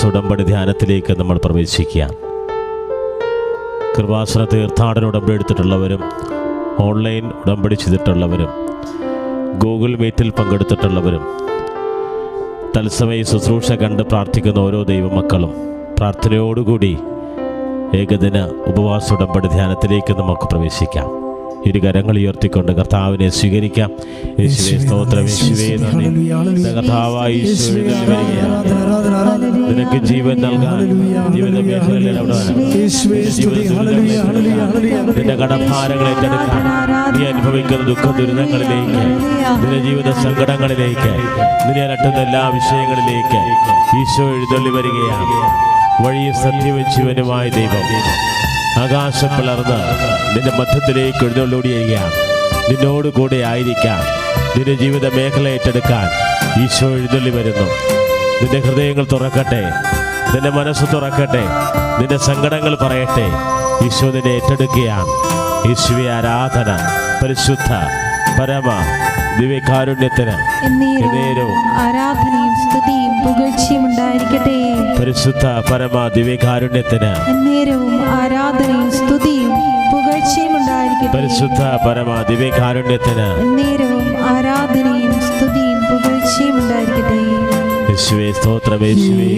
ഉടമ്പടി ധ്യാനത്തിലേക്ക് നമ്മൾ പ്രവേശിക്കുക. കൃപാസന തീർത്ഥാടന ഉടമ്പടി എടുത്തിട്ടുള്ളവരും ഓൺലൈൻ ഉടമ്പടി ചെയ്തിട്ടുള്ളവരും ഗൂഗിൾ മീറ്റിൽ പങ്കെടുത്തിട്ടുള്ളവരും തത്സമയ ശുശ്രൂഷ കണ്ട് പ്രാർത്ഥിക്കുന്ന ഓരോ ദൈവമക്കളും പ്രാർത്ഥനയോടുകൂടി ഏകദിന ഉപവാസ ഉടമ്പടി ധ്യാനത്തിലേക്ക് നമുക്ക് പ്രവേശിക്കാം. ഇരുകരങ്ങൾ ഉയർത്തിക്കൊണ്ട് കർത്താവിനെ സ്വീകരിക്കാം. യേശുവേ സ്തോത്രം, യേശുവേ നന്ദി. കർത്താവായ ഈശോയെ നിനക്ക് ജീവൻ നൽകാൻ ജീവിത മേഖലകളിൽ നിന്റെ കടഭാരങ്ങൾ ഏറ്റെടുക്കാൻ നീ അനുഭവിക്കുന്ന ദുഃഖ ദുരിതങ്ങളിലേക്ക്, നിന്റെ ജീവിത സങ്കടങ്ങളിലേക്ക്, നിന്നെ അലട്ടുന്ന എല്ലാ വിഷയങ്ങളിലേക്ക് ഈശോ എഴുന്നള്ളി വരികയാണ്. വഴി സത്യവും ജീവനുമായ ദൈവം ആകാശം പിളർന്ന് നിന്റെ മധ്യത്തിലേക്ക് എഴുന്നള്ളിയാണ്. നിന്നോട് കൂടെ ആയിരിക്കാൻ, നിന്റെ ജീവിത മേഖല ഏറ്റെടുക്കാൻ ഈശോ എഴുന്നള്ളി വരുന്നു. നിന്റെ ഹൃദയങ്ങൾ തുറക്കട്ടെ, നിന്റെ മനസ്സ് തുറക്കട്ടെ, നിന്റെ സങ്കടങ്ങൾ പറയട്ടെ. ഈശോ നിന്നെ ഏറ്റെടുക്കുകയാണ്. യേശുവേ ആരാധന. പരിശുദ്ധ പരമ ദിവ്യകാരുണ്യത്തിന് എന്നേരവും ആരാധനയും സ്തുതിയും പുകഴ്ചയും ഉണ്ടായിരിക്കട്ടെ. പരിശുദ്ധ പരമ ദിവ്യകാരുണ്യത്തിന് എന്നേരവും ആരാധനയും സ്തുതിയും പുകഴ്ചയും ഉണ്ടായിരിക്കട്ടെ. പരിശുദ്ധ പരമ ദിവ്യകാരുണ്യത്തിന് എന്നേരവും ആരാധനയും സ്തുതിയും പുകഴ്ചയും ഉണ്ടായിരിക്കട്ടെ. യേശുവേ സ്തോത്രം, യേശുവേ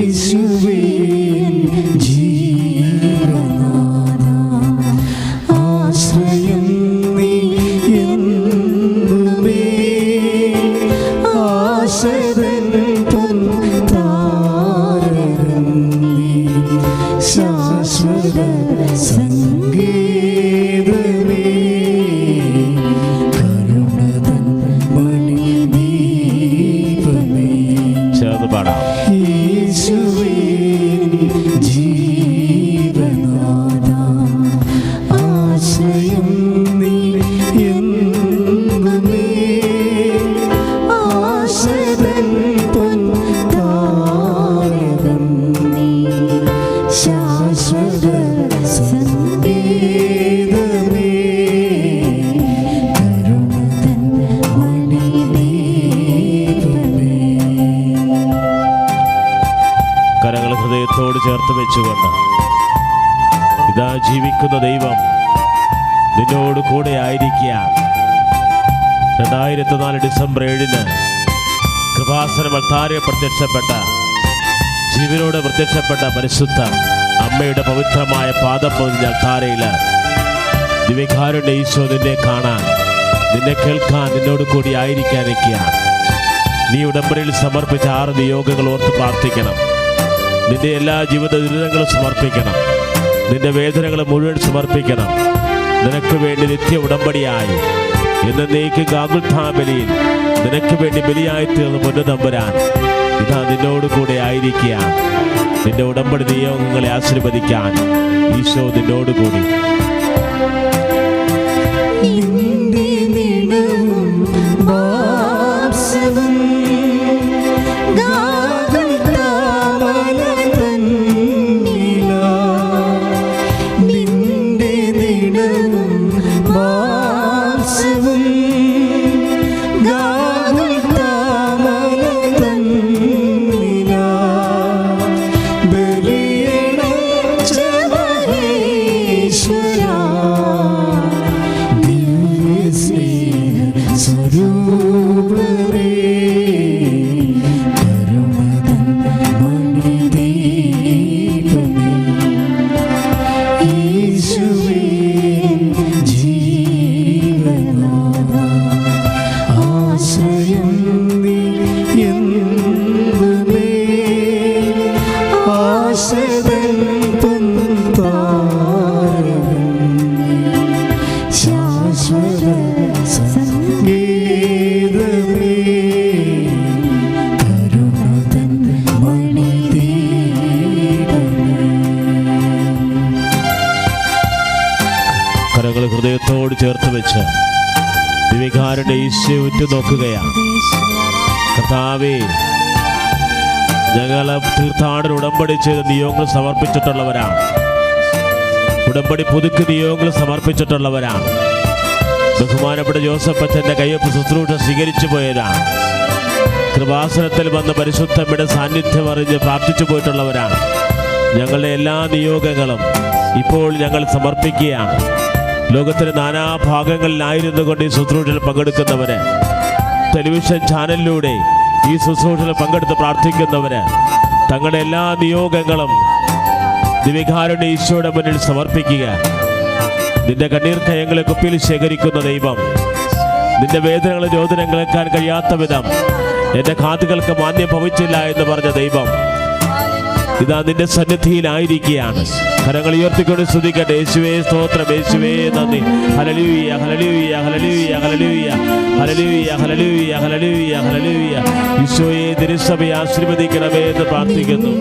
ആശ്രയം നീ എന്നുമേ ആശ്രയൻ പൊൻ താരകം നീ ശാശ്വത സംഗീതമേ കരുണതൻ മണിദീപമേ. ചേർന്ന് പാടാം. യേശുവേ ജീവനാഥ ആശ്രയം നീ എന്നുമേ ആശ്രയൻ പൊൻ താരകം നീ ശാശ്വത സംഗീതമേ കരുണതൻ മണിദീപമേ. കരങ്ങൾ ഹൃദയത്തോട് ചേർത്ത് വെച്ചുകൊണ്ട് ഇതാ ജീവിക്കുന്ന ദൈവം നിന്നോട് കൂടെ ആയിരിക്കാൻ 2004 ഡിസംബർ 7 കൃപാസന അൾത്താരയിൽ പ്രത്യക്ഷപ്പെട്ട ജീവനോട് പ്രത്യക്ഷപ്പെട്ട പരിശുദ്ധ അമ്മയുടെ പവിത്രമായ പാദപ്പൊതിഞ്ഞ അൾത്താരയിൽ ദിവ്യകാരുണ്യ ഈശോ നിന്നെ കാണാൻ, നിന്നെ കേൾക്കാൻ, നിന്നോട് കൂടി ആയിരിക്കാനൊക്കെയാണ്. നീ ഉടമ്പടിയിൽ സമർപ്പിച്ച 6 നിയോഗങ്ങൾ ഓർത്ത് പ്രാർത്ഥിക്കണം. നിന്റെ എല്ലാ ജീവിത ദുരിതങ്ങളും സമർപ്പിക്കണം. നിന്റെ വേദനകൾ മുഴുവൻ സമർപ്പിക്കണം. നിനക്ക് വേണ്ടി നിത്യ ഉടമ്പടിയായി എന്നേക്കും ഗാഗുൽഥാബലിയിൽ നിനക്ക് വേണ്ടി ബലിയായി തീർന്ന് പൊന്നുതമ്പുരാൻ ഇതാ നിന്നോട് കൂടെ ആയിരിക്കാൻ, നിന്റെ ഉടമ്പടി നിയോഗങ്ങളെ ആശീർവദിക്കാൻ ഈശോ നിന്നോട് കൂടി. നിന്റെ നിണവും വാത്സവും നിന്റെ നിണവും വാത്സവും സ്വരൂപമേ കരുണതൻ മണിദീപമേ. യേശുവേ ജീവനാഥ ആശ്രയം നീ എന്നുമേ ആശ്രയൻ പൊൻ താരകം നീ ശാശ്വത സംഗീതമേ കരുണതൻ മണിദീപമേ. കരങ്ങൾ ഹൃദയത്തോട് ചേർത്ത് വെച്ച് ദിവ്യകാരുണ്യ ഈശോയെ ഉറ്റുനോക്കുകയാണ്. കർത്താവേ, ഞങ്ങൾ തീർത്ഥാടന ഉടമ്പടി ചെയ്ത് നിയോഗങ്ങൾ സമർപ്പിച്ചിട്ടുള്ളവരാണ്. ഉടമ്പടി പുതുക്കി നിയോഗങ്ങൾ സമർപ്പിച്ചിട്ടുള്ളവരാണ്. ബഹുമാനപ്പെട്ട ജോസഫ് അച്ഛൻ്റെ കയ്യൊപ്പ് ശുശ്രൂഷ സ്വീകരിച്ചു പോയവരാണ്. കൃപാസനത്തിൽ വന്ന് പരിശുദ്ധമ്മയുടെ സാന്നിധ്യം അറിഞ്ഞ് പ്രാർത്ഥിച്ചു പോയിട്ടുള്ളവരാണ്. ഞങ്ങളുടെ എല്ലാ നിയോഗങ്ങളും ഇപ്പോൾ ഞങ്ങൾ സമർപ്പിക്കുകയാണ്. ലോകത്തിൻ്റെ നാനാഭാഗങ്ങളിലായിരുന്നു കൊണ്ട് ഈ ശുശ്രൂഷയിൽ പങ്കെടുക്കുന്നവര്, ടെലിവിഷൻ ചാനലിലൂടെ ഈ ശുശ്രൂഷയിൽ പങ്കെടുത്ത് പ്രാർത്ഥിക്കുന്നവര് തങ്ങളുടെ എല്ലാ നിയോഗങ്ങളും ദിവ്യകാരുണ്യ ഈശോയുടെ മുന്നിൽ സമർപ്പിക്കുക. നിന്റെ കണ്ണീർ കയങ്ങളെ കുപ്പിയിൽ ശേഖരിക്കുന്ന ദൈവം, നിന്റെ വേദനകളും രോദനം കേൾക്കാൻ കഴിയാത്ത വിധം എൻ്റെ കാതുകൾക്ക് മാന്യം ഭവിച്ചില്ല എന്ന് പറഞ്ഞ ദൈവം ഇതാ നിന്റെ സന്നിധിയിലായിരിക്കുകയാണ്. കരങ്ങൾ ഉയർത്തിക്കൊണ്ട് സ്തുതിക്കട്ടെ. യേശുവേ സ്തോത്രം, യേശുവേ നന്ദി. Hallelujah, hallelujah, hallelujah, hallelujah, hallelujah, hallelujah, hallelujah, hallelujah. ഈശോയെ തിരുസഭയെ ആശീർവദിക്കണമേ എന്ന് പ്രാർത്ഥിക്കുന്നു.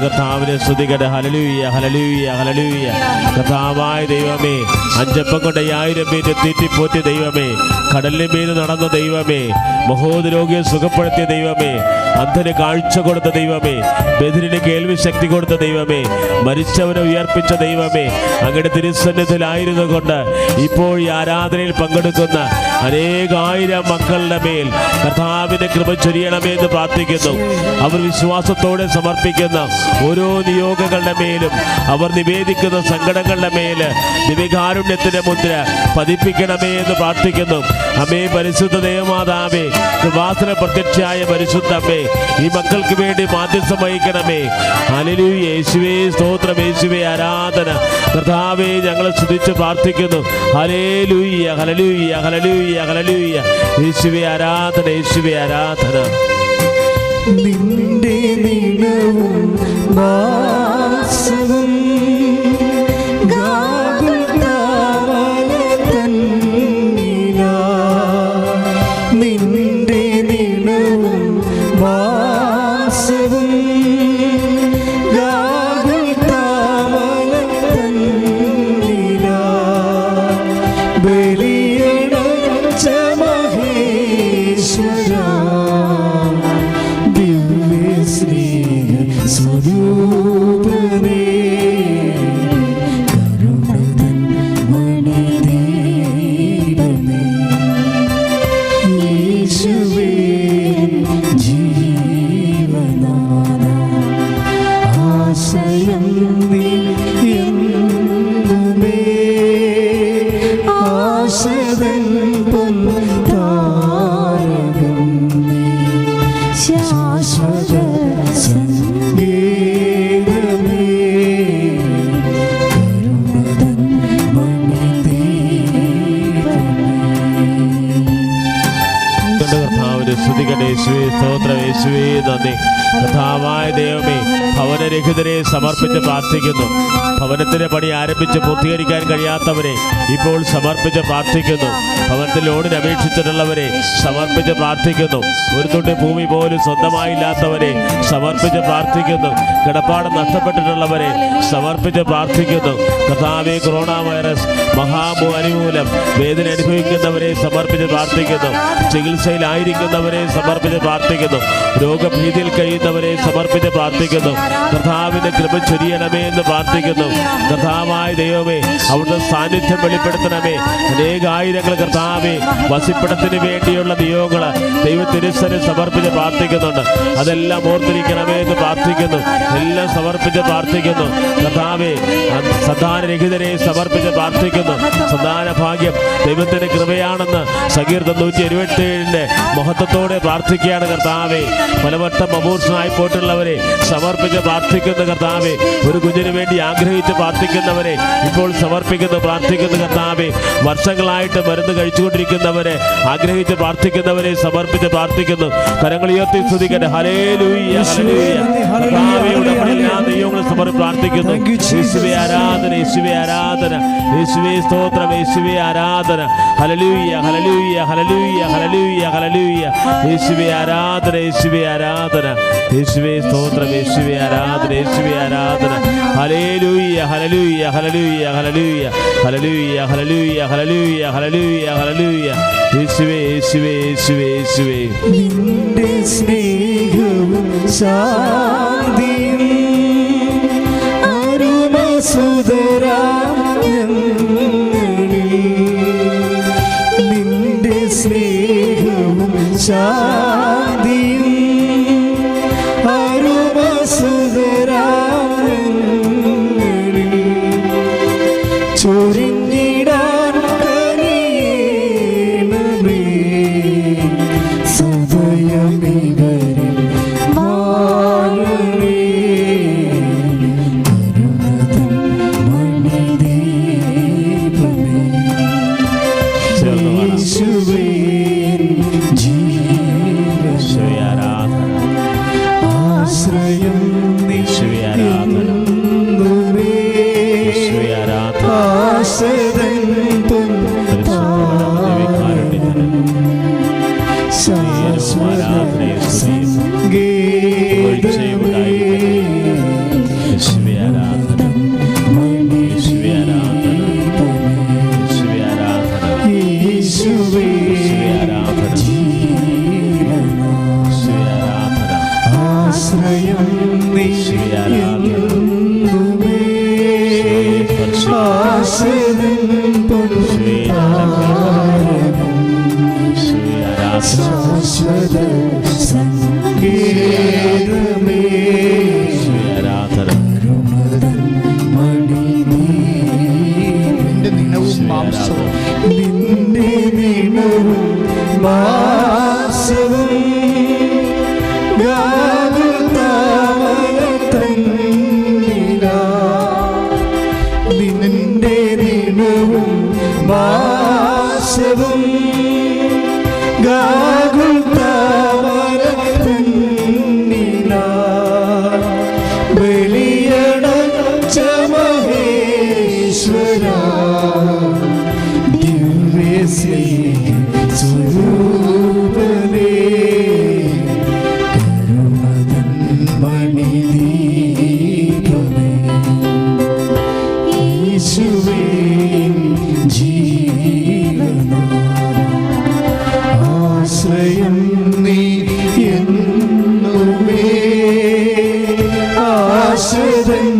കർത്താവിനെ സ്തുതിക്കട്ടെ. Hallelujah, hallelujah, hallelujah. കർത്താവായ ദൈവമേ, അഞ്ചപ്പം കൊണ്ട് 5000 പേരെ തീറ്റിപ്പോറ്റിയ ദൈവമേ, കടലിന് മീത് നടന്ന ദൈവമേ, മഹോദരോഗിയെ സുഖപ്പെടുത്തിയ ദൈവമേ, അന്ധന് കാഴ്ച കൊടുത്ത ദൈവമേ, ബധിരന് കേൾവി ശക്തി കൊടുത്ത ദൈവമേ, മരിച്ചവനെ ഉയർപ്പിച്ച ദൈവമേ, അങ്ങയുടെ തിരുസന്നിധിയിലായിരുന്നു കൊണ്ട് ഇപ്പോൾ ഈ ആരാധനയിൽ പങ്കെടുക്കുന്ന അനേകായിരം മക്കളുടെ മേൽ കർത്താവിന്റെ കൃപ ചൊരിയണമേ എന്ന് പ്രാർത്ഥിക്കുന്നു. അവർ വിശ്വാസത്തോടെ സമർപ്പിക്കുന്ന ഓരോ നിയോഗങ്ങളുടെ മേലും, അവർ നിവേദിക്കുന്ന സങ്കടങ്ങളുടെ മേല് ദിവ്യകാരുണ്യത്തിന്റെ മുദ്ര പതിപ്പിക്കണമേ എന്ന് പ്രാർത്ഥിക്കുന്നു. അമ്മേ, പരിശുദ്ധ ദേവമാതാവേ, കൃപാസന പ്രത്യക്ഷയായ പരിശുദ്ധമ്മേ, ഈ മക്കൾക്ക് വേണ്ടി മാധ്യസ്ഥം വഹിക്കണമേ. ഹല്ലേലൂയ, യേശുവേ സ്തോത്രം, യേശുവേ ആരാധന. കർത്താവേ, ഞങ്ങളെ സ്തുതിച്ച് പ്രാർത്ഥിക്കുന്നു. Hallelujah, hallelujah, hallelujah, hallelujah. യേശുവേ ആരാധന, യേശുവേ ആരാധന. നിന്റെ നീളവും വാസവും നിന്റെ നീളവും വാസവും ബലിയടച്ച മഹേശ്വര സ്വരൂപനേ, കരുണതൻ മണിദീപമേ, യേശുവേ ജീവനാഥ, ആശ്രയം നീ എന്നുമേ, ആശതൻ പൊൻതാരകം നീ, ശാശ്വത കർത്താവായ ദൈവമേ, ഭവനരഹിതരെ സമർപ്പിച്ച് പ്രാർത്ഥിക്കുന്നു. ഭവനത്തിന്റെ പണി ആരംഭിച്ച് പൂർത്തീകരിക്കാൻ കഴിയാത്തവരെ ഇപ്പോൾ സമർപ്പിച്ച് പ്രാർത്ഥിക്കുന്നു. ഭവനത്തിൽ ലോണിന് അപേക്ഷിച്ചിട്ടുള്ളവരെ സമർപ്പിച്ച് പ്രാർത്ഥിക്കുന്നു. ഒരു തുണ്ട് ഭൂമി പോലും സ്വന്തമായില്ലാത്തവരെ സമർപ്പിച്ച് പ്രാർത്ഥിക്കുന്നു. കിടപ്പാടം നഷ്ടപ്പെട്ടിട്ടുള്ളവരെ സമർപ്പിച്ച് പ്രാർത്ഥിക്കുന്നു. കർത്താവേ, കൊറോണ വൈറസ് മഹാമാരി മൂലം വേദന അനുഭവിക്കുന്നവരെ സമർപ്പിച്ച് പ്രാർത്ഥിക്കുന്നു. ചികിത്സയിലായിരിക്കുന്നവരെ സമർപ്പിച്ച് പ്രാർത്ഥിക്കുന്നു. രോഗഭീതിയിൽ കഴിയുന്നവരെ സമർപ്പിച്ച് പ്രാർത്ഥിക്കുന്നു. കർത്താവിന്റെ കൃപ ചൊരിയണമേ എന്ന് പ്രാർത്ഥിക്കുന്നു. കർത്താവായ ദൈവമേ, അവിടുത്തെ സാന്നിധ്യം വെളിപ്പെടുത്തണമേ. അനേകായിരങ്ങൾ കർത്താവെ വസിപ്പിടത്തിന് വേണ്ടിയുള്ള നിയോഗങ്ങൾ ദൈവത്തിരുസനെ സമർപ്പിച്ച് പ്രാർത്ഥിക്കുന്നുണ്ട്. അതെല്ലാം ഓർത്തിരിക്കണമേ എന്ന് പ്രാർത്ഥിക്കുന്നു. എല്ലാം സമർപ്പിച്ച് പ്രാർത്ഥിക്കുന്നു. കർത്താവെ, സന്താനരഹിതരെ സമർപ്പിച്ച് പ്രാർത്ഥിക്കുന്നു. സന്താന ഭാഗ്യം ദൈവത്തിന്റെ കൃപയാണെന്ന് സങ്കീർത്തനം 127 മഹത്വത്തോടെ പ്രാർത്ഥിക്കുകയാണ് കർത്താവെ. പലവട്ടം അമൂർഷനായി പോയിട്ടുള്ളവരെ സമർപ്പിച്ച് പ്രാർത്ഥിക്കുന്ന കർത്താവെ, ഒരു കുഞ്ഞിന് വേണ്ടി ആഗ്രഹിച്ച് പ്രാർത്ഥിക്കുന്നവരെ ഇപ്പോൾ സമർപ്പിക്കുന്നു, പ്രാർത്ഥിക്കുന്നു കർത്താവെ. വർഷങ്ങളായിട്ട് മരുന്ന് കഴിച്ചുകൊണ്ടിരിക്കുന്നവരെ ആഗ്രഹിച്ച് പ്രാർത്ഥിക്കുന്നവരെ സമർപ്പിച്ച് പ്രാർത്ഥിക്കുന്നു. കരങ്ങൾ ഉയർത്തി സ്തുതിക്കട്ടെ. Hallelujah, hallelujah. കർത്താവെയുടെ എല്ലാ ദൈവങ്ങളും സമർപ്പിച്ച് പ്രാർത്ഥിക്കുന്നു. യേശുവേ ആരാധന, യേശുവേ ആരാധന, യേശുവേ സ്തോത്രം, യേശുവേ ആരാധന. Hallelujah, hallelujah, hallelujah, hallelujah, hallelujah. യേശുവേ ആരാധന, യേശുവേ ആരാധന, യേശുവേ സ്തോത്രം, യേശുവേ ആരാധന, യേശുവേ ആരാധന. Hallelujah, hallelujah, hallelujah, hallelujah, hallelujah, hallelujah, hallelujah, hallelujah, hallelujah. യേശുവേ, യേശുവേ, യേശുവേ, യേശുവേ. നിന്റെ സ്നേഹവും ശാന്തിയും അരുമസുതരാം ഞങ്ങളിൽ. നിന്റെ സ്നേഹവും ശാന്തിയും അരുമസുതരാം ഞങ്ങളിൽ ചൊരിഞ്ഞിടാൻ കനിയേണമേ. സദയമിവരിൽ വാഴണേ. കരുണതൻ മണിദീപമേ. ചേർന്ന് പാടാം. യേശുവേ ജീവൻ ആശ്രയം യേശുവേ ആരാധന, നിന്നുമേ. യേശുവേ ആരാധന. ആശ്രയം ശാശ്വത സംഗീതമേ. നിന്റെ ദിനവും മാംസവും നിന്റെ ദിനവും മാംസവും നിന്റെ ദിനവും മാംസവും ബലിയടച്ച മഹേശ്വര ദിവ്യസ്വരൂപനേ. കരുണതൻ മണിദീപമേ. യേശുവേ ആശ്രയം നീ എന്നുമേ. ആശ്രയം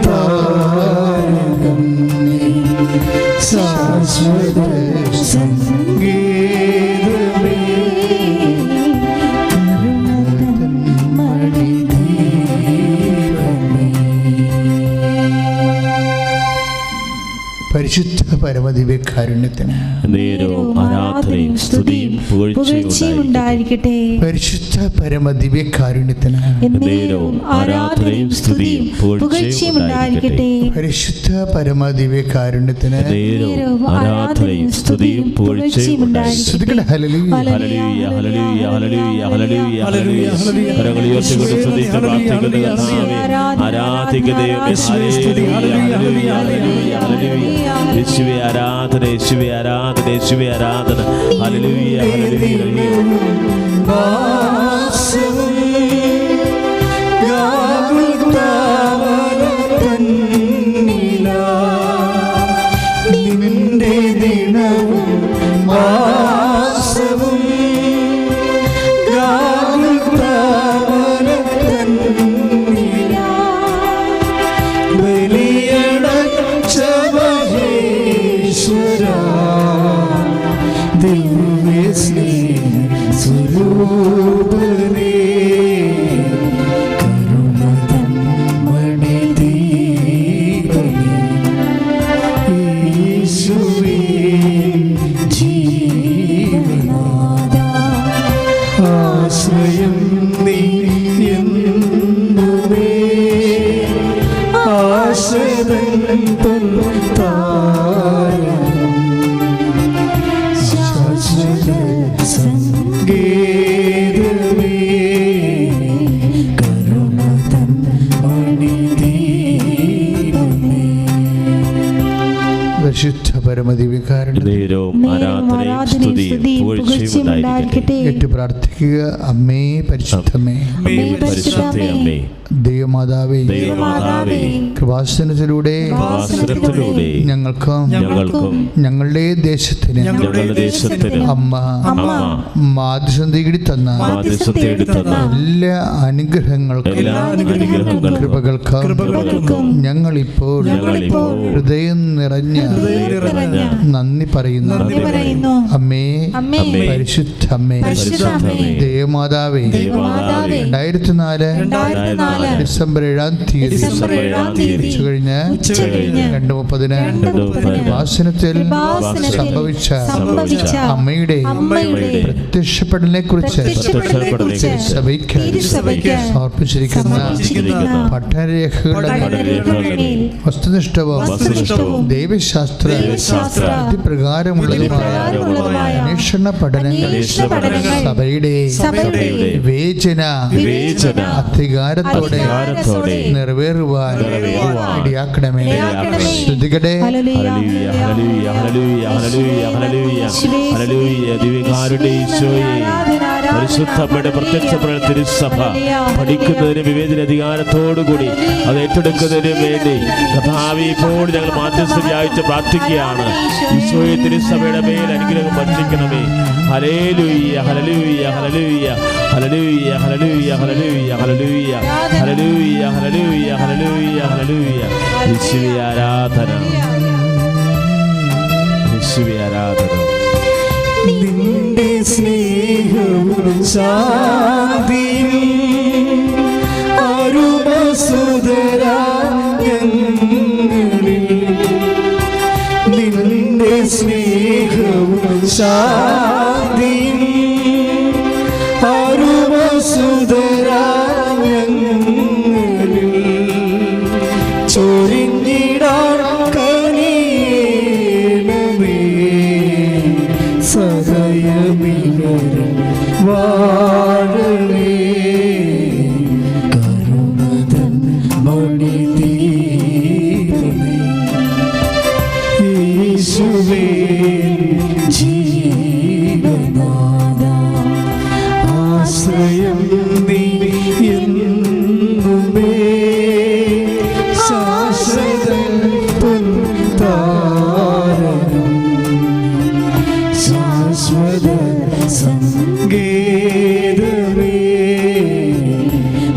താരകം നീ. ശാശ്വത സംഗീതമേ. കരുണതൻ മണിദീപമേ. പരിശുദ്ധ പരമദിവ്യകാരുണ്യത്തിന് നേരവും ആരാധനയും സ്തുതിയും പുകഴ്ചയും ഉണ്ടായിരിക്കട്ടെ. പരിശുദ്ധ പരമദിവ്യകാരുണ്യത്തിന് നേരവും ആരാധനയും സ്തുതിയും പുകഴ്ചയും ഉണ്ടായിരിക്കട്ടെ. പരിശുദ്ധ പരമദിവ്യകാരുണ്യത്തിന് നേരവും ആരാധനയും സ്തുതിയും പുകഴ്ചയും ഉണ്ടായിരിക്കട്ടെ. Hallelujah, hallelujah, hallelujah, hallelujah, hallelujah, hallelujah. കരങ്ങൾ ഉയർത്തിക്കൊണ്ട് സ്തുതിച്ച് പ്രാർത്ഥിക്കുന്ന കർത്താവേ, ആരാധിക്കുന്ന ദൈവമേ, ഹല്ലേലൂയ, ഹല്ലേലൂയ, ഹല്ലേലൂയ, ഹല്ലേലൂയ. യേശുവേ ആരാധന, യേശുവേ ആരാധന, യേശുവേ ആരാധന. Hallelujah, hallelujah. നിന്റെ ദിനവും മാസവും പരിശുദ്ധ പരമദിവ്യകാരുണ്യത്തിനും ആരാധനയും സ്തുതിയും പുകഴ്ചയും ഉണ്ടായിരിക്കട്ടെ. ഏറ്റു പ്രാർത്ഥിക്കുക. അമ്മേ പരിശുദ്ധമേ, പരിശുദ്ധ അമ്മേ, ദൈവമാതാവേ, കൃപാസനത്തിലൂടെ ഞങ്ങൾക്കും ഞങ്ങളുടെ ദേശത്തിന് അമ്മ മാധ്യസ്ഥം തേടി തന്ന എല്ലാ അനുഗ്രഹങ്ങൾക്കും കൃപകൾക്കും ഞങ്ങളിപ്പോൾ ഹൃദയം നിറഞ്ഞ നന്ദി പറയുന്നു. അമ്മേ പരിശുദ്ധ അമ്മേ, ദേവമാതാവേ, 2004 ഡിസംബർ 7-ാം തീയതി ഉച്ചകഴിഞ്ഞ് 2:30 വാസനത്തിൽ സംഭവിച്ച അമ്മയുടെ പ്രത്യക്ഷപ്പെടലിനെ കുറിച്ച് സഭയ്ക്ക് സമർപ്പിച്ചിരിക്കുന്ന പഠനരേഖകളുടെ വസ്തുനിഷ്ഠവും ദൈവശാസ്ത്ര പ്രകാരമുള്ളതുമായ അന്വേഷണ പഠനങ്ങൾ സഭയുടെ വിവേചന അധികാരത്തോടെ നിറവേറുവാൻ ഇടയാക്കണമേ. ശ്രുതികടെ പരിശുദ്ധമ്മയുടെ പ്രത്യക്ഷപ്പെടൽ തിരുസഭ പഠിക്കുന്നതിന് വിവേചന അധികാരത്തോടുകൂടി അത് ഏറ്റെടുക്കുന്നതിന് വേണ്ടി കഥാവി ഇപ്പോൾ ഞങ്ങൾ മാധ്യസ്ഥം യാചിച്ച് പ്രാർത്ഥിക്കുകയാണ്. ഈശോയെ തിരുസഭയുടെ മേൽ അനുഗ്രഹം വർഷിക്കണമേ. Hallelujah hallelujah hallelujah hallelujah hallelujah hallelujah hallelujah hallelujah hallelujah hallelujah hallelujah. യേശുവേ ആരാധന, യേശുവേ ആരാധന. നിന്റെ സ്നേഹവും ശാന്തിയും അരുമസുതരാങ്ങളിൽ, നിന്റെ സ്നേഹവും ശാന്തിയും അരുമസുതരാങ്ങളിൽ ചൊരിഞ്ഞിടാൻ കനിയണമേ. സദയമിവരും വാഴവേ കരുണതൻ മണിദീപമേ. യേശുവേ ജീവനാഥാ, ആശ്രയം നീ എന്നുമേ. ശാശ്വത താരം ശാശ്വത സംഗീതമേ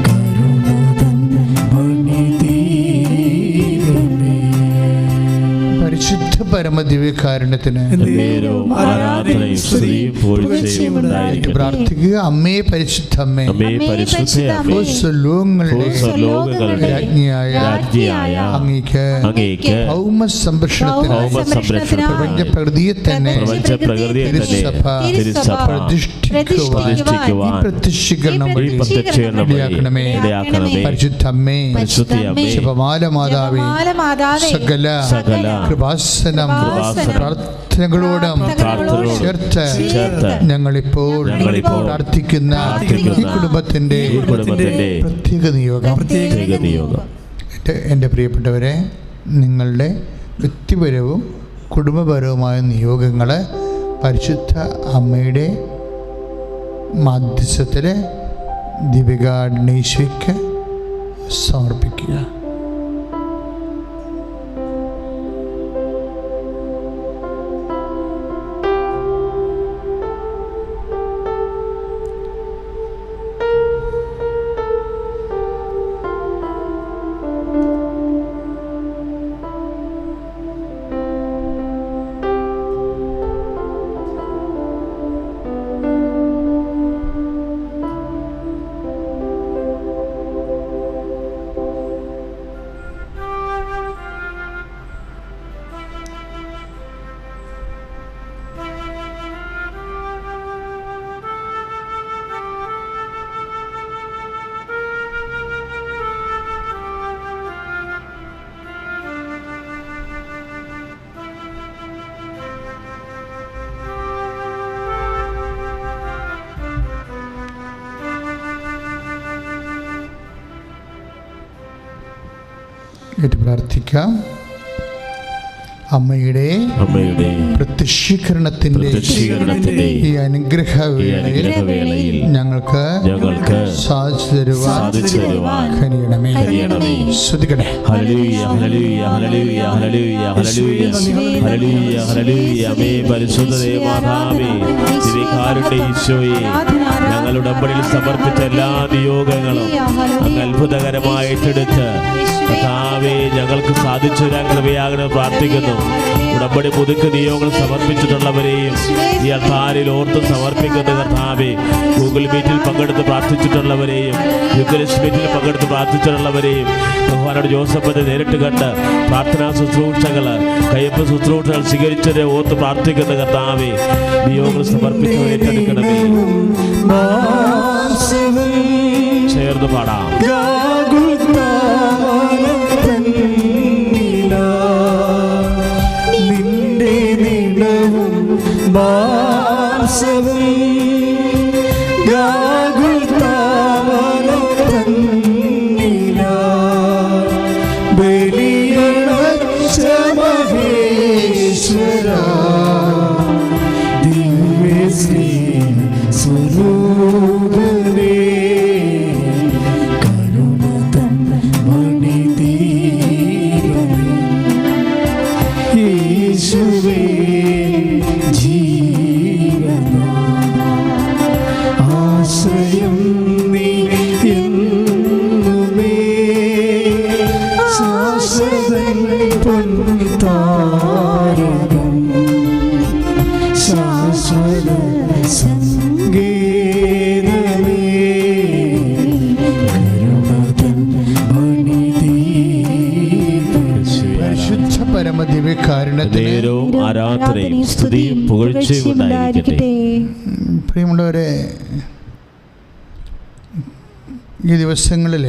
കരുണതൻ മണിദീപമേ. പരിശുദ്ധ പരമദിവ്യകാരുണ്യത്തിന് ആരാധനയും സ്തുതിയും പുകഴ്ചയും ഉണ്ടായിരിക്കട്ടെ. പ്രാർത്ഥിക്കുക. അമ്മേ പരിശുദ്ധ അമ്മേ, ലോകങ്ങളുടെ രാജ്ഞിയായ അങ്ങേക്ക് ഭൗമ സംരക്ഷണത്തിന് പ്രപഞ്ച പ്രകൃതിയെ തന്നെ തിരുസഭ പ്രതിഷ്ഠിക്കുവാൻ പ്രത്യക്ഷീകരണം വഴി ഇടയാക്കണമേ. പരിശുദ്ധ അമ്മേ, ശുഭമാല മാതാവേ, സകല കൃപാസനം പ്രാർത്ഥനകളോടും ചേർത്ത് ഞങ്ങളിപ്പോൾ പ്രാർത്ഥിക്കുന്ന ഈ കുടുംബത്തിന്റെ പ്രത്യേക നിയോഗം. എൻ്റെ പ്രിയപ്പെട്ടവരെ, നിങ്ങളുടെ വ്യക്തിപരവും കുടുംബപരവുമായ നിയോഗങ്ങൾ പരിശുദ്ധ അമ്മയുടെ മാധ്യസ്ഥത്തിൽ ദിവ്യകാരുണ്യേശ്വരിക്ക് സമർപ്പിക്കുക. ഏറ്റു പ്രാർത്ഥിക്കാം. അമ്മയുടെ പ്രത്യക്ഷീകരണത്തിന്റെ ഈ അനുഗ്രഹ വേളയിൽ ഞങ്ങൾക്ക് സാധിച്ചു തരുവാൻ കഴിയണമേ. ശ്രദ്ധിക്കട്ടെ. Hallelujah hallelujah hallelujah hallelujah hallelujah hallelujah hallelujah. അമ്മേ പരിശുദ്ധ ദേവമാതാവേ, ദിവ്യകാരുണ്യ ഈശോയെ, ഞങ്ങളുടെ ഉടമ്പടിയിൽ സമർപ്പിച്ച എല്ലാ നിയോഗങ്ങളും അങ്ങ് അത്ഭുതകരമായി ഏറ്റെടുത്ത് കർത്താവേ ഞങ്ങൾക്ക് സാധിച്ചു തരാൻ കൃപയാകണം പ്രാർത്ഥിക്കുന്നു. ഉടമ്പടി പുതുക്ക് നിയോഗങ്ങൾ സമർപ്പിച്ചിട്ടുള്ളവരെയും ഈ അൾത്താരയിൽ ഓർത്ത് സമർപ്പിക്കുന്ന കർത്താവേ, ഗൂഗിൾ മീറ്റിൽ പങ്കെടുത്ത് പ്രാർത്ഥിച്ചിട്ടുള്ളവരെയും യുക്കരിസ്റ്റ് മീറ്റിൽ പങ്കെടുത്ത് പ്രാർത്ഥിച്ചിട്ടുള്ളവരെയും ബഹുമാനോട് ജോസഫിനെ നേരിട്ട് കണ്ട് പ്രാർത്ഥനാ ശുശ്രൂഷകൾ, കയ്യപ്പ് ശുശ്രൂഷകൾ സ്വീകരിച്ചവരെ ഓർത്ത് പ്രാർത്ഥിക്കുന്ന കർത്താവേ, നിയോഗങ്ങൾ സമർപ്പിച്ച് ഏറ്റെടുക്കണമേ. ചേർന്ന് പാടാം. ആരാധനയും സ്തുതിയും പുകഴ്ചയും ഉണ്ടായിരിക്കട്ടെ. പ്രിയമുള്ളവരെ, ഈ ദിവസങ്ങളിൽ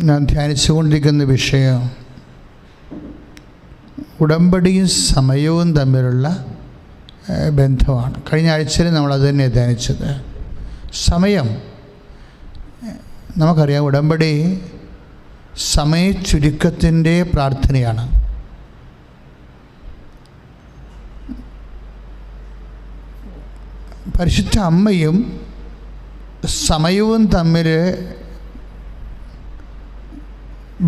ഞാൻ ധ്യാനിച്ചുകൊണ്ടിരിക്കുന്ന വിഷയം ഉടമ്പടിയും സമയവും തമ്മിലുള്ള ബന്ധമാണ്. കഴിഞ്ഞ ആഴ്ചയിൽ നമ്മളത് തന്നെ ധ്യാനിച്ചത്. സമയം നമുക്കറിയാം, ഉടമ്പടി സമയ ചുരുക്കത്തിൻ്റെ പ്രാർത്ഥനയാണ്. പരിശുദ്ധ അമ്മയും സമയവും തമ്മിൽ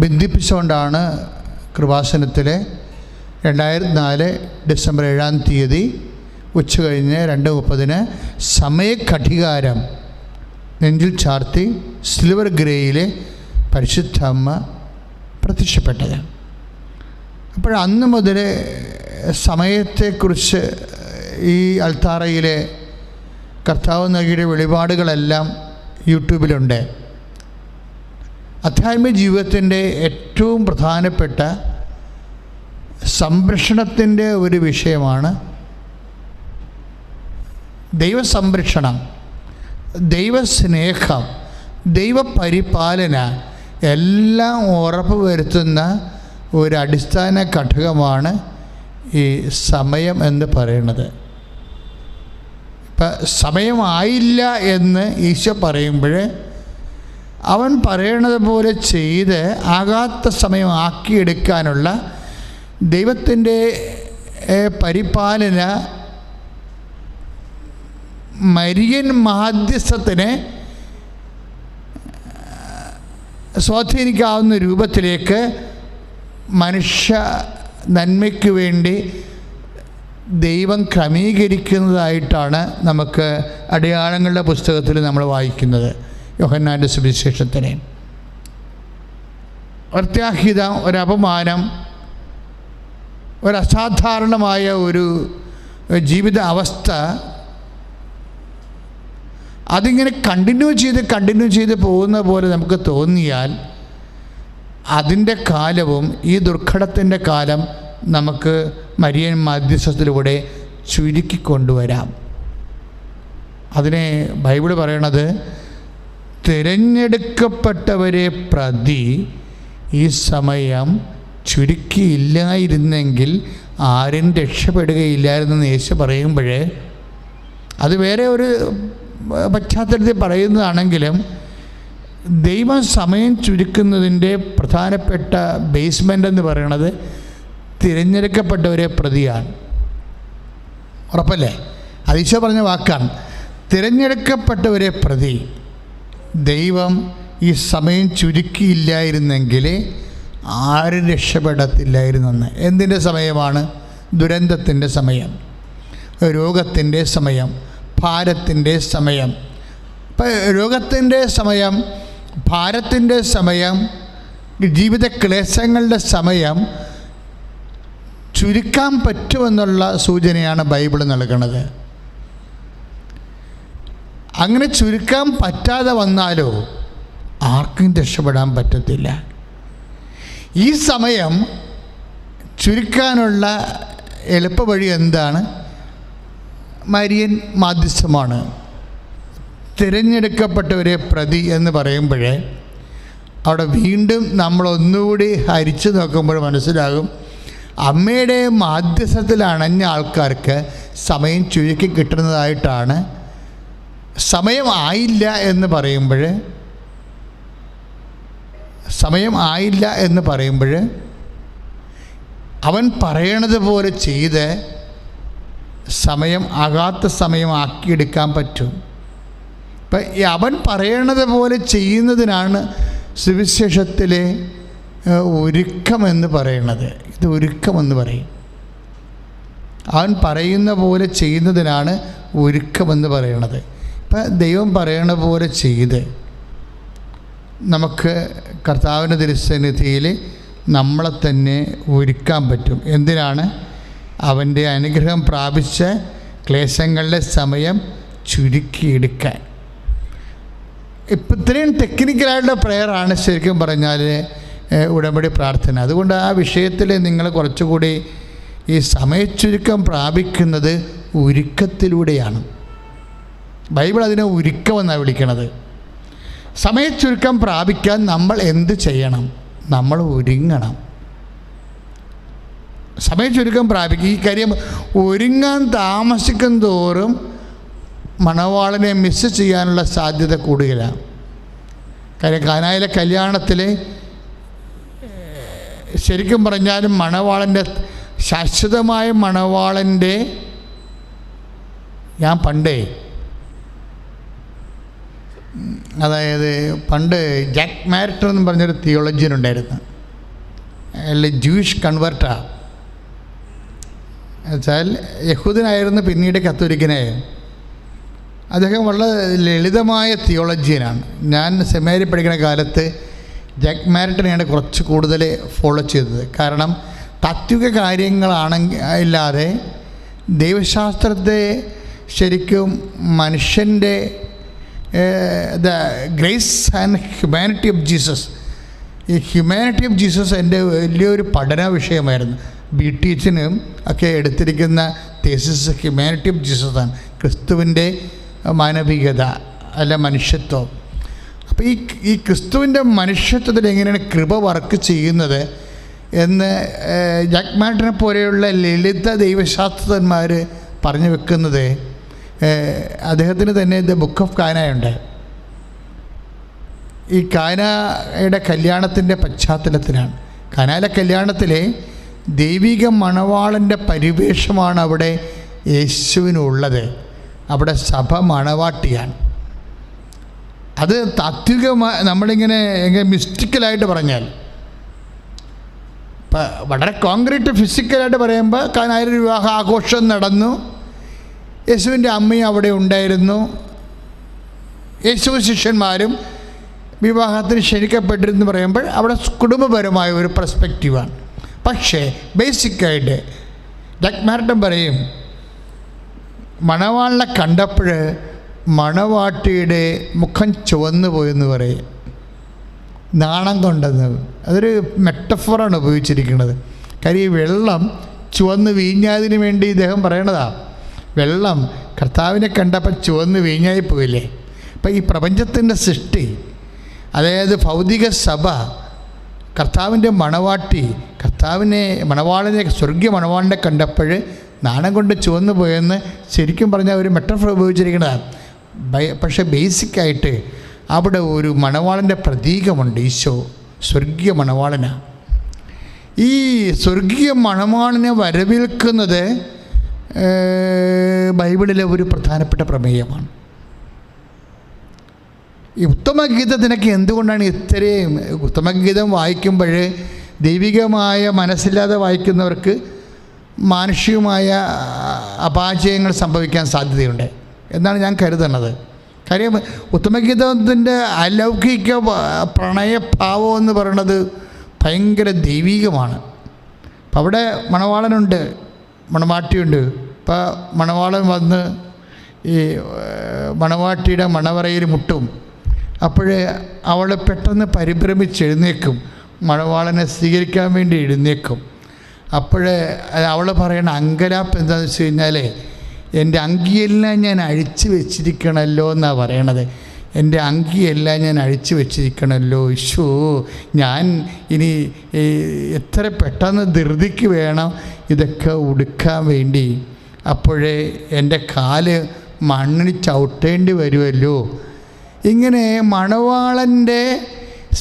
ബന്ധിപ്പിച്ചുകൊണ്ടാണ് കൃപാസനത്തിലെ 2004 ഡിസംബർ 7-ാം തീയതി ഉച്ചകഴിഞ്ഞ് 2:30 സമയഘടികാരം നെഞ്ചിൽ ചാർത്തി സിൽവർ ഗ്രേയിലെ പരിശുദ്ധ അമ്മ പ്രത്യക്ഷപ്പെട്ടത്. അപ്പോഴന്ന് മുതൽ സമയത്തെക്കുറിച്ച് ഈ അൾത്താറയിലെ കർത്താവ് നൽകിയ വെളിപാടുകളെല്ലാം യൂട്യൂബിലുണ്ട്. ആധ്യാത്മിക ജീവിതത്തിൻ്റെ ഏറ്റവും പ്രധാനപ്പെട്ട സംരക്ഷണത്തിൻ്റെ ഒരു വിഷയമാണ് ദൈവസംരക്ഷണം, ദൈവസ്നേഹം, ദൈവപരിപാലന എല്ലാം ഉറപ്പ് വരുത്തുന്ന ഒരു അടിസ്ഥാന ഘടകമാണ് ഈ സമയം എന്ന് പറയുന്നത്. ഇപ്പം സമയമായില്ല എന്ന് ഈശോ പറയുമ്പോൾ അവൻ പറയണത് പോലെ ചെയ്ത് ആകാത്ത സമയം ആക്കിയെടുക്കാനുള്ള ദൈവത്തിൻ്റെ പരിപാലന മരിയൻ മാധ്യസ്ഥത്തിന് സ്വാധീനിക്കാവുന്ന രൂപത്തിലേക്ക് മനുഷ്യ നന്മയ്ക്ക് വേണ്ടി ദൈവം ക്രമീകരിക്കുന്നതായിട്ടാണ് നമുക്ക് അടയാളങ്ങളുടെ പുസ്തകത്തിൽ നമ്മൾ വായിക്കുന്നത്. യോഹന്നാൻ്റെ സുവിശേഷത്തിന് അത്യാഹിതം, ഒരപമാനം, ഒരസാധാരണമായ ഒരു ജീവിത അവസ്ഥ അതിങ്ങനെ കണ്ടിന്യൂ ചെയ്ത് പോകുന്ന പോലെ നമുക്ക് തോന്നിയാൽ അതിൻ്റെ കാലവും ഈ ദുർഘടത്തിൻ്റെ കാലം നമുക്ക് മരിയൻ മധ്യസ്ഥത്തിലൂടെ ചുരുക്കിക്കൊണ്ടുവരാം. അതിനെ ബൈബിൾ പറയണത്, തിരഞ്ഞെടുക്കപ്പെട്ടവരെ പ്രതി ഈ സമയം ചുരുക്കിയില്ലായിരുന്നെങ്കിൽ ആരും രക്ഷപ്പെടുകയില്ലായിരുന്നെന്ന് യേശു പറയുമ്പോൾ അത് വേറെ ഒരു പശ്ചാത്തലത്തിൽ പറയുന്നതാണെങ്കിലും ദൈവം സമയം ചുരുക്കുന്നതിൻ്റെ പ്രധാനപ്പെട്ട ബേസ്മെൻ്റ് എന്ന് പറയുന്നത് തിരഞ്ഞെടുക്കപ്പെട്ടവരെ പ്രതിയാണ്. ഉറപ്പല്ലേ? അത് ഈശോ പറഞ്ഞ വാക്കാണ്. തിരഞ്ഞെടുക്കപ്പെട്ടവരെ പ്രതി ദൈവം ഈ സമയം ചുരുക്കിയില്ലായിരുന്നെങ്കിൽ ആരും രക്ഷപ്പെടത്തില്ലായിരുന്നെന്ന്. എന്തിൻ്റെ സമയമാണ്? ദുരന്തത്തിൻ്റെ സമയം, രോഗത്തിൻ്റെ സമയം, ഭാരത്തിൻ്റെ സമയം. ഇപ്പം രോഗത്തിൻ്റെ സമയം, ഭാരത്തിൻ്റെ സമയം, ജീവിത ക്ലേശങ്ങളുടെ സമയം ചുരുക്കാൻ പറ്റുമെന്നുള്ള സൂചനയാണ് ബൈബിൾ നൽകുന്നത്. അങ്ങനെ ചുരുക്കാൻ പറ്റാതെ വന്നാലോ ആർക്കും രക്ഷപ്പെടാൻ പറ്റത്തില്ല. ഈ സമയം ചുരുക്കാനുള്ള എളുപ്പവഴി എന്താണ്? മരിയൻ മാധ്യസ്ഥമാണ്. തിരഞ്ഞെടുക്കപ്പെട്ടവരെ പ്രതി എന്ന് പറയുമ്പോഴേ അവിടെ വീണ്ടും നമ്മളൊന്നുകൂടി ഹരിച്ചു നോക്കുമ്പോൾ മനസ്സിലാകും, അമ്മയുടെ മാധ്യസ്ഥത്തിൽ അണഞ്ഞ ആൾക്കാർക്ക് സമയം ചുരുക്കി കിട്ടുന്നതായിട്ടാണ്. സമയം ആയില്ല എന്ന് പറയുമ്പോൾ അവൻ പറയണത് പോലെ ചെയ്ത് സമയം ആകാത്ത സമയം ആക്കിയെടുക്കാൻ പറ്റും. ഇപ്പം അവൻ പറയണത് പോലെ ചെയ്യുന്നതിനാണ് സുവിശേഷത്തിലെ ഒരുക്കമെന്ന് പറയുന്നത്. ഇത് ഒരുക്കമെന്ന് പറയും. അവൻ പറയുന്ന പോലെ ചെയ്യുന്നതിനാണ് ഒരുക്കമെന്ന് പറയുന്നത്. ഇപ്പം ദൈവം പറയണ പോലെ ചെയ്ത് നമുക്ക് കർത്താവിൻ്റെ തിരുസന്നിധിയിൽ നമ്മളെ തന്നെ ഒരുക്കാൻ പറ്റും. എന്തിനാണ്? അവൻ്റെ അനുഗ്രഹം പ്രാപിച്ച ക്ലേശങ്ങളുടെ സമയം ചുരുക്കിയെടുക്കാൻ. ഇപ്പം ഇത്രയും ടെക്നിക്കലായിട്ടുള്ള പ്രെയറാണ് ശരിക്കും പറഞ്ഞാൽ ഉടമ്പടി പ്രാർത്ഥന. അതുകൊണ്ട് ആ വിഷയത്തിൽ നിങ്ങൾ കുറച്ചുകൂടി ഈ സമയച്ചുരുക്കം പ്രാപിക്കുന്നത് ഒരുക്കത്തിലൂടെയാണ്. ബൈബിൾ അതിനെ ഒരുക്കമെന്നാണ് വിളിക്കണത്. സമയച്ചുരുക്കം പ്രാപിക്കാൻ നമ്മൾ എന്ത് ചെയ്യണം? നമ്മൾ ഒരുങ്ങണം. സമയച്ചുരുക്കം പ്രാപിക്കുക. ഈ കാര്യം ഒരുങ്ങാൻ താമസിക്കും തോറും മണവാളനെ മിസ് ചെയ്യാനുള്ള സാധ്യത കൂടുതലാണ്. കാര്യം കാനായിലെ കല്യാണത്തിൽ ശരിക്കും പറഞ്ഞാലും മണവാളൻ്റെ ശാശ്വതമായ മണവാളൻ്റെ, ഞാൻ പണ്ടേ അതായത് പണ്ട് ജാക്ക് മാരിറ്റൺ എന്ന് പറഞ്ഞൊരു തിയോളജിയൻ ഉണ്ടായിരുന്നു. അയാൾ ജൂയിഷ് കൺവേർട്ടാണ്. എന്നുവെച്ചാൽ യഹൂദനായിരുന്നു, പിന്നീട് കത്തോലിക്കനായി. അദ്ദേഹം വളരെ ലളിതമായ തിയോളജിയനാണ്. ഞാൻ സെമിനാരിൽ പഠിക്കുന്ന കാലത്ത് ജാക്ക് മാരിറ്റനെയാണ് കുറച്ച് കൂടുതൽ ഫോളോ ചെയ്തത്. കാരണം താത്വിക കാര്യങ്ങളാണെങ്കിൽ ഇല്ലാതെ ദൈവശാസ്ത്രത്തെ ശരിക്കും മനുഷ്യൻ്റെ the grace and humanity of Jesus, ഈ ഹ്യൂമാനിറ്റി ഓഫ് ജീസസ് എൻ്റെ വലിയൊരു പഠന വിഷയമായിരുന്നു. BTHനും ഒക്കെ എടുത്തിരിക്കുന്ന തേസിസ് ഹ്യൂമാനിറ്റി ഓഫ് ജീസസ് ആണ്. ക്രിസ്തുവിൻ്റെ മാനവികത അല്ല മനുഷ്യത്വം. അപ്പോൾ ഈ ക്രിസ്തുവിൻ്റെ മനുഷ്യത്വത്തിൽ എങ്ങനെയാണ് കൃപ വർക്ക് ചെയ്യുന്നത് എന്ന് ജാക്ക് മാരിറ്റനെ പോലെയുള്ള ലളിത ദൈവശാസ്ത്രജ്ഞന്മാർ പറഞ്ഞു വെക്കുന്നത് അദ്ദേഹത്തിന് തന്നെ ദ ബുക്ക് ഓഫ് കാനയുണ്ട്. ഈ കാനയുടെ കല്യാണത്തിൻ്റെ പശ്ചാത്തലത്തിലാണ്. കാനായിലെ കല്യാണത്തിലെ ദൈവിക മണവാളൻ്റെ പരിവേഷമാണ് അവിടെ യേശുവിനുള്ളത്. അവിടെ സഭ മണവാട്ടിയാണ്. അത് താത്വികമായി നമ്മളിങ്ങനെ മിസ്റ്റിക്കലായിട്ട് പറഞ്ഞാൽ, ഇപ്പം വളരെ കോൺക്രീറ്റ് ഫിസിക്കലായിട്ട് പറയുമ്പോൾ കാനായിലെ വിവാഹ ആഘോഷം നടന്നു, യേശുവിൻ്റെ അമ്മയും അവിടെ ഉണ്ടായിരുന്നു, യേശു ശിഷ്യന്മാരും വിവാഹത്തിന് ക്ഷണിക്കപ്പെട്ടിരുന്നു പറയുമ്പോൾ അവിടെ കുടുംബപരമായ ഒരു പെർസ്പെക്റ്റീവാണ്. പക്ഷേ ബേസിക്കായിട്ട് ജാക്ക് മാരിറ്റൺ പറയും, മണവാളിനെ കണ്ടപ്പോൾ മണവാട്ടിയുടെ മുഖം ചുവന്നു പോയെന്ന് പറയും, നാണം കൊണ്ടെന്ന്. അതൊരു മെറ്റഫോറാണ് ഉപയോഗിച്ചിരിക്കുന്നത്. കാര്യം ഈ വെള്ളം ചുവന്ന് വീഞ്ഞാതിന് വേണ്ടി ഇദ്ദേഹം പറയണതാണ്. വെള്ളം കർത്താവിനെ കണ്ടപ്പോൾ ചുവന്ന് വീഞ്ഞായി പോയില്ലേ. അപ്പം ഈ പ്രപഞ്ചത്തിൻ്റെ സൃഷ്ടി, അതായത് ഭൗതിക സഭ, കർത്താവിൻ്റെ മണവാട്ടി, കർത്താവിനെ മണവാളിനെ, സ്വർഗീയ മണവാളിനെ കണ്ടപ്പോൾ നാണം കൊണ്ട് ചുവന്നു പോയെന്ന് ശരിക്കും പറഞ്ഞാൽ ഒരു മെറ്റഫോർ ഉപയോഗിച്ചിരിക്കുന്നതാണ്. പക്ഷേ ബേസിക്കായിട്ട് അവിടെ ഒരു മണവാളൻ്റെ പ്രതീകമുണ്ട്. ഈശോ സ്വർഗീയ മണവാളനാണ്. ഈ സ്വർഗീയ മണവാളനെ വരവേൽക്കുന്നത് ബൈബിളിലെ ഒരു പ്രധാനപ്പെട്ട പ്രമേയമാണ്. ഈ ഉത്തമഗീതത്തിനൊക്കെ എന്തുകൊണ്ടാണ് ഇത്രയും ഉത്തമഗീതം വായിക്കുമ്പോൾ ദൈവികമായ മനസ്സില്ലാതെ വായിക്കുന്നവർക്ക് മാനുഷികമായ അപാചയങ്ങൾ സംഭവിക്കാൻ സാധ്യതയുണ്ട് എന്നാണ് ഞാൻ കരുതുന്നത്. കാര്യം ഉത്തമഗീതത്തിൻ്റെ അലൗകിക പ്രണയഭാവം എന്ന് പറയുന്നത് ഭയങ്കര ദൈവികമാണ്. അപ്പം അവിടെ മണവാളനുണ്ട്, മണവാട്ടിയുണ്ട്. ഇപ്പം മണവാളൻ വന്ന് ഈ മണവാട്ടിയുടെ മണവറയിൽ മുട്ടും. അപ്പോൾ അവൾ പെട്ടെന്ന് പരിഭ്രമിച്ച് എഴുന്നേക്കും, മണവാളനെ സ്വീകരിക്കാൻ വേണ്ടി എഴുന്നേക്കും. അപ്പോൾ അവൾ പറയണ അങ്കലാപ്പ് എന്താണെന്ന് വെച്ച് കഴിഞ്ഞാൽ, എൻ്റെ അങ്കിയെല്ലാം ഞാൻ അഴിച്ചു വെച്ചിരിക്കണമല്ലോ എന്നാണ് പറയണത്. എൻ്റെ അങ്കിയെല്ലാം ഞാൻ അഴിച്ചു വെച്ചിരിക്കണമല്ലോ, ഈശോ ഞാൻ ഇനി എത്ര പെട്ടെന്ന് ധൃതിക്ക് വേണം ഇതൊക്കെ ഉടുക്കാൻ വേണ്ടി. അപ്പോഴേ എൻ്റെ കാല് മണ്ണിൽ ചവിട്ടേണ്ടി വരുമല്ലോ. ഇങ്ങനെ മണവാളൻ്റെ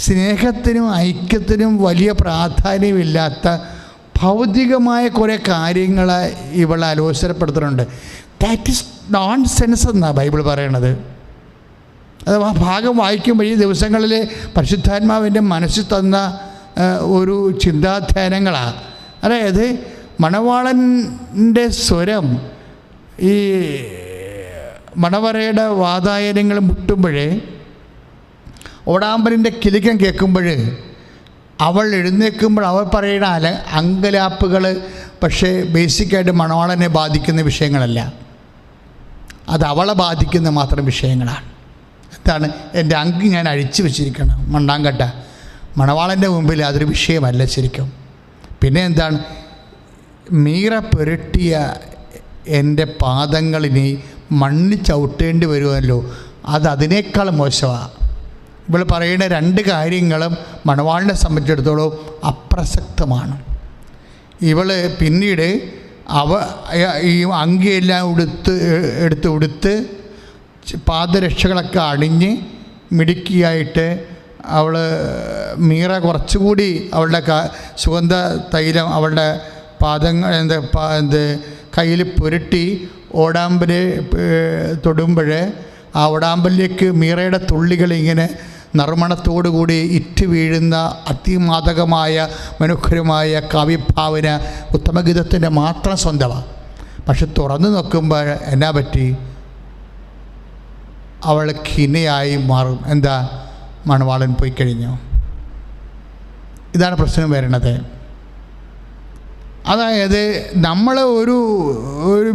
സ്നേഹത്തിനും ഐക്യത്തിനും വലിയ പ്രാധാന്യമില്ലാത്ത ഭൗതികമായ കുറേ കാര്യങ്ങൾ ഇവൾ ആലോചനപ്പെടുത്തുന്നുണ്ട്. ദാറ്റ് ഈസ് നോൺ സെൻസ് എന്നാണ് ബൈബിൾ പറയണത്. അത് ആ ഭാഗം വായിക്കുമ്പോൾ ഈ ദിവസങ്ങളിൽ പരിശുദ്ധാത്മാവിൻ്റെ മനസ്സിൽ തന്ന ഒരു ചിന്താധ്യാനങ്ങളാണ്. അതായത് മണവാളൻ്റെ സ്വരം ഈ മണവറയുടെ വാതായനങ്ങൾ മുട്ടുമ്പോഴേ ഓടാമ്പലിൻ്റെ കിലുക്കം കേൾക്കുമ്പോൾ അവൾ എഴുന്നേൽക്കുമ്പോൾ അവൾ പറയുന്ന അങ്കലാപ്പുകൾ പക്ഷേ ബേസിക്കായിട്ട് മണവാളനെ ബാധിക്കുന്ന വിഷയങ്ങളല്ല, അത് അവളെ ബാധിക്കുന്ന മാത്രം വിഷയങ്ങളാണ്. എന്താണ്? എൻ്റെ അങ്കി ഞാൻ അഴിച്ചു വെച്ചിരിക്കണം, മണ്ണാങ്കട്ട. മണവാളൻ്റെ മുമ്പിൽ അതൊരു വിഷയമല്ല ശരിക്കും. പിന്നെ എന്താണ്? മീറ പുരട്ടിയ എൻ്റെ പാദങ്ങളിനി മണ്ണിൽ ചവിട്ടേണ്ടി വരുമല്ലോ, അത് അതിനേക്കാൾ മോശമാണ്. ഇവൾ പറയുന്ന രണ്ട് കാര്യങ്ങളും മണവാളിനെ സംബന്ധിച്ചിടത്തോളം അപ്രസക്തമാണ്. ഇവൾ പിന്നീട് ഈ അങ്കിയെല്ലാം എടുത്ത് ഉടുത്ത് പാദരക്ഷകളൊക്കെ അണിഞ്ഞ് മിടുക്കിയായിട്ട് അവൾ മീറ കുറച്ചുകൂടി അവളുടെ സുഗന്ധ തൈലം അവളുടെ കയ്യിൽ പുരട്ടി ഓടാമ്പല് തൊടുമ്പോൾ ആ ഓടാമ്പലിലേക്ക് മീറയുടെ തുള്ളികൾ ഇങ്ങനെ നറുമണത്തോടുകൂടി ഇറ്റ് വീഴുന്ന അതിമാദകമായ മനോഹരമായ കാവ്യഭാവന ഉത്തമഗീതത്തിൻ്റെ മാത്രം സ്വന്തമാണ്. പക്ഷെ തുറന്നു നോക്കുമ്പോൾ എന്നാ പറ്റി? അവൾ ഖിനയായി മാറും. എന്താ? മണവാളൻ പോയി കഴിഞ്ഞു. ഇതാണ് പ്രശ്നം വരുന്നത്. അതായത് നമ്മൾ ഒരു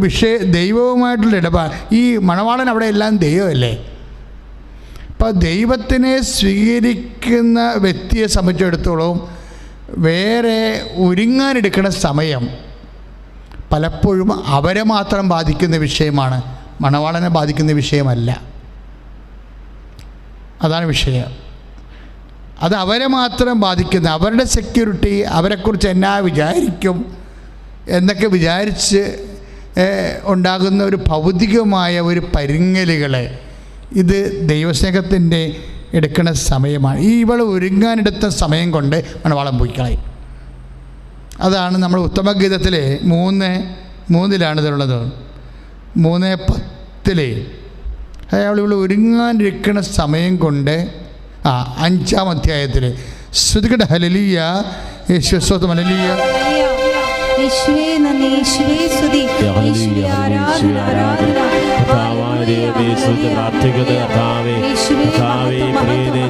ദൈവവുമായിട്ടുള്ള ഇടപാട്, ഈ മണവാളൻ അവിടെ എല്ലാം ദൈവമല്ലേ. അപ്പോൾ ദൈവത്തിനെ സ്വീകരിക്കുന്ന വ്യക്തിയെ സംബന്ധിച്ചിടത്തോളം വേറെ ഒരുങ്ങാനെടുക്കുന്ന സമയം പലപ്പോഴും അവരെ മാത്രം ബാധിക്കുന്ന വിഷയമാണ്, മണവാളനെ ബാധിക്കുന്ന വിഷയമല്ല. അതാണ് വിഷയം. അത് അവരെ മാത്രം ബാധിക്കുന്ന, അവരുടെ സെക്യൂരിറ്റി, അവരെക്കുറിച്ച് എന്നാ വിചാരിക്കും എന്നൊക്കെ വിചാരിച്ച് ഉണ്ടാകുന്ന ഒരു ഭൗതികമായ ഒരു പരിങ്ങലുകളെ ഇത് ദൈവസ്നേഹത്തിൻ്റെ എടുക്കുന്ന സമയമാണ്. ഈ ഇവൾ ഒരുങ്ങാനെടുത്ത സമയം കൊണ്ട് മണവാളൻ പോയി കളയും. അതാണ് നമ്മൾ ഉത്തമഗീതത്തിലെ 3:3 ഇതുള്ളത്. 3:10 അയാൾ ഇവൾ ഒരുങ്ങാനിരിക്കുന്ന സമയം കൊണ്ട് 5-ാം അധ്യായത്തിൽ ശ്രുതികട ഹല്ലേലൂയ, യേശുവേ സ്തോത്രം, ഹല്ലേലൂയ, യേശുവേ നന്ദി, യേശുവേ സ്തുതി, യേശുവേ ആരാധന, ആരാധന.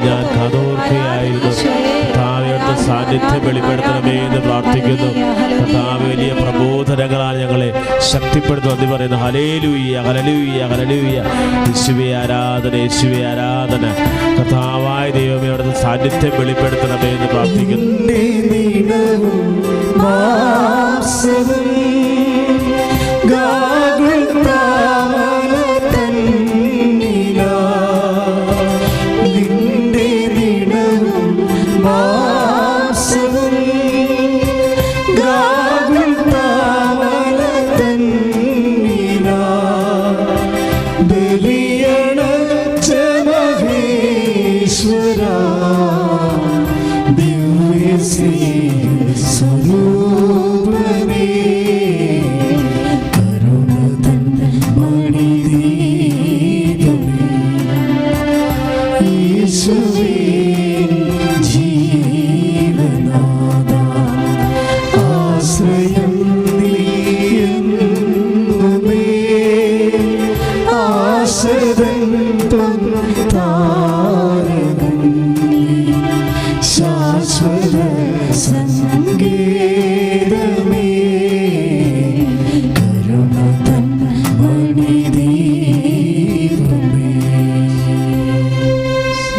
ഞാൻ കാതോർക്കുകയായിരുന്നു. കർത്താവയുടെ സാന്നിധ്യം വെളിപ്പെടുത്തണമേ എന്ന് പ്രാർത്ഥിക്കുന്നു. കർത്താവ് വലിയ പ്രബോധനങ്ങളാൽ ഞങ്ങളെ ശക്തിപ്പെടുത്തുന്നു എന്ന് പറയുന്നു. Hallelujah, hallelujah, hallelujah. യേശുവേ ആരാധന, യേശുവേ ആരാധന. കർത്താവായ ദൈവമേ അവിടുത്തെ സാന്നിധ്യം വെളിപ്പെടുത്തണമേ എന്ന് പ്രാർത്ഥിക്കുന്നു. സ്വരൂപമേ കരുണ തൻ മണിദീപമേ യേശുവേ ജീവനാഥ ആശ്രയം നീ എന്നുമേ ആശ്രയം താരകം ശാശ്വത സംഗീതമേ കരുണ തൻ മണിദീപമേ.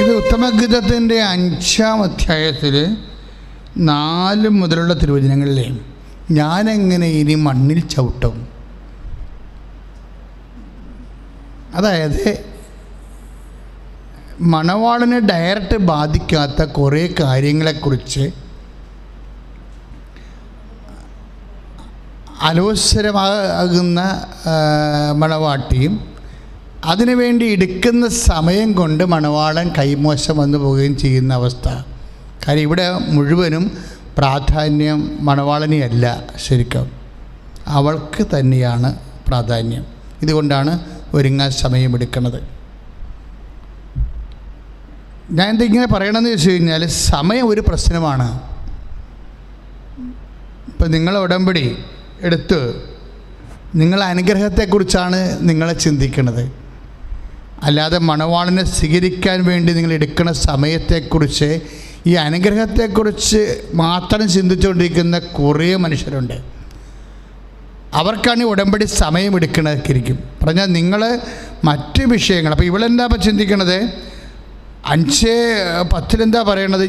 ഇത് ഉത്തമഗീതത്തിൻ്റെ 5-ാം അധ്യായത്തിൽ 4 മുതലുള്ള തിരുവചനങ്ങളിലെ ഞാനെങ്ങനെ ഇനി മണ്ണിൽ ചവിട്ടും, അതായത് മണവാളനെ ഡയറക്റ്റ് ബാധിക്കാത്ത കുറേ കാര്യങ്ങളെക്കുറിച്ച് അലോസരമാകുന്ന മണവാട്ടിയും അതിനുവേണ്ടി എടുക്കുന്ന സമയം കൊണ്ട് മണവാളൻ കൈമോശം വന്നു പോവുകയും ചെയ്യുന്ന അവസ്ഥ. കാര്യം ഇവിടെ മുഴുവനും പ്രാധാന്യം മണവാളനെയല്ല, ശരിക്കും അവൾക്ക് തന്നെയാണ് പ്രാധാന്യം. ഇതുകൊണ്ടാണ് ഒരുങ്ങാൻ സമയമെടുക്കുന്നത്. ഞാൻ എന്തിങ്ങനെ പറയണമെന്ന് വെച്ച് കഴിഞ്ഞാൽ സമയം ഒരു പ്രശ്നമാണ്. ഇപ്പം നിങ്ങൾ ഉടമ്പടി എടുത്ത് നിങ്ങൾ അനുഗ്രഹത്തെക്കുറിച്ചാണ് നിങ്ങളെ ചിന്തിക്കുന്നത്, അല്ലാതെ മണവാളിനെ സ്വീകരിക്കാൻ വേണ്ടി നിങ്ങൾ എടുക്കുന്ന സമയത്തെക്കുറിച്ച്, ഈ അനുഗ്രഹത്തെക്കുറിച്ച് മാത്രം ചിന്തിച്ചുകൊണ്ടിരിക്കുന്ന കുറേ മനുഷ്യരുണ്ട്. അവർക്കാണ് ഈ ഉടമ്പടി സമയമെടുക്കണതൊക്കെ ഇരിക്കും. പറഞ്ഞാൽ നിങ്ങൾ മറ്റ് വിഷയങ്ങൾ, അപ്പോൾ ഇവളെന്താ ഇപ്പം ചിന്തിക്കണത്, 5:10 പറയണത്,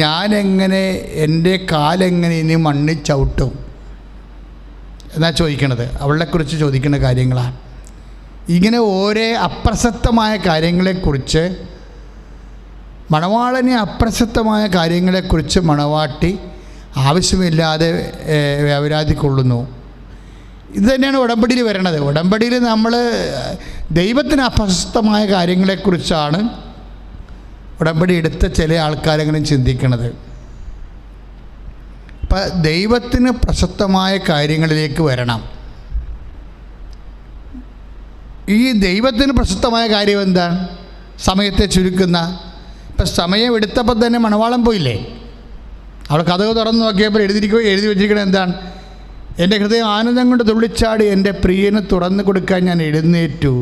ഞാനെങ്ങനെ എൻ്റെ കാലെങ്ങനെ ഇനി മണ്ണിൽ ചവിട്ടും എന്നാ ചോദിക്കണത്. അവളെക്കുറിച്ച് ചോദിക്കുന്ന കാര്യങ്ങളാണ്. ഇങ്ങനെ ഓരോ അപ്രസക്തമായ കാര്യങ്ങളെക്കുറിച്ച്, മണവാളനെ അപ്രസക്തമായ കാര്യങ്ങളെക്കുറിച്ച് മണവാട്ടി ആവശ്യമില്ലാതെ വ്യാപരാധിക്കൊള്ളുന്നു. ഇത് തന്നെയാണ് ഉടമ്പടിയിൽ വരണത്. ഉടമ്പടിയിൽ നമ്മൾ ദൈവത്തിന് അപ്രസക്തമായ കാര്യങ്ങളെക്കുറിച്ചാണ് ഉടമ്പടി എടുത്ത ചില ആൾക്കാരെങ്കിലും ചിന്തിക്കണത്. അപ്പം ദൈവത്തിന് പ്രസക്തമായ കാര്യങ്ങളിലേക്ക് വരണം. ഈ ദൈവത്തിന് പ്രസക്തമായ കാര്യം എന്താണ്? സമയത്തെ ചുരുക്കുന്ന. ഇപ്പം സമയം എടുത്തപ്പോൾ തന്നെ മണവാളം പോയില്ലേ? അവൾ കഥക് തുറന്ന് നോക്കിയപ്പോൾ എഴുതി വെച്ചിരിക്കുന്നത് എന്താണ്? എൻ്റെ ഹൃദയം ആനന്ദം കൊണ്ട് തുള്ളിച്ചാടി എൻ്റെ പ്രിയന് തുറന്നു കൊടുക്കാൻ ഞാൻ എഴുന്നേറ്റു.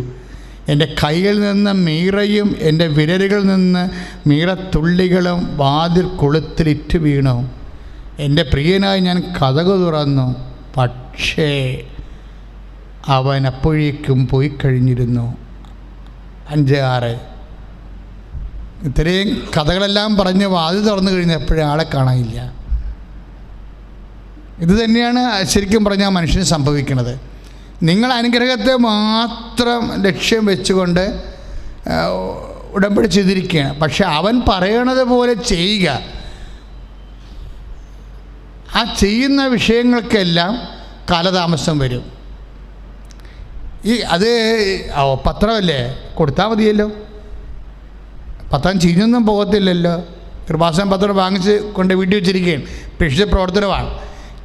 എൻ്റെ കൈയിൽ നിന്ന് മീറയും എൻ്റെ വിരലുകളിൽ നിന്ന് മീറത്തുള്ളികളും വാതിൽ കൊളുത്തിലിറ്റ് വീണു. എൻ്റെ പ്രിയനായി ഞാൻ കഥക് തുറന്നു, പക്ഷേ അവൻ അപ്പോഴേക്കും പോയി കഴിഞ്ഞിരുന്നു. 5:6. ഇത്രയും കഥകളെല്ലാം പറഞ്ഞ് വാതിൽ തുറന്നു കഴിഞ്ഞപ്പോഴേ ആളെ കാണാനില്ല. ഇത് തന്നെയാണ് ശരിക്കും പറഞ്ഞാൽ മനുഷ്യന് സംഭവിക്കുന്നത്. നിങ്ങൾ അനുഗ്രഹത്തെ മാത്രം ലക്ഷ്യം വെച്ചുകൊണ്ട് ഉടമ്പടി ചെയ്തിരിക്കുകയാണ്. പക്ഷെ അവൻ പറയണത് പോലെ ചെയ്യുക. ആ ചെയ്യുന്ന വിഷയങ്ങൾക്കെല്ലാം കാലതാമസം വരും. അത് പത്രമല്ലേ, കൊടുത്താൽ മതിയല്ലോ. പത്രം ചീഞ്ഞൊന്നും പോകത്തില്ലല്ലോ. കൃപാസന പത്രം വാങ്ങിച്ച് കൊണ്ട് വീട്ടിൽ വെച്ചിരിക്കുകയാണ്. പക്ഷേ പ്രവർത്തനമാണ്.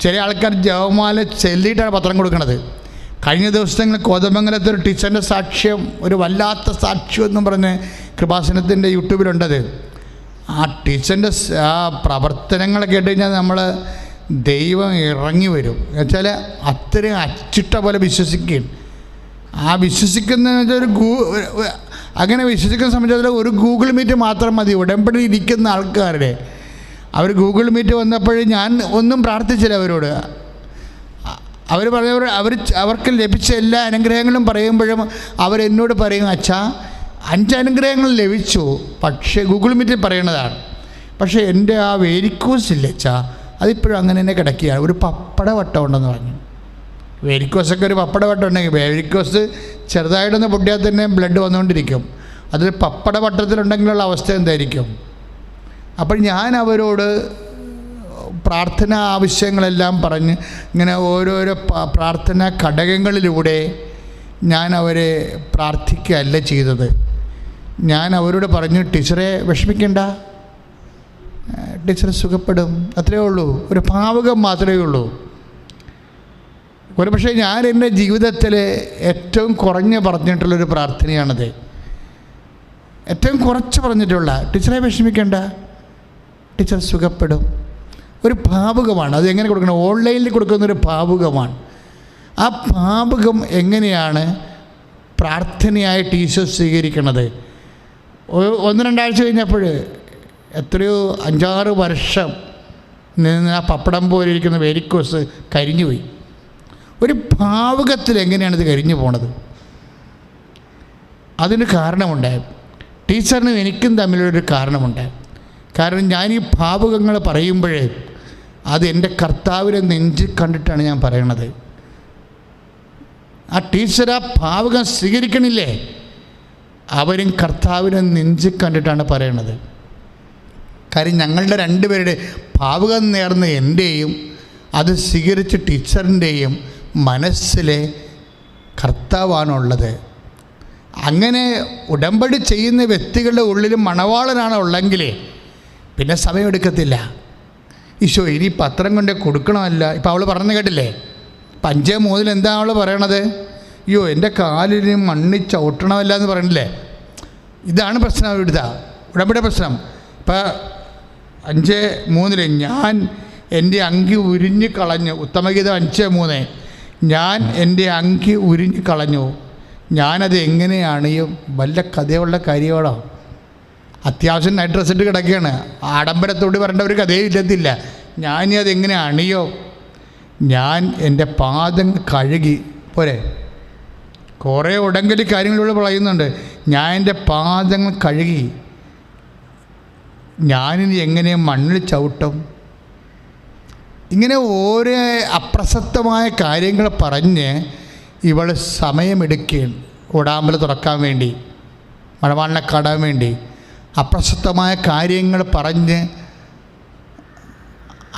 ചില ആൾക്കാർ ജവമാല ചെല്ലിയിട്ടാണ് പത്രം കൊടുക്കുന്നത്. കഴിഞ്ഞ ദിവസങ്ങൾ കോതമംഗലത്തെ ഒരു ടീച്ചറിൻ്റെ സാക്ഷ്യം, ഒരു വല്ലാത്ത സാക്ഷ്യം എന്നും പറഞ്ഞ് കൃപാസനത്തിൻ്റെ യൂട്യൂബിലുണ്ടത്. ആ ടീച്ചറിൻ്റെ ആ പ്രവർത്തനങ്ങളൊക്കെ കേട്ട് കഴിഞ്ഞാൽ നമ്മൾ ദൈവം ഇറങ്ങി വരും. എന്നുവെച്ചാൽ അത്രയും അച്ചിട്ട പോലെ വിശ്വസിക്കുകയും, ആ വിശ്വസിക്കുന്ന അങ്ങനെ വിശ്വസിക്കുന്ന സംബന്ധിച്ചിടത്തോളം ഒരു ഗൂഗിൾ മീറ്റ് മാത്രം മതി. ഉടമ്പടി ഇരിക്കുന്ന ആൾക്കാരുടെ അവർ ഗൂഗിൾ മീറ്റ് വന്നപ്പോഴും ഞാൻ ഒന്നും പ്രാർത്ഥിച്ചില്ല അവരോട്. അവർ പറഞ്ഞവർ അവർക്ക് ലഭിച്ച എല്ലാ അനുഗ്രഹങ്ങളും പറയുമ്പോഴും അവരെന്നോട് പറയും, അച്ഛാ 5 അനുഗ്രഹങ്ങൾ ലഭിച്ചു, പക്ഷേ ഗൂഗിൾ മീറ്റിൽ പറയണതാണ്. പക്ഷേ എൻ്റെ ആ വേരിക്കോസ് ഇല്ല അച്ഛാ, അതിപ്പോഴും അങ്ങനെ തന്നെ കിടക്കുകയാണ്. ഒരു പപ്പട വട്ടം ഉണ്ടെന്ന് പറഞ്ഞു. വേരിക്കോസൊക്കെ ഒരു പപ്പട വട്ടം ഉണ്ടെങ്കിൽ, വേരിക്കോസ് ചെറുതായിട്ടൊന്ന് പൊട്ടിയാൽ തന്നെ ബ്ലഡ് വന്നുകൊണ്ടിരിക്കും. അതിൽ പപ്പട വട്ടത്തിലുണ്ടെങ്കിലുള്ള അവസ്ഥ എന്തായിരിക്കും? അപ്പോൾ ഞാൻ അവരോട് പ്രാർത്ഥന ആവശ്യങ്ങളെല്ലാം പറഞ്ഞ് ഇങ്ങനെ ഓരോരോ പ്രാർത്ഥനാ ഘടകങ്ങളിലൂടെ ഞാൻ അവരെ പ്രാർത്ഥിക്കുകയല്ല ചെയ്തത്. ഞാൻ അവരോട് പറഞ്ഞു, ടീച്ചറെ വിഷമിക്കണ്ട, ടീച്ചർ സുഖപ്പെടും. അത്രയേ ഉള്ളൂ. ഒരു ഭാവുകം മാത്രമേ ഉള്ളൂ. ഒരുപക്ഷെ ഞാൻ എൻ്റെ ജീവിതത്തിൽ ഏറ്റവും കുറഞ്ഞ് പറഞ്ഞിട്ടുള്ളൊരു പ്രാർത്ഥനയാണത്. ഏറ്റവും കുറച്ച് പറഞ്ഞിട്ടുള്ള, ടീച്ചറെ വിഷമിക്കേണ്ട, ടീച്ചർ സുഖപ്പെടും. ഒരു ഭാവുകമാണ്. അത് എങ്ങനെ കൊടുക്കണം? ഓൺലൈനിൽ കൊടുക്കുന്നൊരു ഭാവുകമാണ്. ആ ഭാവുകം എങ്ങനെയാണ് പ്രാർത്ഥനയായിട്ട് ഈശോ സ്വീകരിക്കണത്? 1-2 ആഴ്ച കഴിഞ്ഞപ്പോൾ എത്രയോ 5-6 വർഷം നിന്ന് ആ പപ്പടം പോലെ ഇരിക്കുന്ന വെരിക്കോസ് കരിഞ്ഞുപോയി. ഒരു ഭാവുകത്തിൽ എങ്ങനെയാണ് ഇത് കരിഞ്ഞു പോണത്? അതിന് കാരണമുണ്ട്. ടീച്ചറിനും എനിക്കും തമ്മിലൊരു കാരണമുണ്ട്. കാരണം ഞാൻ ഈ ഭാവുകങ്ങൾ പറയുമ്പോൾ അത് എൻ്റെ കർത്താവിനെ നെഞ്ചിൽ കണ്ടിട്ടാണ് ഞാൻ പറയണത്. ആ ടീച്ചർ ആ ഭാവുകം സ്വീകരിക്കണില്ലേ, അവരും കർത്താവിനെ നെഞ്ചിൽ കണ്ടിട്ടാണ് പറയണത്. കാര്യം ഞങ്ങളുടെ 2 പേരുടെ ഭാവുകം നേർന്ന എൻ്റെയും അത് സ്വീകരിച്ച ടീച്ചറിൻ്റെയും മനസ്സിലെ കർത്താവാണുള്ളത്. അങ്ങനെ ഉടമ്പടി ചെയ്യുന്ന വ്യക്തികളുടെ ഉള്ളിൽ മണവാളനാണ് ഉള്ളെങ്കിൽ പിന്നെ സമയമെടുക്കത്തില്ല. ഈശോ ഇനി പത്രം കൊണ്ട് കൊടുക്കണമല്ല. ഇപ്പം അവൾ പറഞ്ഞു കേട്ടില്ലേ, 5:3 എന്താ അവൾ പറയണത്? അയ്യോ എൻ്റെ കാലിന് മണ്ണിൽ ചവിട്ടണമല്ല എന്ന് പറയണില്ലേ. ഇതാണ് പ്രശ്നം. ഇവിടുത്തെ ഉടമ്പടി പ്രശ്നം. ഇപ്പം 5:3 ഞാൻ എൻ്റെ അങ്കി ഉരിഞ്ഞു കളഞ്ഞു. ഉത്തമഗീതം 5:3 ഞാൻ എൻ്റെ അങ്കി ഉരിഞ്ഞു കളഞ്ഞു, ഞാനത് എങ്ങനെ അണിയും? വല്ല കഥയുള്ള കാര്യമാണോ? അത്യാവശ്യം നൈറ്റ് ഡ്രസ് ഇട്ട് കിടക്കുകയാണ്. ആഡംബരത്തോട് പറയേണ്ട ഒരു കഥയും ഇല്ലത്തില്ല. ഞാനി അതെങ്ങനെ അണിയോ? ഞാൻ എൻ്റെ പാദം കഴുകി പോരെ. കുറേ ഉടങ്കലി കാര്യങ്ങളിലൂടെ പറയുന്നുണ്ട്. ഞാൻ എൻ്റെ പാദങ്ങൾ കഴുകി, ഞാനിനി എങ്ങനെ മണ്ണിൽ ചവിട്ടും? ഇങ്ങനെ ഓരോ അപ്രസക്തമായ കാര്യങ്ങൾ പറഞ്ഞ് ഇവൾ സമയമെടുക്കുകയാണ്. ഓടാമ്പൽ തുറക്കാൻ വേണ്ടി, മണവാളിനെ കാണാൻ വേണ്ടി അപ്രസക്തമായ കാര്യങ്ങൾ പറഞ്ഞ്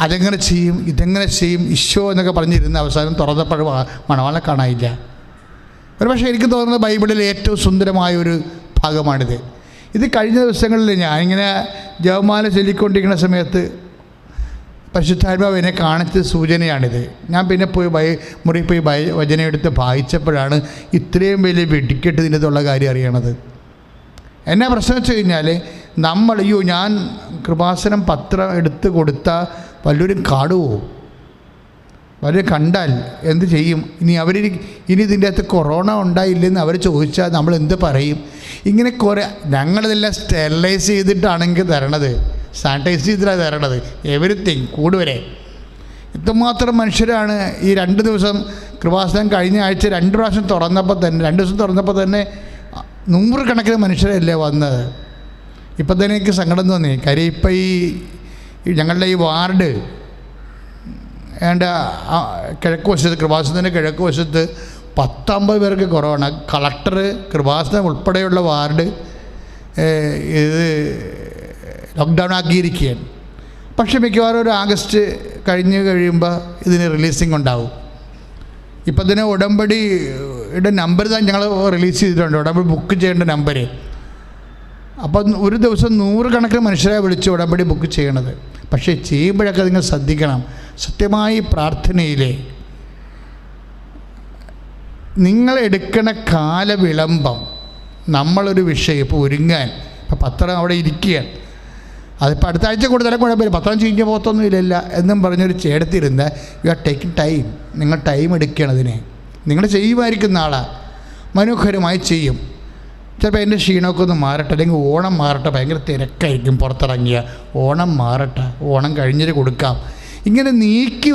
അതെങ്ങനെ ചെയ്യും, ഇതെങ്ങനെ ചെയ്യും, ഈശോ എന്നൊക്കെ പറഞ്ഞിരുന്ന അവസാനം തുറന്നപ്പോഴും മണവാളിനെ കാണാനില്ല. ഒരു പക്ഷേ എനിക്ക് തോന്നുന്നത് ബൈബിളിൽ ഏറ്റവും സുന്ദരമായൊരു ഭാഗമാണിത്. ഇത് കഴിഞ്ഞ ദിവസങ്ങളിൽ ഞാനിങ്ങനെ ജപമാല ചൊല്ലിക്കൊണ്ടിരിക്കുന്ന സമയത്ത് പരിശുദ്ധാത്മാവ് എന്നെ കാണിച്ച സൂചനയാണിത്. ഞാൻ പിന്നെ പോയി മുറിയിൽ പോയി വചനം എടുത്ത് വായിച്ചപ്പോഴാണ് ഇത്രയും വലിയ വെടിക്കെട്ട് ഇതിനകത്തുള്ള കാര്യം അറിയണത്. എന്നാ പ്രശ്നം വെച്ച് കഴിഞ്ഞാൽ ഞാൻ കൃപാസനം പത്രം എടുത്ത് കൊടുത്താൽ വല്ലവരും കാണുമോ? വല്ലവരും കണ്ടാൽ എന്ത് ചെയ്യും? ഇനി ഇതിൻ്റെ അകത്ത് കൊറോണ ഉണ്ടായില്ലെന്ന് അവർ ചോദിച്ചാൽ നമ്മൾ എന്ത് പറയും? ഇങ്ങനെ ഞങ്ങളിതെല്ലാം സ്റ്റെറിലൈസ് ചെയ്തിട്ടാണെങ്കിൽ തരണത്, സാനിറ്റൈസ് ചെയ്തിട്ടാണ് തരണത്, എവരിത്തിങ് കൂടുതവരെ. ഇത്രമാത്രം മനുഷ്യരാണ്. ഈ 2 ദിവസം കൃപാസനം കഴിഞ്ഞ ആഴ്ച 2 പ്രാവശ്യം തുറന്നപ്പോൾ തന്നെ, 2 ദിവസം തുറന്നപ്പോൾ തന്നെ 100 കണക്കിന് മനുഷ്യരല്ലേ വന്നത്. ഇപ്പം തന്നെ എനിക്ക് സങ്കടം തോന്നി. കാര്യം ഇപ്പം ഈ ഞങ്ങളുടെ ഈ വാർഡ് കിഴക്ക് വശത്ത്, കൃപാസനത്തിൻ്റെ കിഴക്ക് വശത്ത് 10-50 പേർക്ക് കൊറോണ. കളക്ടർ, കൃപാസനം ഉൾപ്പെടെയുള്ള വാർഡ് ഇത് ലോക്ക്ഡൗൺ ആക്കിയിരിക്കുകയാണ്. പക്ഷേ മിക്കവാറും ഒരു ആഗസ്റ്റ് കഴിയുമ്പോൾ ഇതിന് റിലീസിങ് ഉണ്ടാവും. ഇപ്പം തന്നെ ഉടമ്പടിയുടെ നമ്പർ തന്നെ ഞങ്ങൾ റിലീസ് ചെയ്തിട്ടുണ്ട്, ഉടമ്പടി ബുക്ക് ചെയ്യേണ്ട നമ്പർ. അപ്പം ഒരു ദിവസം 100 കണക്കിന് മനുഷ്യരെ വിളിച്ച് ഉടമ്പടി ബുക്ക് ചെയ്യണത്. പക്ഷേ ചെയ്യുമ്പോഴൊക്കെ നിങ്ങൾ ശ്രദ്ധിക്കണം. സത്യമായി പ്രാർത്ഥനയിലെ നിങ്ങളെടുക്കണ കാലവിളംബം, നമ്മളൊരു വിഷയം ഇപ്പോൾ ഒരുങ്ങാൻ, ഇപ്പം പത്രം അവിടെ ഇരിക്കുകയാണ്, അതിപ്പോൾ അടുത്ത ആഴ്ച കൂടുതലും കുഴപ്പമില്ല, പത്രം ചീഞ്ഞ പോകത്തൊന്നും ഇല്ലല്ല എന്നും പറഞ്ഞൊരു ചേടത്തിരുന്ന് യു ആർ ടേക്കിംഗ് ടൈം. നിങ്ങൾ ടൈം എടുക്കുകയാണ് അതിനെ. നിങ്ങൾ ചെയ്യുമായിരിക്കുന്ന ആളാണ്, മനോഹരമായി ചെയ്യും. ചിലപ്പോൾ എൻ്റെ ക്ഷീണമൊക്കെ ഒന്ന് മാറട്ടെ, അല്ലെങ്കിൽ ഓണം മാറട്ടെ, ഭയങ്കര തിരക്കായിരിക്കും പുറത്തിറങ്ങിയ, ഓണം മാറട്ടെ, ഓണം കഴിഞ്ഞിട്ട് കൊടുക്കാം. ഇങ്ങനെ നീക്കി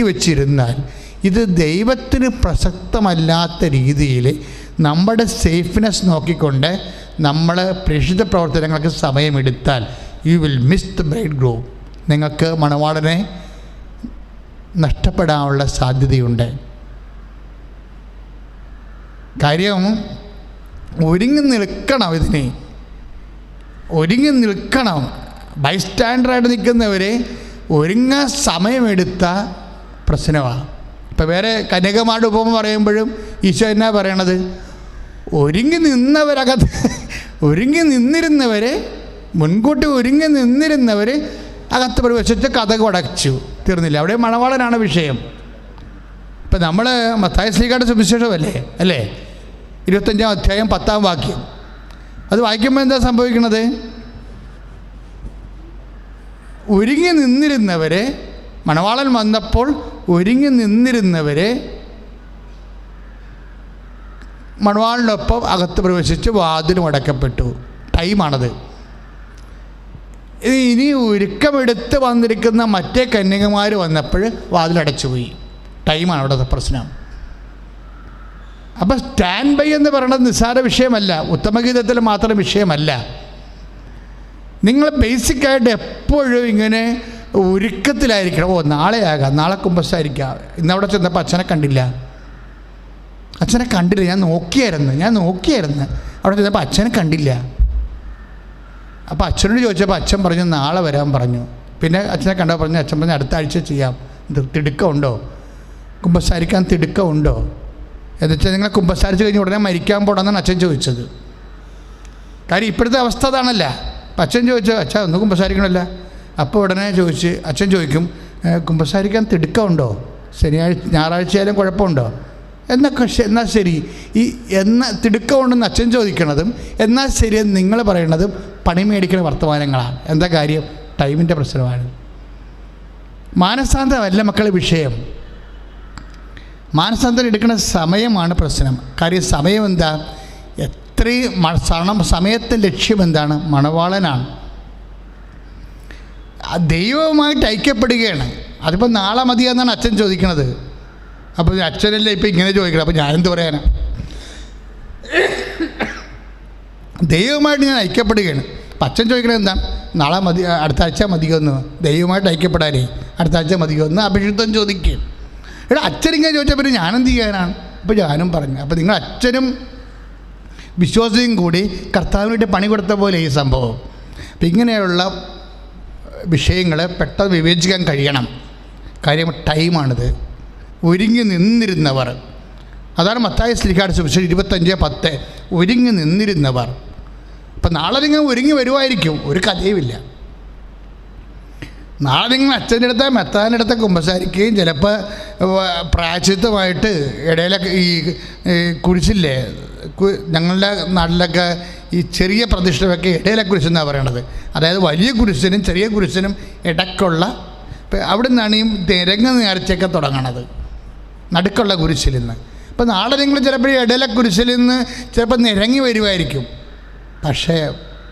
വെച്ചിരുന്നാൽ ഇത് ദൈവത്തിന് പ്രസക്തമല്ലാത്ത രീതിയിൽ നമ്മുടെ സേഫ്നെസ് നോക്കിക്കൊണ്ട് നമ്മൾ പ്രേക്ഷിത പ്രവർത്തനങ്ങൾക്ക് സമയമെടുത്താൽ you will miss the bridegroom. നിങ്ങൾക്ക് മണവാളനെ നഷ്ടപ്പെടാനുള്ള സാധ്യതയുണ്ട്. കാര്യം ഒരുങ്ങി നിൽക്കണം. ബൈസ്റ്റാൻഡറായിട്ട് നിൽക്കുന്നവരെ ഒരുങ്ങാൻ സമയമെടുത്ത പ്രശ്നമാണ്. ഇപ്പം വേറെ കന്യകമാരുടെ ഉപമ പറയുമ്പോഴും ഈശോ എന്നാ പറയണത്? ഒരുങ്ങി നിന്നിരുന്നവരെ, മുൻകൂട്ടി ഒരുങ്ങി നിന്നിരുന്നവർ അകത്ത് പ്രവേശിച്ച് കതക് അടച്ചു, തീർന്നില്ല. അവിടെ മണവാളനാണ് വിഷയം. ഇപ്പം നമ്മൾ മത്തായി ശ്ലീഹായുടെ സുവിശേഷമല്ലേ അല്ലേ, 25-ാം അധ്യായം 10-ാം വാക്യം. അത് വായിക്കുമ്പോൾ എന്താ സംഭവിക്കുന്നത്? ഒരുങ്ങി നിന്നിരുന്നവരെ, മണവാളൻ വന്നപ്പോൾ ഒരുങ്ങി നിന്നിരുന്നവരെ മണവാളിനൊപ്പം അകത്ത് പ്രവേശിച്ച് വാതിലും അടക്കപ്പെട്ടു. ടൈമാണത്. ഇനി ഒരുക്കമെടുത്ത് വന്നിരിക്കുന്ന മറ്റേ കന്യകമാർ വന്നപ്പോൾ വാതിലടച്ചുപോയി. ടൈമാണ് അവിടുത്തെ പ്രശ്നം. അപ്പോൾ സ്റ്റാൻഡ് ബൈ എന്ന് പറയുന്നത് നിസ്സാര വിഷയമല്ല, ഉത്തമഗീതത്തിൽ മാത്രം വിഷയമല്ല. നിങ്ങൾ ബേസിക്കായിട്ട് എപ്പോഴും ഇങ്ങനെ ഒരുക്കത്തിലായിരിക്കണം. ഓ നാളെയാകാം, നാളെ കുമ്പസാരിക്കാം. ഇന്നവിടെ ചെന്നപ്പോൾ അച്ഛനെ കണ്ടില്ല, ഞാൻ നോക്കിയായിരുന്നു. അവിടെ ചെന്നപ്പോൾ അച്ഛനെ കണ്ടില്ല. അപ്പോൾ അച്ഛനോട് ചോദിച്ചപ്പോൾ അച്ഛൻ പറഞ്ഞു നാളെ വരാൻ പറഞ്ഞു. പിന്നെ അച്ഛനെ കണ്ടപ്പോൾ പറഞ്ഞു, അച്ഛൻ പറഞ്ഞു അടുത്ത ആഴ്ച ചെയ്യാം. തിടുക്കമുണ്ടോ? കുമ്പസാരിക്കാൻ തിടുക്കമുണ്ടോ? എന്നുവെച്ചാൽ നിങ്ങൾ കുമ്പസാരിച്ച് കഴിഞ്ഞ് ഉടനെ മരിക്കാൻ പോകണമെന്നാണ് അച്ഛൻ ചോദിച്ചത്. കാര്യം ഇപ്പോഴത്തെ അവസ്ഥ അതാണല്ല. അപ്പം അച്ഛൻ ചോദിച്ചു, അച്ഛാ ഒന്നും കുമ്പസാരിക്കണമല്ല. അപ്പോൾ ഉടനെ അച്ഛൻ ചോദിക്കും, കുമ്പസാരിക്കാൻ തിടുക്കമുണ്ടോ? ഞായറാഴ്ചയായാലും കുഴപ്പമുണ്ടോ? എന്നാൽ ശരി, തിടുക്കമുണ്ടെന്ന് അച്ഛൻ ചോദിക്കണതും എന്നാൽ ശരി എന്ന് നിങ്ങൾ പറയണതും പണി മേടിക്കുന്ന വർത്തമാനങ്ങളാണ്. എന്താ കാര്യം? ടൈമിൻ്റെ പ്രശ്നമാണ്. മാനസാന്തരമല്ല മക്കളെ വിഷയം. മാനസാന്തരം എടുക്കുന്ന സമയമാണ് പ്രശ്നം. കാര്യം സമയം എന്താ? സമയത്തിൻ്റെ ലക്ഷ്യം എന്താണ്? മണവാളനാണ്. ദൈവവുമായിട്ട് ഐക്യപ്പെടുകയാണ്. അതിപ്പോൾ നാളെ മതിയെന്നാണ് അച്ഛൻ ചോദിക്കണത്. അപ്പോൾ അച്ഛനല്ലേ ഇപ്പം ഇങ്ങനെ ചോദിക്കണം, അപ്പോൾ ഞാനെന്ത് പറയാനാ? ദൈവമായിട്ട് ഞാൻ ഐക്യപ്പെടുകയാണ്. അപ്പം അച്ഛൻ ചോദിക്കണത് എന്താ? നാളെ മതി, അടുത്ത ആഴ്ച മതിയോന്ന്. ദൈവമായിട്ട് ഐക്യപ്പെടാനേ അടുത്ത ആഴ്ച മതിയോന്ന് അഭിഷിക്തം ചോദിക്കും. എടാ അച്ഛനിങ്ങനെ ചോദിച്ചാൽ പിന്നെ ഞാനെന്ത് ചെയ്യാനാണ്? അപ്പോൾ ഞാനും പറഞ്ഞു. അപ്പോൾ നിങ്ങൾ അച്ഛനും വിശ്വാസിയും കൂടി കർത്താവിനായിട്ട് പണി കൊടുത്ത പോലെ ഈ സംഭവം. അപ്പം ഇങ്ങനെയുള്ള വിഷയങ്ങളെ പെട്ടെന്ന് വിവേചിക്കാൻ കഴിയണം. കാര്യം ടൈമാണിത്. ഒരുങ്ങി നിന്നിരുന്നവർ, അതാണ് മത്തായി ശ്ലീഹായുടെ സുവിശേഷം 25:10. ഒരുങ്ങി നിന്നിരുന്നവർ. അപ്പം നാളെ നിങ്ങൾ ഒരുങ്ങി വരുമായിരിക്കും, ഒരു കഥയുമില്ല. നാളെ നിങ്ങൾ അച്ഛൻ്റെ അടുത്ത് മെത്താൻ്റെ കുമ്പസാരിക്കുകയും ചിലപ്പോൾ പ്രായശ്ചിത്തമായിട്ട് ഇടയിലൊക്കെ ഈ കുരിശില്ലേ, ഞങ്ങളുടെ നാട്ടിലൊക്കെ ഈ ചെറിയ പ്രതിഷ്ഠയൊക്കെ ഇടയിലെ കുരിശെന്നാണ് പറയണത്. അതായത് വലിയ കുരിശിനും ചെറിയ കുരിശിനും ഇടയ്ക്കുള്ള, അവിടെ നിന്നാണ് ഈ നിരങ്ങ നേർച്ചയൊക്കെ തുടങ്ങണത്, നടുക്കുള്ള കുരിശിൽ നിന്ന്. അപ്പോൾ നാളെ നിങ്ങൾ ചിലപ്പോൾ ഇടയിലെ കുരിശിൽ നിന്ന് ചിലപ്പോൾ നിരങ്ങി വരുമായിരിക്കും. പക്ഷേ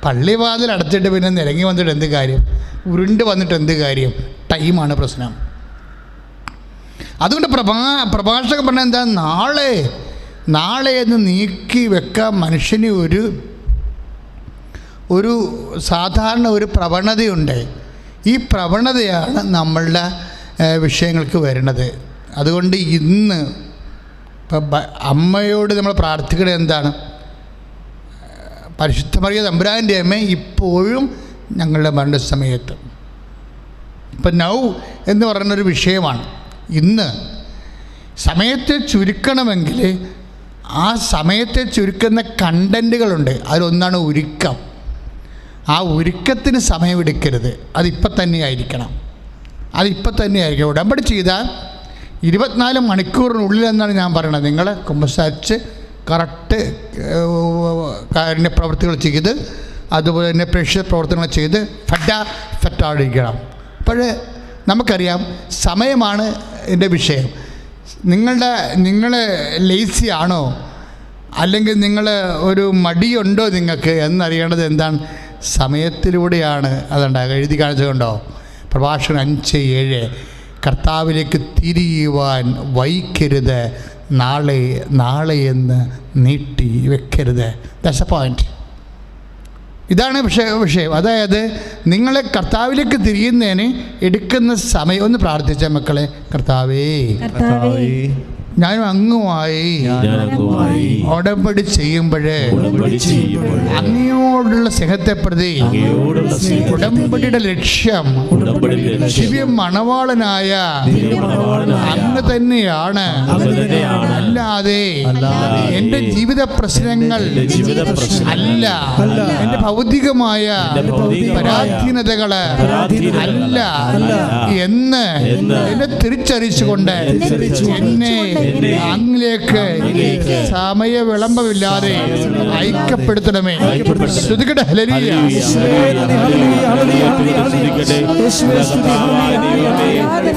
പള്ളിവാതിൽ അടച്ചിട്ട് പിന്നെ നിരങ്ങി വന്നിട്ട് എന്ത് കാര്യം? ഉരുണ്ട് വന്നിട്ട് എന്ത് കാര്യം? ടൈമാണ് പ്രശ്നം. അതുകൊണ്ട് പ്രഭാഷകൻ പറഞ്ഞാൽ എന്താ? നാളെ എന്ന് നീക്കി വെക്കാൻ മനുഷ്യന് ഒരു സാധാരണ ഒരു പ്രവണതയുണ്ട്. ഈ പ്രവണതയാണ് നമ്മളുടെ വിഷയങ്ങൾക്ക് വരുന്നത്. അതുകൊണ്ട് ഇന്ന് ഇപ്പം അമ്മയോട് നമ്മൾ പ്രാർത്ഥിക്കുന്നത് എന്താണ്? പരിശുദ്ധ മറിയ തമ്പുരാൻ്റെ അമ്മ ഇപ്പോഴും ഞങ്ങളുടെ മരണസമയത്ത്. ഇപ്പം നൗ എന്ന് പറയുന്നൊരു വിഷയമാണ്. ഇന്ന് സമയത്തെ ചുരുക്കണമെങ്കിൽ ആ സമയത്തെ ചുരുക്കുന്ന കണ്ടൻറ്റുകളുണ്ട്. അതിലൊന്നാണ് ഒരുക്കം. ആ ഒരുക്കത്തിന് സമയമെടുക്കരുത്. അതിപ്പം തന്നെ ആയിരിക്കണം. ഉടമ്പടി ചെയ്താൽ 24 മണിക്കൂറിനുള്ളിലെന്നാണ് ഞാൻ പറയുന്നത്. നിങ്ങൾ കുമ്പസാരിച്ച് കറക്റ്റ് കാരുണ്യപ്രവർത്തികൾ ചെയ്ത് അതുപോലെ തന്നെ പ്രേക്ഷിത പ്രവർത്തനങ്ങൾ ചെയ്ത് ഫെറ്റാടിക്കണം. അപ്പോൾ നമുക്കറിയാം സമയമാണ് എൻ്റെ വിഷയം. നിങ്ങൾ ലേസി ആണോ അല്ലെങ്കിൽ നിങ്ങൾ ഒരു മടിയുണ്ടോ നിങ്ങൾക്ക് എന്നറിയേണ്ടത് എന്താണ്? സമയത്തിലൂടെയാണ്. അതുണ്ടാകുക. എഴുതി കാണിച്ചതുകൊണ്ടോ? പ്രഭാഷകൻ 5:7 കർത്താവിലേക്ക് തിരിയുവാൻ വൈകരുത്, നാളെ എന്ന് നീട്ടി വെക്കരുത്. That's A point. ഇതാണ് വിഷയം. അതായത് നിങ്ങളെ കർത്താവിലേക്ക് തിരിയുന്നതിന് എടുക്കുന്ന സമയം. ഒന്ന് പ്രാർത്ഥിച്ച മക്കളെ, കർത്താവേ ഞാനും അങ്ങുമായി ഉടമ്പടി ചെയ്യുമ്പോഴേ അങ്ങയോടുള്ള സ്നേഹത്തെ പ്രതി ഉടമ്പടിയുടെ ലക്ഷ്യം ദിവ്യ മണവാളനായ അങ്ങ് തന്നെയാണ്. അല്ലാതെ എൻ്റെ ജീവിത പ്രശ്നങ്ങൾ അല്ല, എൻ്റെ ഭൗതികമായ പരാധീനതകള് അല്ല എന്ന് എന്നെ തിരിച്ചറിയിച്ചുകൊണ്ട് എന്നെ അങ്ങിലേക്ക് സമയ വിളംബമില്ലാതെ ഐക്യപ്പെടുത്തണമേ. ശ്രുതിക്കട്ടെ ഹല്ലേലൂയ.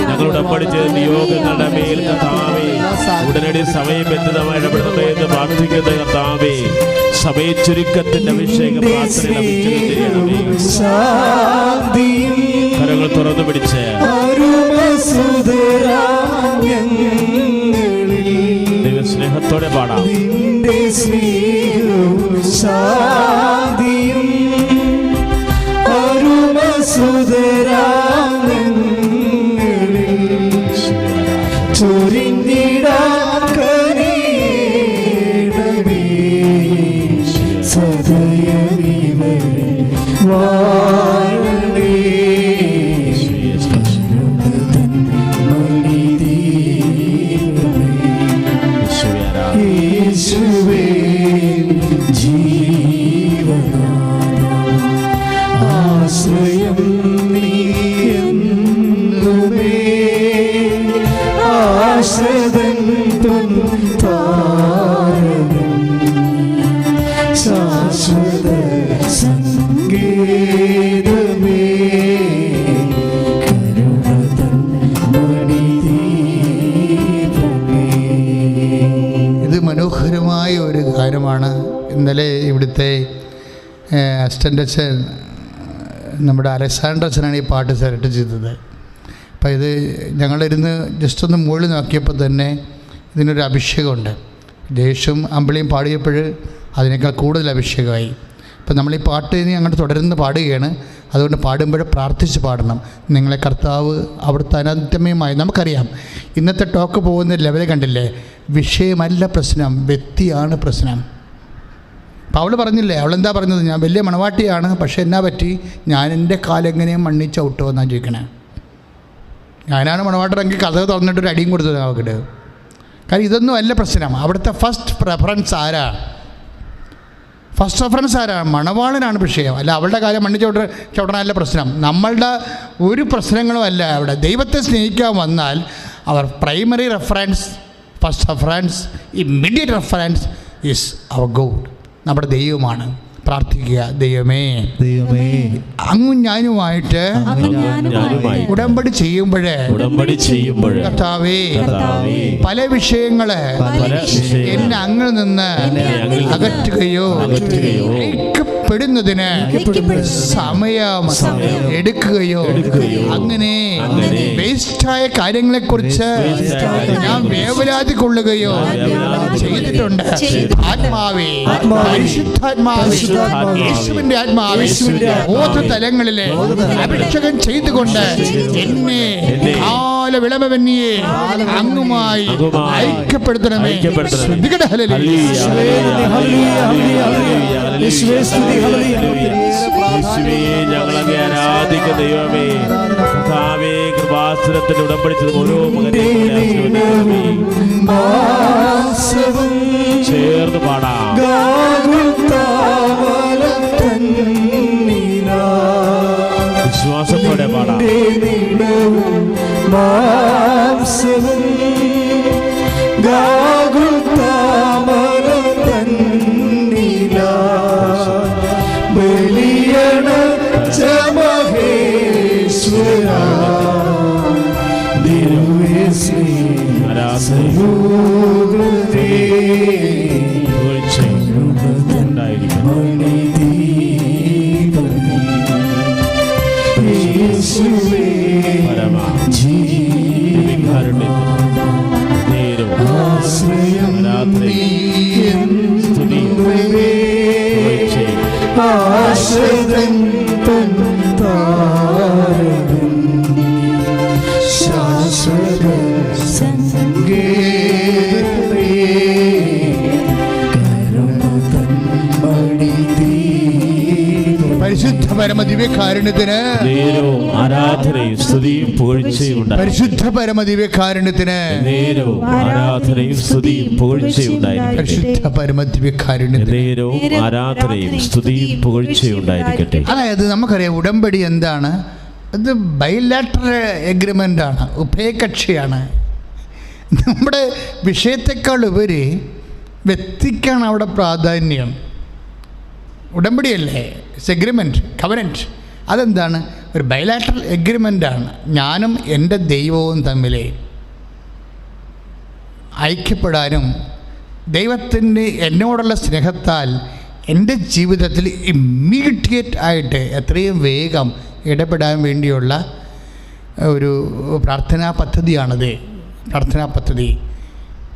ഞങ്ങളുടെ പഠിച്ച നിയോഗങ്ങളുടെ മേൽ കർത്താവേ ഉടനടി സമയം എത്തുന്നവ ഇടപെടണമേ എന്ന് പ്രാർത്ഥിക്കുന്ന കർത്താവേ, സമയ ചുരുക്കത്തിന്റെ അഭിഷേക പ്രാർത്ഥന കരങ്ങൾ തുറന്നു പിടിച്ച് ദൈവസ്നേഹത്തോടെ പാടാം. ഇത് മനോഹരമായ ഒരു കാര്യമാണ്. ഇന്നലെ ഇവിടുത്തെ അസിസ്റ്റൻ്റ് അച്ഛൻ, നമ്മുടെ അലക്സാണ്ടർ അച്ഛനാണ് ഈ പാട്ട് സെലക്ട് ചെയ്തത്. അപ്പോൾ ഇത് ഞങ്ങളിരുന്ന് ജസ്റ്റ് ഒന്ന് മുകളിൽ നോക്കിയപ്പോൾ തന്നെ ഇതിനൊരു അഭിഷേകമുണ്ട്. ദേശവും അമ്പിളിയും പാടിയപ്പോൾ അതിനേക്കാൾ കൂടുതൽ അഭിഷേകമായി. അപ്പം നമ്മൾ ഈ പാട്ട് ഇനി അങ്ങോട്ട് തുടർന്ന് പാടുകയാണ്. അതുകൊണ്ട് പാടുമ്പോൾ പ്രാർത്ഥിച്ച് പാടണം. നിങ്ങളെ കർത്താവ് അവിടുത്തെ അനന്തമയമായി, നമുക്കറിയാം ഇന്നത്തെ ടോക്ക് പോകുന്ന ലെവൽ കണ്ടില്ലേ, വിഷയമല്ല പ്രശ്നം, വ്യക്തിയാണ് പ്രശ്നം. അപ്പോൾ അവൾ പറഞ്ഞില്ലേ, അവളെന്താ പറഞ്ഞത്, ഞാൻ വലിയ മണവാട്ടിയാണ്, പക്ഷേ എന്നാ പറ്റി, ഞാൻ എൻ്റെ കാലെങ്ങനെയും മണ്ണി ചവിട്ടുമോ എന്നാണ് ചോദിക്കണേ. ഞാനാണ് മണവാട്ടരെങ്കിൽ കഥ തുറന്നിട്ടൊരു അടിയും കൊടുത്തത് അവക്കിട്ട്. കാരണം ഇതൊന്നും അല്ല പ്രശ്നം. അവിടുത്തെ ഫസ്റ്റ് പ്രിഫറൻസ് ആരാ? ഫസ്റ്റ് റെഫറൻസ് ആരാണ്? മണവാളനാണ് വിഷയം. അല്ല അവളുടെ കാര്യം മണ്ണി ചവിട്ടണമല്ല പ്രശ്നം. നമ്മളുടെ ഒരു പ്രശ്നങ്ങളും അല്ല അവിടെ. ദൈവത്തെ സ്നേഹിക്കാൻ വന്നാൽ our primary reference, first reference, immediate reference is our God, നമ്മുടെ ദൈവമാണ്. പ്രാർത്ഥിക്കുക, ദൈവമേ അങ്ങും ഞാനുമായിട്ട് ഉടമ്പടി ചെയ്യുമ്പോഴേ കർത്താവേ പല വിഷയങ്ങള് എന്നെ അങ്ങിൽ നിന്ന് അകറ്റുകയോ ഐക്യപ്പെടുന്നതിന് സമയം എടുക്കുകയോ അങ്ങനെ വേസ്റ്റായ കാര്യങ്ങളെക്കുറിച്ച് ഞാൻ വേവലാതി കൊള്ളുകയോ ചെയ്തിട്ടുണ്ട്. ആത്മാവേ, പരിശുദ്ധാത്മാവേ, യേശുവിന്റെ ആത്മാവേ, ബോധ തലങ്ങളിലെ അഭിഷേകം ചെയ്തുകൊണ്ട് എന്നെ കാലവിളമവന്യെ അങ്ങുമായി ഐക്യപ്പെടുത്തണമേ. ശ്രദ്ധിക്കട്ടെ. ഞങ്ങളെ ആരാധിക്കുന്ന ദൈവമേ, കർത്താവേ, കൃപാസനത്തിൽ ഉടമ്പടിച്ചത് ഓരോ മകനെയും ചേർന്ന് പാടാം. വിശ്വാസത്തോടെ പാടാം. ശാശ്വത സംഗീത പരമ ദിവ്യകാരുണ്യത്തിന് നേരവും ആരാധനയും സ്തുതിയും പുകഴ്ചയും ഉണ്ടായിരിക്കട്ടെ. പരിശുദ്ധ പരമ ദിവ്യകാരുണ്യത്തിന് നേരവും ആരാധനയും സ്തുതിയും പുകഴ്ചയും ഉണ്ടായിരിക്കട്ടെ. പരിശുദ്ധ പരമ ദിവ്യകാരുണ്യത്തിന് നേരവും ആരാധനയും സ്തുതിയും പുകഴ്ചയും ഉണ്ടായിരിക്കട്ടെ. അതായത് നമുക്കറിയാം ഉടമ്പടി എന്താണ്? അത് ബൈലാറ്ററൽ എഗ്രിമെൻ്റ് ആണ്, ഉഭയകക്ഷിയാണ്. നമ്മുടെ വിഷയത്തെക്കാൾ ഉപരി വ്യക്തിക്കാണ് അവിടെ പ്രാധാന്യം. ഉടമ്പടിയല്ലേ, എഗ്രിമെൻറ്റ്, കവനൻറ്റ്. അതെന്താണ്? ഒരു ബൈലാറ്ററൽ എഗ്രിമെൻ്റാണ്. ഞാനും എൻ്റെ ദൈവവും തമ്മിൽ ഐക്യപ്പെടാനും ദൈവത്തിൻ്റെ എന്നോടുള്ള സ്നേഹത്താൽ എൻ്റെ ജീവിതത്തിൽ ഇമ്മീഡിയറ്റ് ആയിട്ട് എത്രയും വേഗം ഇടപെടാൻ വേണ്ടിയുള്ള ഒരു പ്രാർത്ഥനാ പദ്ധതിയാണത്. പ്രാർത്ഥനാ പദ്ധതി,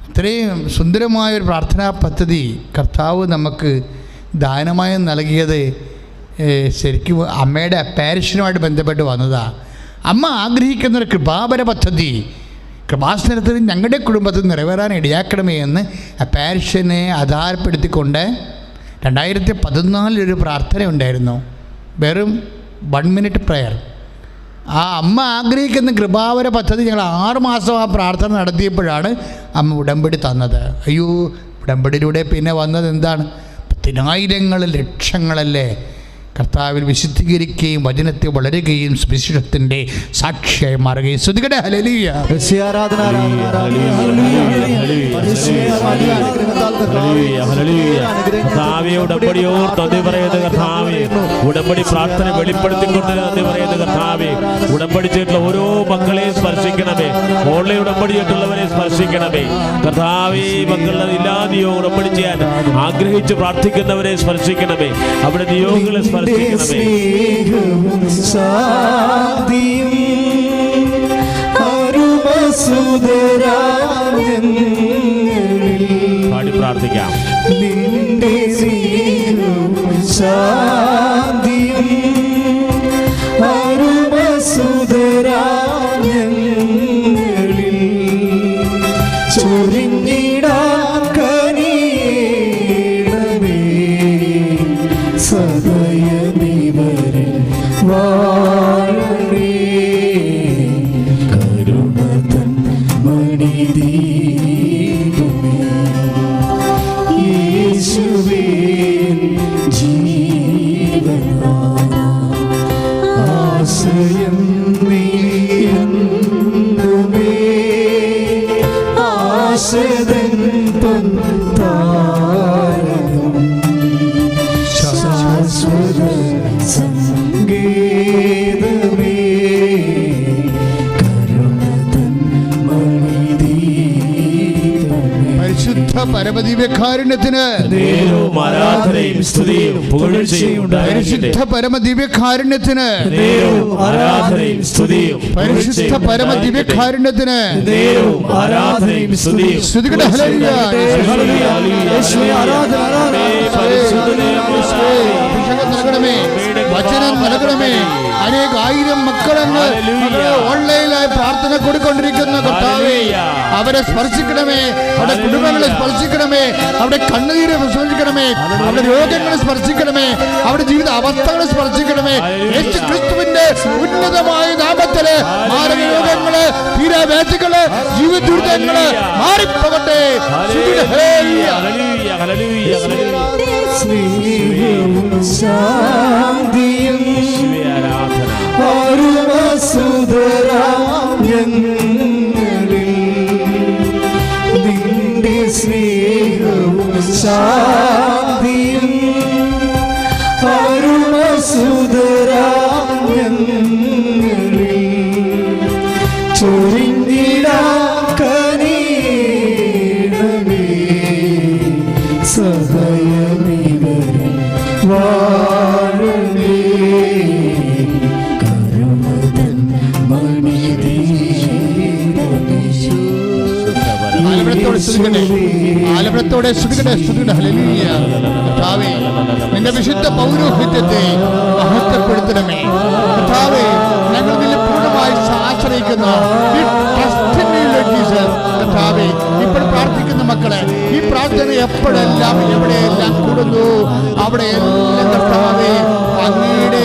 അത്രയും സുന്ദരമായൊരു പ്രാർത്ഥനാ പദ്ധതി കർത്താവ് നമുക്ക് ദാനമായി നൽകിയത് ശരിക്കും അമ്മയുടെ പാരിഷനുമായിട്ട് ബന്ധപ്പെട്ട് വന്നതാണ്. അമ്മ ആഗ്രഹിക്കുന്നൊരു കൃപാപര പദ്ധതി കൃപാസനത്തിൽ ഞങ്ങളുടെ കുടുംബത്തിൽ നിറവേറാൻ ഇടയാക്കണമേ എന്ന് പാരിഷനെ ആധാരപ്പെടുത്തിക്കൊണ്ട് 2014 പ്രാർത്ഥന ഉണ്ടായിരുന്നു. വെറും 1 മിനിറ്റ് പ്രയർ. ആ അമ്മ ആഗ്രഹിക്കുന്ന കൃപാവര പദ്ധതി ഞങ്ങൾ 6 മാസം ആ പ്രാർത്ഥന നടത്തിയപ്പോഴാണ് അമ്മ ഉടമ്പടി തന്നത്. അയ്യോ, ഉടമ്പടിയിലൂടെ പിന്നെ വന്നത് എന്താണ്? 10,000 ലക്ഷങ്ങളല്ലേ കർത്താവിൽ വിശുദ്ധീകരിക്കുകയും വചനത്തെ വളരുകയും സുവിശേഷത്തിൻ്റെ സാക്ഷിയായി മാറുകയും. ശ്രുതികട ഹല്ലേലൂയ. ഉടമ്പടി പ്രാർത്ഥന വെളിപ്പെടുത്തിക്കൊണ്ട് നന്ദി പറയുന്ന കർത്താവേ, ഉടമ്പടി ചെയ്തിട്ടുള്ള ഓരോ മക്കളെയും സ്പർശിക്കണമേ. ഓൺലൈൻ ഉടമ്പടി ചെയ്തിട്ടുള്ളവരെ സ്പർശിക്കണമേ കർത്താവേ. മക്കളുടെ എല്ലാ നിയോഗം ഉടമ്പടി ചെയ്യാൻ ആഗ്രഹിച്ച് പ്രാർത്ഥിക്കുന്നവരെ സ്പർശിക്കണമേ. അവിടെ നിയോഗങ്ങളെ സ്പർശിക്കണമേ. പാടി പ്രാർത്ഥിക്കാം. നിന്റെ സ്നേഹവും ശാന്തിയും അരുമസുതരാജ്ഞങ്ങളിൽ ചൊരിഞ്ഞിടാൻ കനിയണമേ. സദയമിവരിൽ വാഴണേ. കരുണതൻ മണിദീപമേ യേശുവേ ജീവനാ ആശ്രയം നീയെന്നുമേ. ആശ്രിതൻ താരകം ശാശ്വത സംഗീതമേ. കരുണതൻ മണിദീപമേ. പരിശുദ്ധ പരമദിവ്യകാരുണ്യത്തിന് നേരവും ആരാധനയും സ്തുതിയും പുകഴ്ചയും ഉണ്ടായിരിക്കട്ടെ. പരിശുദ്ധ പരമദിവ്യകാരുണ്യത്തിന് നേരവും ആരാധനയും സ്തുതിയും പരിശുദ്ധ പരമദിവ്യകാരുണ്യത്തിന് നേരവും ആരാധനയും സ്തുതിയും. ശ്രുതികട ഹല്ലേലൂയ. അഭിഷേകം നൽകണമേ, വചനം നൽകണമേ. അനേകായിരം മക്കളെന്ന് ഓൺലൈനായി പ്രാർത്ഥന കൊടുക്കൊണ്ടിരിക്കുന്ന കർത്താവേ, അവരെ സ്പർശിക്കണമേ. അവരുടെ കുടുംബങ്ങളെ സ്പർശിക്കണമേ. അവരുടെ കണ്ണുനീരെ സ്പർശിക്കണമേ. അവരുടെ രോഗങ്ങളെ സ്പർശിക്കണമേ. അവരുടെ ജീവിത അവസ്ഥകളെ സ്പർശിക്കണമേ. യേശു ക്രിസ്തുവിന്റെ ഉന്നതമായ നാമത്തില് മാരക രോഗങ്ങള്, തീരാവേദനകള്, ജീവിത ദുരിതങ്ങള് മാറിപ്പോകട്ടെ. സ്നേഹവും ശാന്തിയും അരുമസുതരാജ്ഞങ്ങളിൽ നിന്റെ സ്നേഹവും ശാന്തിയും അരുമസുതരാജ്ഞങ്ങളിൽ ചൊരിഞ്ഞിടാൻ കനിയണമേ. സദയമിവരിൽ വാഴണേ. കരുണതൻ മണിദീപമേ. ആലപനത്തോടെ സ്തുതിക്കട്ടെ. ഹല്ലേലൂയ. കർത്താവേ, നിന്റെ വിശുദ്ധ പൗരോഹിത്യത്തെ മഹത്വപ്പെടുത്തണമേ. കർത്താവേ, ഞങ്ങൾ നിന്നെ പൂർണ്ണമായി ആശ്രയിക്കുന്നു. കർത്താവേ, ഇപ്പോൾ പ്രാർത്ഥിക്കുന്ന മക്കളെ ഈ പ്രാർത്ഥന എപ്പോഴെല്ലാം എവിടെയെല്ലാം കൂടുന്നു അവിടെയെല്ലാം കർത്താവേ അങ്ങയുടെ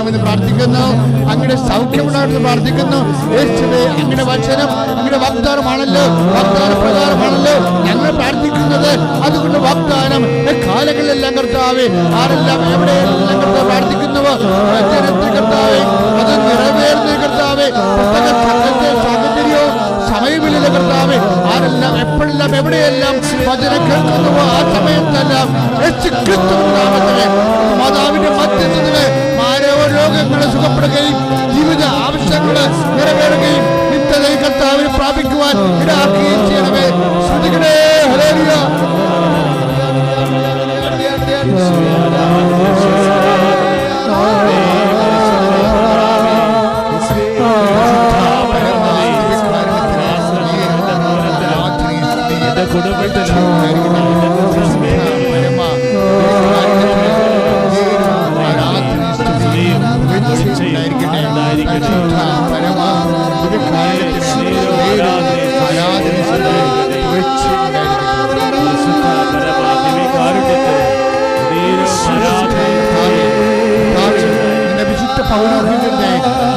ഉണ്ടാവണമെന്ന് പ്രാർത്ഥിക്കുന്നു. അങ്ങയുടെ സൗഖ്യമുണ്ടാവണമെന്ന് പ്രാർത്ഥിക്കുന്നു. യേശുവേ, അങ്ങയുടെ വചനം അങ്ങയുടെ വാഗ്ദാനമാണല്ലോ, വാഗ്ദാനപ്രകാരമാണല്ലോ ഞങ്ങൾ പ്രാർത്ഥിക്കുന്നത്. അതുകൊണ്ട് വാഗ്ദാനം കാലങ്ങളിലെല്ലാം കർത്താവേ, ആരെല്ലാം എവിടെയെല്ലാം കർത്താവ് പ്രാർത്ഥിക്കുന്നുവോ ജനത്തിൽ കർത്താവേ അത് നിറവേറുന്ന കർത്താവേ, സാഹചര്യവും സമയമില്ല കർത്താവേ, ആരെല്ലാം എപ്പോഴെല്ലാം എവിടെയെല്ലാം വചനം കേൾക്കുന്നുവോ ആ സമയത്തെല്ലാം മാതാവിന്റെ മധ്യത്തിൽ മാനവ രോഗങ്ങളെ സുഖപ്പെടുകയും ജീവിത ആവശ്യങ്ങൾ നിറവേറുകയും നിത്യതയിൽ കർത്താവിനെ പ്രാപിക്കുവാൻ ഇടയാക്കുകയും ചെയ്യണമേ. ശ്രുതികളെ ഹല്ലേലൂയ.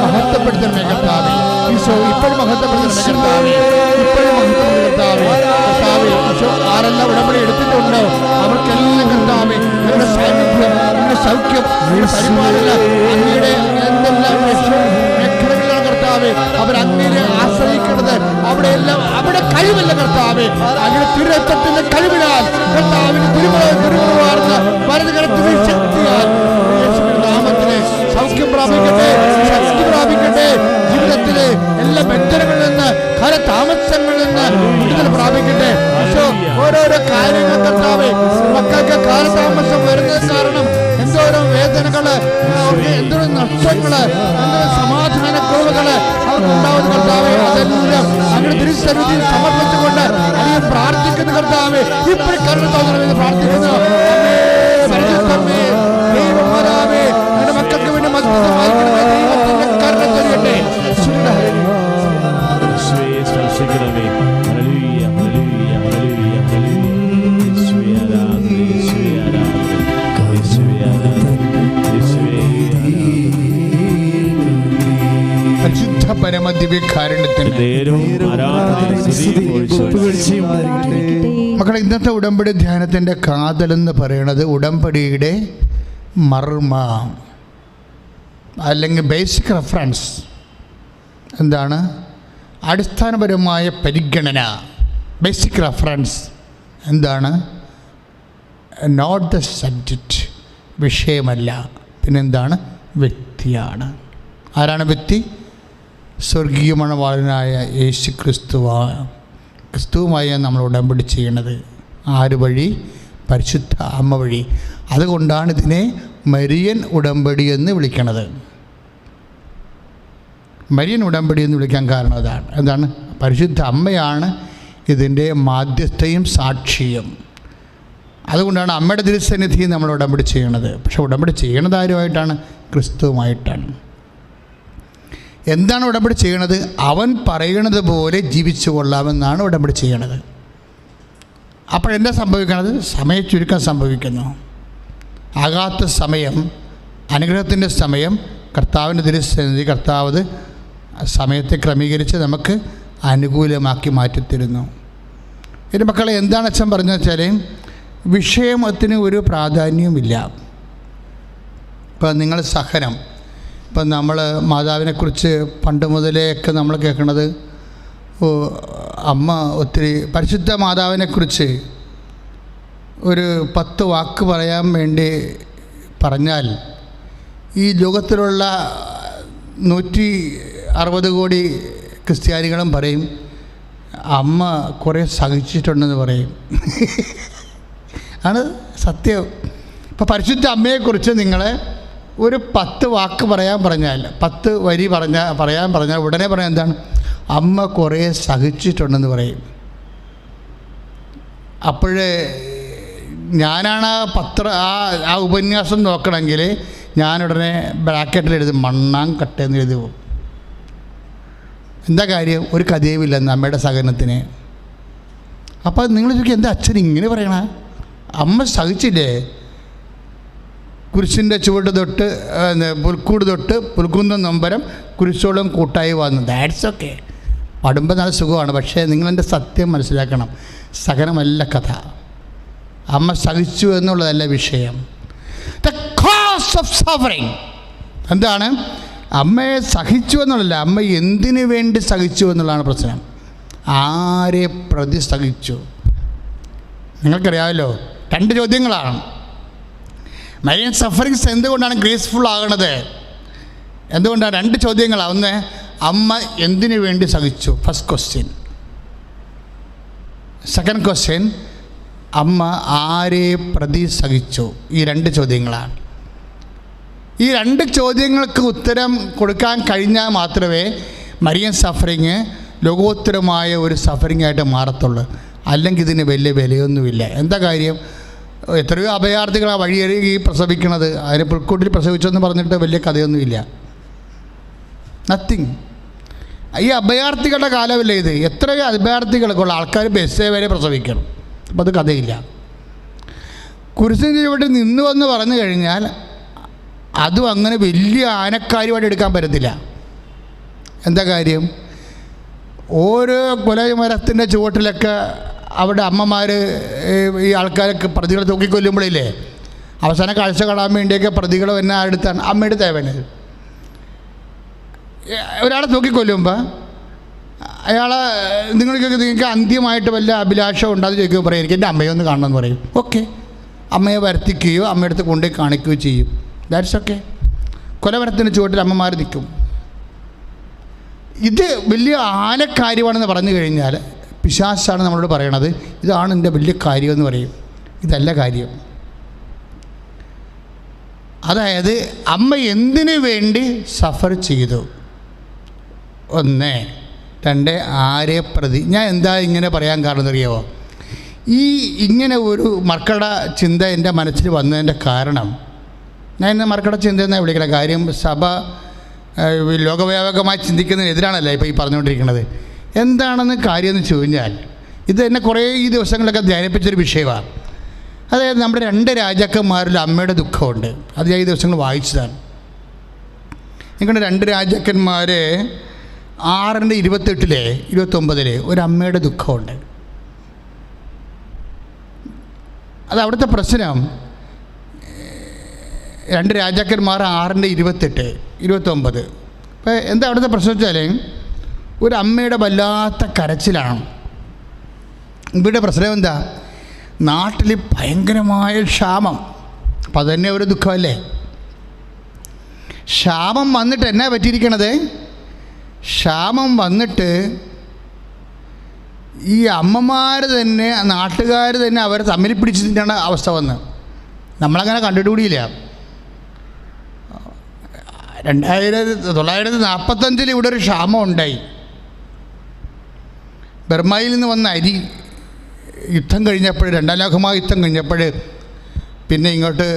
മഹത്വപ്പെടുത്തണമേ കർത്താവേ. ഈശോ ഇപ്പോഴും മഹത്വപ്പെടുത്തണമേ കർത്താവേ, ഇപ്പോഴും മഹത്വപ്പെടുത്തണമേ കർത്താവേ. കർത്താവേ, ഈശോ ആരെല്ലാം ഉടമ്പടി എടുത്തിട്ടുണ്ടോ അവർക്കെല്ലാം കർത്താവേ നിങ്ങളുടെ സാന്നിധ്യം, നിങ്ങളുടെ സൗഖ്യം, നിങ്ങളുടെ പരിപാലന, അങ്ങയുടെ എന്തെല്ലാം മേഖലകളിലാണ് കർത്താവേ അവരങ്ങനെ ആശ്രയിക്കുന്നത്. അവിടെയെല്ലാം അവിടെ കഴിവില്ല കർത്താവേ, അങ്ങനെ തിരുരക്തത്തിന്റെ കഴിവിനാൽ കർത്താവിന് തിരുമുറവാർന്ന് വലതുകരത്തിന് ശക്തിയാൽ യേശുവിന്റെ നാമത്തിലെ സൗഖ്യം പ്രാപിക്കട്ടെ, ശക്തി പ്രാപിക്കട്ടെ. ജീവിതത്തിലെ എല്ലാ ബന്ധനങ്ങളിൽ നിന്ന് കാലതാമസങ്ങളിൽ നിന്ന് വിടുതൽ പ്രാപിക്കട്ടെ. ഓരോരോ കാര്യങ്ങൾ കർത്താവേ, മക്കൾക്ക് കാലതാമസം വരുന്നത് കാരണം എന്തോരം വേദനകള്, എന്തോരം നഷ്ടങ്ങള്, എന്തോരം സമാധാന കുറവുകള് അവർക്കുണ്ടാവുന്ന കർത്താവേ, അതെല്ലാം അങ്ങനെ തിരുസന്നിധിയിൽ സമർപ്പിച്ചുകൊണ്ട് അധികം പ്രാർത്ഥിക്കുന്ന കർത്താവേ ഇപ്പോഴും കരുണ തോന്നണമെന്ന് പ്രാർത്ഥിക്കുന്നു. ദൈവമാതാവേ, എന്റെ മക്കൾക്ക് വേണ്ടി മധ്യസ്ഥമായിരിക്കണമേ. ദൈവത്തിന്റെ കരുണ തരട്ടെ. മക്കളെ, ഇന്നത്തെ ഉടമ്പടി ധ്യാനത്തിൻ്റെ കാതലെന്ന് പറയുന്നത് ഉടമ്പടിയുടെ മർമ്മ അല്ലെങ്കിൽ ബേസിക് റെഫറൻസ് എന്താണ്? അടിസ്ഥാനപരമായ പരിഗണന. ബേസിക് റെഫറൻസ് എന്താണ്? നോട്ട് ദ സബ്ജക്റ്റ്, വിഷയമല്ല, പിന്നെന്താണ്? വ്യക്തിയാണ്. ആരാണ് വ്യക്തി? സ്വർഗീയ മണവാളനായ യേശു ക്രിസ്തുവുമായി നമ്മൾ ഉടമ്പടി ചെയ്യണത്. ആര് വഴി? പരിശുദ്ധ അമ്മ വഴി. അതുകൊണ്ടാണ് ഇതിനെ മരിയൻ ഉടമ്പടി എന്ന് വിളിക്കണത്. മരിയൻ ഉടമ്പടി എന്ന് വിളിക്കാൻ കാരണം അതാണ്. എന്താണ്? പരിശുദ്ധ അമ്മയാണ് ഇതിൻ്റെ മാധ്യസ്ഥയും സാക്ഷിയും. അതുകൊണ്ടാണ് അമ്മയുടെ തിരുസന്നിധി നമ്മൾ ഉടമ്പടി ചെയ്യണത്. പക്ഷെ ഉടമ്പടി ചെയ്യണത് ആരുമായിട്ടാണ്? ക്രിസ്തുവുമായിട്ടാണ്. എന്താണ് ഉടമ്പടി ചെയ്യണത്? അവൻ പറയണത് പോലെ ജീവിച്ചു കൊള്ളാമെന്നാണ് ഉടമ്പടി ചെയ്യണത്. അപ്പോഴെന്താ സംഭവിക്കണത്? സമയച്ചുരുക്കം സംഭവിക്കുന്നു. ആകാത്ത സമയം, അനുഗ്രഹത്തിൻ്റെ സമയം കർത്താവിൻ്റെ തിരുസന്നിധി കർത്താവ് സമയത്തെ ക്രമീകരിച്ച് നമുക്ക് അനുകൂലമാക്കി മാറ്റിത്തരുന്നു. എൻ്റെ മക്കളെ, എന്താണ് അച്ഛൻ പറഞ്ഞു വെച്ചാൽ വിഷയത്തിന് ഒരു പ്രാധാന്യവുമില്ല. ഇപ്പം നിങ്ങൾ സഹനം, ഇപ്പം നമ്മൾ മാതാവിനെക്കുറിച്ച് പണ്ട് മുതലേയൊക്കെ നമ്മൾ കേൾക്കുന്നത് അമ്മ ഒത്തിരി പരിശുദ്ധ മാതാവിനെക്കുറിച്ച് ഒരു 10 വാക്ക് പറയാൻ വേണ്ടി പറഞ്ഞാൽ ഈ ലോകത്തിലുള്ള 160 കോടി ക്രിസ്ത്യാനികളും പറയും അമ്മ കുറേ സഹിച്ചിട്ടുണ്ടെന്ന് പറയും. ആണ് സത്യം. ഇപ്പോൾ പരിശുദ്ധ അമ്മയെക്കുറിച്ച് നിങ്ങൾ ഒരു 10 വാക്ക് പറയാൻ പറഞ്ഞാൽ, 10 വരി പറയാൻ പറഞ്ഞാൽ ഉടനെ പറയാൻ എന്താണ്? അമ്മ കുറേ സഹിച്ചിട്ടുണ്ടെന്ന് പറയും. അപ്പോഴേ ഞാനാണ് ആ ഉപന്യാസം നോക്കണമെങ്കിൽ ഞാനുടനെ ബ്രാക്കറ്റിൽ എഴുതും മണ്ണാങ്കട്ടെന്ന് എഴുതി പോകും. എന്താ കാര്യം? ഒരു കഥയുമില്ല അമ്മയുടെ സഹനത്തിന്. അപ്പോൾ നിങ്ങൾ ചോദിക്കും എന്താ അച്ഛൻ ഇങ്ങനെ പറയണ? അമ്മ സഹിച്ചില്ലേ? കുരിശിൻ്റെ ചുവട് തൊട്ട് പുൽക്കൂട് തൊട്ട് പുൽക്കുന്നം നൊമ്പരം കുരിശോളം കൂട്ടായി വന്നു. That's okay. പാടുമ്പോൾ നല്ല സുഖമാണ്. പക്ഷേ നിങ്ങളെൻ്റെ സത്യം മനസ്സിലാക്കണം. സഹനമല്ല കഥ. അമ്മ സഹിച്ചു എന്നുള്ളതല്ല വിഷയം. ദ കോസ് ഓഫ് സഫറിങ് എന്താണ്? അമ്മയെ സഹിച്ചു എന്നുള്ളതല്ല, അമ്മ എന്തിനു വേണ്ടി സഹിച്ചു എന്നുള്ളതാണ് പ്രശ്നം. ആരെ പ്രതി സഹിച്ചു? നിങ്ങൾക്കറിയാമല്ലോ, 2 ചോദ്യങ്ങളാണ്. മരിയൻ സഫറിങ്സ് എന്തുകൊണ്ടാണ് ഗ്രേസ്ഫുൾ ആകണത്? എന്തുകൊണ്ടാണ്? 2 ചോദ്യങ്ങളാണ്. ഒന്ന്, അമ്മ എന്തിനു വേണ്ടി സഹിച്ചു? First question. സെക്കൻഡ് ക്വസ്റ്റ്യൻ, അമ്മ ആരെ പ്രതി സഹിച്ചു? ഈ 2 ചോദ്യങ്ങളാണ്. ഈ 2 ചോദ്യങ്ങൾക്ക് ഉത്തരം കൊടുക്കാൻ കഴിഞ്ഞാൽ മാത്രമേ മരിയൻ സഫറിങ് ലോകോത്തരമായ ഒരു സഫറിങ് ആയിട്ട് മാറത്തുള്ളൂ. അല്ലെങ്കിൽ ഇതിന് വലിയ വിലയൊന്നുമില്ല. എന്താ കാര്യം? എത്രയോ അഭയാർത്ഥികളാണ് വഴിയരികി പ്രസവിക്കണത്. അതിന് പുൽക്കൂട്ടിൽ പ്രസവിച്ചെന്ന് പറഞ്ഞിട്ട് വലിയ കഥയൊന്നുമില്ല. നത്തിങ്. ഈ അഭയാർത്ഥികളുടെ കാലമല്ലേ ഇത്? എത്രയോ അഭയാർത്ഥികളൊക്കെയുള്ള ആൾക്കാർ ബസ്സേ വരെ പ്രസവിക്കണം. അപ്പോൾ അത് കഥയില്ല. കുരിശിൻ്റെ ചുവട്ടിൽ നിന്നുവെന്ന് പറഞ്ഞു കഴിഞ്ഞാൽ അതും അങ്ങനെ വലിയ ആനക്കാരുമായിട്ട് എടുക്കാൻ പറ്റത്തില്ല. എന്താ കാര്യം? ഓരോ കൊലമരത്തിൻ്റെ ചുവട്ടിലൊക്കെ അവിടെ അമ്മമാർ ഈ ആൾക്കാരൊക്കെ പ്രതികളെ തൂക്കിക്കൊല്ലുമ്പോഴില്ലേ, അവസാന കാഴ്ച കാണാൻ വേണ്ടിയൊക്കെ പ്രതികളെ എന്നെ അടുത്താണ് അമ്മയുടെ തേവന്. ഒരാളെ തൂക്കിക്കൊല്ലുമ്പോൾ അയാളെ നിങ്ങൾക്ക് അന്ത്യമായിട്ട് വല്ല അഭിലാഷം ഉണ്ടാകുന്ന ചോദിക്കുമ്പോൾ പറയും, എനിക്ക് എൻ്റെ അമ്മയെ ഒന്ന് കാണണമെന്ന് പറയും. ഓക്കെ, അമ്മയെ വരുത്തിക്കുകയോ അമ്മയുടെ അടുത്ത് കൊണ്ടുപോയി കാണിക്കുകയോ ചെയ്യും. That's okay. കൊലമരത്തിൻ്റെ ചുവട്ടിൽ അമ്മമാർ നിൽക്കും. ഇത് വലിയ ആനക്കാര്യമാണെന്ന് പറഞ്ഞു കഴിഞ്ഞാൽ പിശാചാണ് നമ്മളോട് പറയണത്, ഇതാണ് എൻ്റെ വലിയ കാര്യമെന്ന് പറയും. ഇതല്ല കാര്യം. അതായത് അമ്മ എന്തിനു വേണ്ടി സഫർ ചെയ്തു? 1, 2, ആരെ പ്രതി. ഞാൻ എന്താ ഇങ്ങനെ പറയാൻ കാരണം അറിയാമോ? ഇങ്ങനെ ഒരു മക്കളുടെ ചിന്ത എൻ്റെ മനസ്സിൽ വന്നതിൻ്റെ കാരണം, ഞാൻ ഇന്ന് മക്കളുടെ ചിന്ത എന്നാണ് വിളിക്കണം. കാര്യം സഭ ലോകവ്യാപകമായി ചിന്തിക്കുന്നതിനെതിരാണല്ലോ ഇപ്പോൾ ഈ പറഞ്ഞുകൊണ്ടിരിക്കുന്നത്. എന്താണെന്ന് കാര്യമെന്ന് ചോദിച്ചാൽ, ഇത് എന്നെ കുറേ ഈ ദിവസങ്ങളിലൊക്കെ ധ്യാനിപ്പിച്ചൊരു വിഷയമാണ്. അതായത് നമ്മുടെ 2 രാജാക്കന്മാരിൽ അമ്മയുടെ ദുഃഖമുണ്ട്. അത് ഞാൻ ഈ ദിവസങ്ങൾ വായിച്ചതാണ്. നിങ്ങളുടെ 2 രാജാക്കന്മാർ 6:28 29 ഒരു അമ്മയുടെ ദുഃഖമുണ്ട്. അത് അവിടുത്തെ പ്രശ്നം. 2 രാജാക്കന്മാർ 6:28 29. അപ്പോൾ എന്താ അവിടുത്തെ പ്രശ്നം വെച്ചാൽ, ഒരു അമ്മയുടെ വല്ലാത്ത കരച്ചിലാണ്. ഇവിടെ പ്രശ്നം എന്താ? നാട്ടിൽ ഭയങ്കരമായ ക്ഷാമം. അപ്പം അതുതന്നെ ഒരു ദുഃഖമല്ലേ? ക്ഷാമം വന്നിട്ട് എന്നാ പറ്റിയിരിക്കണത്? ക്ഷാമം വന്നിട്ട് ഈ അമ്മമാർ തന്നെ, നാട്ടുകാർ തന്നെ അവരെ തമ്മിൽ പിടിച്ചിട്ടാണ് അവസ്ഥ വന്ന്. നമ്മളങ്ങനെ കണ്ടിട്ടുകൂടിയില്ല. 1945 ഇവിടെ ഒരു ക്ഷാമം ഉണ്ടായി. ബർമയിൽ നിന്ന് വന്ന അരി യുദ്ധം കഴിഞ്ഞപ്പോൾ, 2ാം ലോകമഹായുദ്ധം കഴിഞ്ഞപ്പോൾ പിന്നെ ഇങ്ങോട്ട്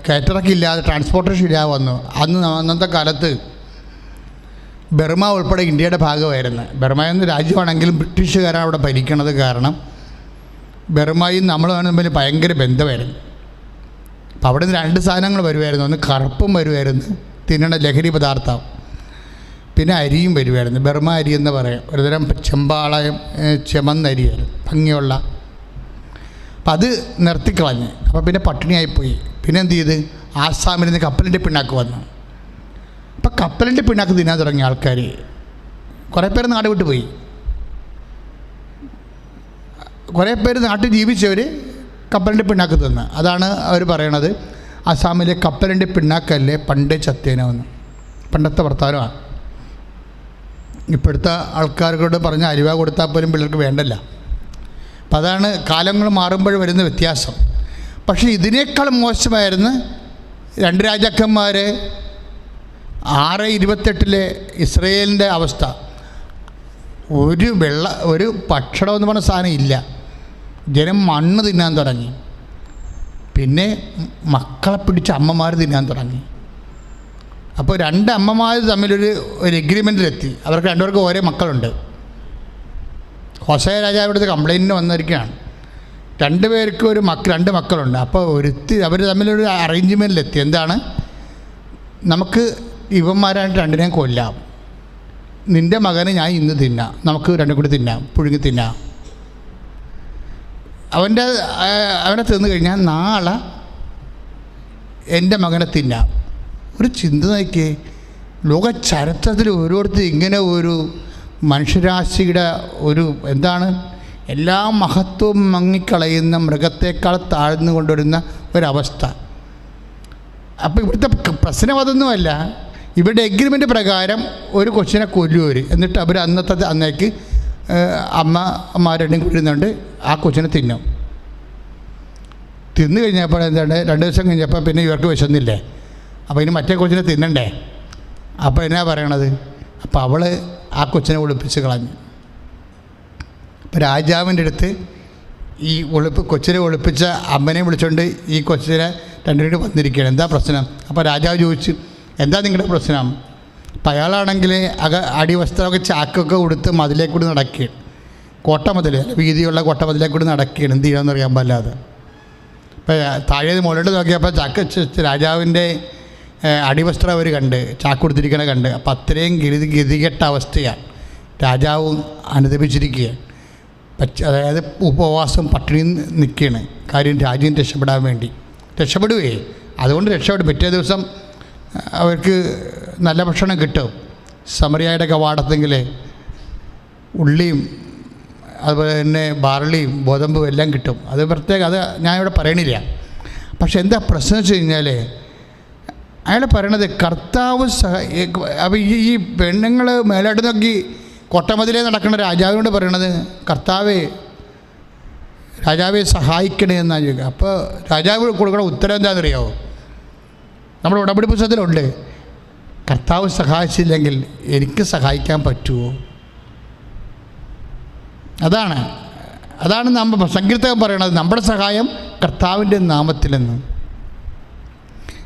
കയറ്റിറക്കില്ലാതെ ട്രാൻസ്പോർട്ടേഷൻ ഇല്ലാതെ വന്നു. അന്നത്തെ കാലത്ത് ബർമ ഉൾപ്പെടെ ഇന്ത്യയുടെ ഭാഗമായിരുന്നു. ബർമ എന്ന രാജ്യമാണെങ്കിലും ബ്രിട്ടീഷുകാരാണ് അവിടെ ഭരിക്കണത്. കാരണം ബർമയും നമ്മൾ തമ്മിൽ ഭയങ്കര ബന്ധമായിരുന്നു. അപ്പം അവിടെ നിന്ന് 2 സാധനങ്ങൾ വരുമായിരുന്നു. ഒന്ന് കറുപ്പും വരുമായിരുന്നു, തിന്നണ ലഹരി പദാർത്ഥം. പിന്നെ അരിയും വരുമായിരുന്നു. ബർമ അരി എന്ന് പറയും. ഒരുതരം ചെമ്പാളയം ചെമന്നരിയായിരുന്നു, ഭംഗിയുള്ള. അപ്പം അത് നിർത്തിക്കളഞ്ഞ്. അപ്പോൾ പിന്നെ പട്ടിണിയായിപ്പോയി. പിന്നെ എന്ത് ചെയ്ത്? ആസാമിൽ നിന്ന് കപ്പലിൻ്റെ പിണ്ണാക്ക് വന്നു. അപ്പം കപ്പലിൻ്റെ പിണ്ണാക്ക് തിന്നാൻ തുടങ്ങിയ ആൾക്കാർ കുറേ പേര് നാട് വിട്ട് പോയി. കുറേ പേര് നാട്ടിൽ ജീവിച്ചവർ കപ്പലിൻ്റെ പിണ്ണാക്ക് തിന്ന്. അതാണ് അവർ പറയണത്, ആസാമിലെ കപ്പലിൻ്റെ പിണ്ണാക്കല്ലേ പണ്ടേ ചത്തേനോന്ന്. പണ്ടത്തെ വർത്തമാനമാണ്. ഇപ്പോഴത്തെ ആൾക്കാരോട് പറഞ്ഞ അരിവ കൊടുത്താൽ പോലും പിള്ളേർക്ക് വേണ്ടല്ല. അപ്പം അതാണ് കാലങ്ങൾ മാറുമ്പോൾ വരുന്ന വ്യത്യാസം. പക്ഷേ ഇതിനേക്കാൾ മോശമായിരുന്നു 2 രാജാക്കന്മാർ 6:28 ഇസ്രയേലിൻ്റെ അവസ്ഥ. ഒരു ഭക്ഷണം എന്ന് പറഞ്ഞ സാധനം ഇല്ല. ജനം മണ്ണ് തിന്നാൻ തുടങ്ങി. പിന്നെ മക്കളെ പിടിച്ച് അമ്മമാർ തിന്നാൻ തുടങ്ങി. അപ്പോൾ 2 അമ്മമാർ തമ്മിലൊരു എഗ്രിമെൻറ്റിലെത്തി. അവർക്ക് 2 പേർക്കും ഓരോ മക്കളുണ്ട്. ഹോശയ രാജാവ് ഇവിടുത്തെ കംപ്ലയിൻറ്റിന് വന്നിരിക്കുകയാണ്, രണ്ടുപേർക്കും രണ്ട് മക്കളുണ്ട്. അപ്പോൾ അവർ തമ്മിലൊരു അറേഞ്ച്മെൻറ്റിലെത്തി. എന്താണ്, നമുക്ക് ഇവന്മാരായിട്ട് രണ്ടിനെയും കൊല്ലാം, നിൻ്റെ മകനെ ഞാൻ ഇന്ന് തിന്നാം, നമുക്ക് രണ്ടും കൂടി തിന്നാം, പുഴുങ്ങി തിന്നാം. അവനെ തിന്നു കഴിഞ്ഞാൽ നാളെ എൻ്റെ മകനെ തിന്നാം. ഒരു ചിന്ത നോക്കിയേ, ലോക ചരിത്രത്തിൽ ഓരോരുത്തർ ഇങ്ങനെ ഒരു മനുഷ്യരാശിയുടെ ഒരു എന്താണ്, എല്ലാ മഹത്വവും മങ്ങിക്കളയുന്ന മൃഗത്തേക്കാൾ താഴ്ന്നു കൊണ്ടുവരുന്ന ഒരവസ്ഥ. അപ്പോൾ ഇവിടുത്തെ പ്രശ്നം അതൊന്നുമല്ല. ഇവരുടെ എഗ്രിമെൻ്റ് പ്രകാരം ഒരു കൊച്ചിനെ കൊല്ലുവർ, എന്നിട്ട് അവർ അന്നേക്ക് അമ്മമാരെണ്ണം കൊല്ലുന്നുണ്ട്, ആ കൊച്ചിനെ തിന്നും. തിന്നു കഴിഞ്ഞപ്പോൾ എന്താണ്, 2 ദിവസം കഴിഞ്ഞപ്പോൾ പിന്നെ ഇവർക്ക് വിശന്നില്ലേ, അപ്പോൾ ഇനി മറ്റേ കൊച്ചിനെ തിന്നണ്ടേ. അപ്പോൾ എന്നാ പറയണത്, അപ്പോൾ അവൾ ആ കൊച്ചിനെ ഒളിപ്പിച്ച് കളഞ്ഞു. അപ്പോൾ രാജാവിൻ്റെ അടുത്ത് ഈ കൊച്ചിനെ ഒളിപ്പിച്ച അമ്മനെ വിളിച്ചുകൊണ്ട് ഈ കൊച്ചിനെ രണ്ടുപേരും വന്നിരിക്കുകയാണ്. എന്താ പ്രശ്നം? അപ്പോൾ രാജാവ് ചോദിച്ചു, എന്താ നിങ്ങളുടെ പ്രശ്നം? അപ്പം അയാളാണെങ്കിൽ അടിവസ്ത്രമൊക്കെ ചാക്കൊക്കെ കൊടുത്ത് മതിലേക്കൂടി നടക്കുകയാണ്, കോട്ടമതിൽ, വീതിയുള്ള കോട്ടമതിലേക്കൂടി നടക്കുകയാണ്. എന്ത് ചെയ്യണമെന്ന് അറിയാൻ പാടില്ലാതെ. അപ്പോൾ താഴെ മുകളിലോട്ട് നോക്കിയപ്പോൾ ചാക്ക് രാജാവിൻ്റെ അടിവസ്ത്രം അവർ കണ്ട്, ചാക്ക് കൊടുത്തിരിക്കണ കണ്ട്. അപ്പം അത്രയും ഗതികെട്ട അവസ്ഥയാണ്. രാജാവും അനുദപിച്ചിരിക്കുകയാണ്. അതായത് ഉപവാസം പട്ടിണി നിൽക്കുകയാണ്. കാര്യം രാജ്യം രക്ഷപ്പെടാൻ വേണ്ടി. രക്ഷപ്പെടുകയെ അതുകൊണ്ട് രക്ഷപ്പെടും. പിറ്റേ ദിവസം അവർക്ക് നല്ല ഭക്ഷണം കിട്ടും. സമറിയായുടെ കവാടത്തെങ്കിൽ ഉള്ളിയും അതുപോലെ തന്നെ ബാർലിയും ഗോതമ്പും എല്ലാം കിട്ടും. അത് പ്രത്യേകം, അത് ഞാനിവിടെ പറയണില്ല. പക്ഷെ എന്താ പ്രശ്നം വെച്ച് കഴിഞ്ഞാൽ, അയാൾ പറയണത് കർത്താവ് അപ്പോൾ ഈ പെണ്ണുങ്ങൾ മേലോട്ട് നോക്കി കൊട്ടമതിലേ നടക്കുന്ന രാജാവിനോട് പറയണത്, രാജാവെ സഹായിക്കണേ എന്നാണ് ചോദിക്കുക. അപ്പോൾ രാജാവ് കൊടുക്കുന്ന ഉത്തരം എന്താണെന്നറിയാമോ? നമ്മുടെ ഉടമ്പടി പുസ്തകത്തിലുണ്ട്, കർത്താവ് സഹായിച്ചില്ലെങ്കിൽ എനിക്ക് സഹായിക്കാൻ പറ്റുമോ? അതാണ് നമ്മൾ സങ്കീർത്തകൻ പറയണത്, നമ്മുടെ സഹായം കർത്താവിൻ്റെ നാമത്തിലെന്ന്.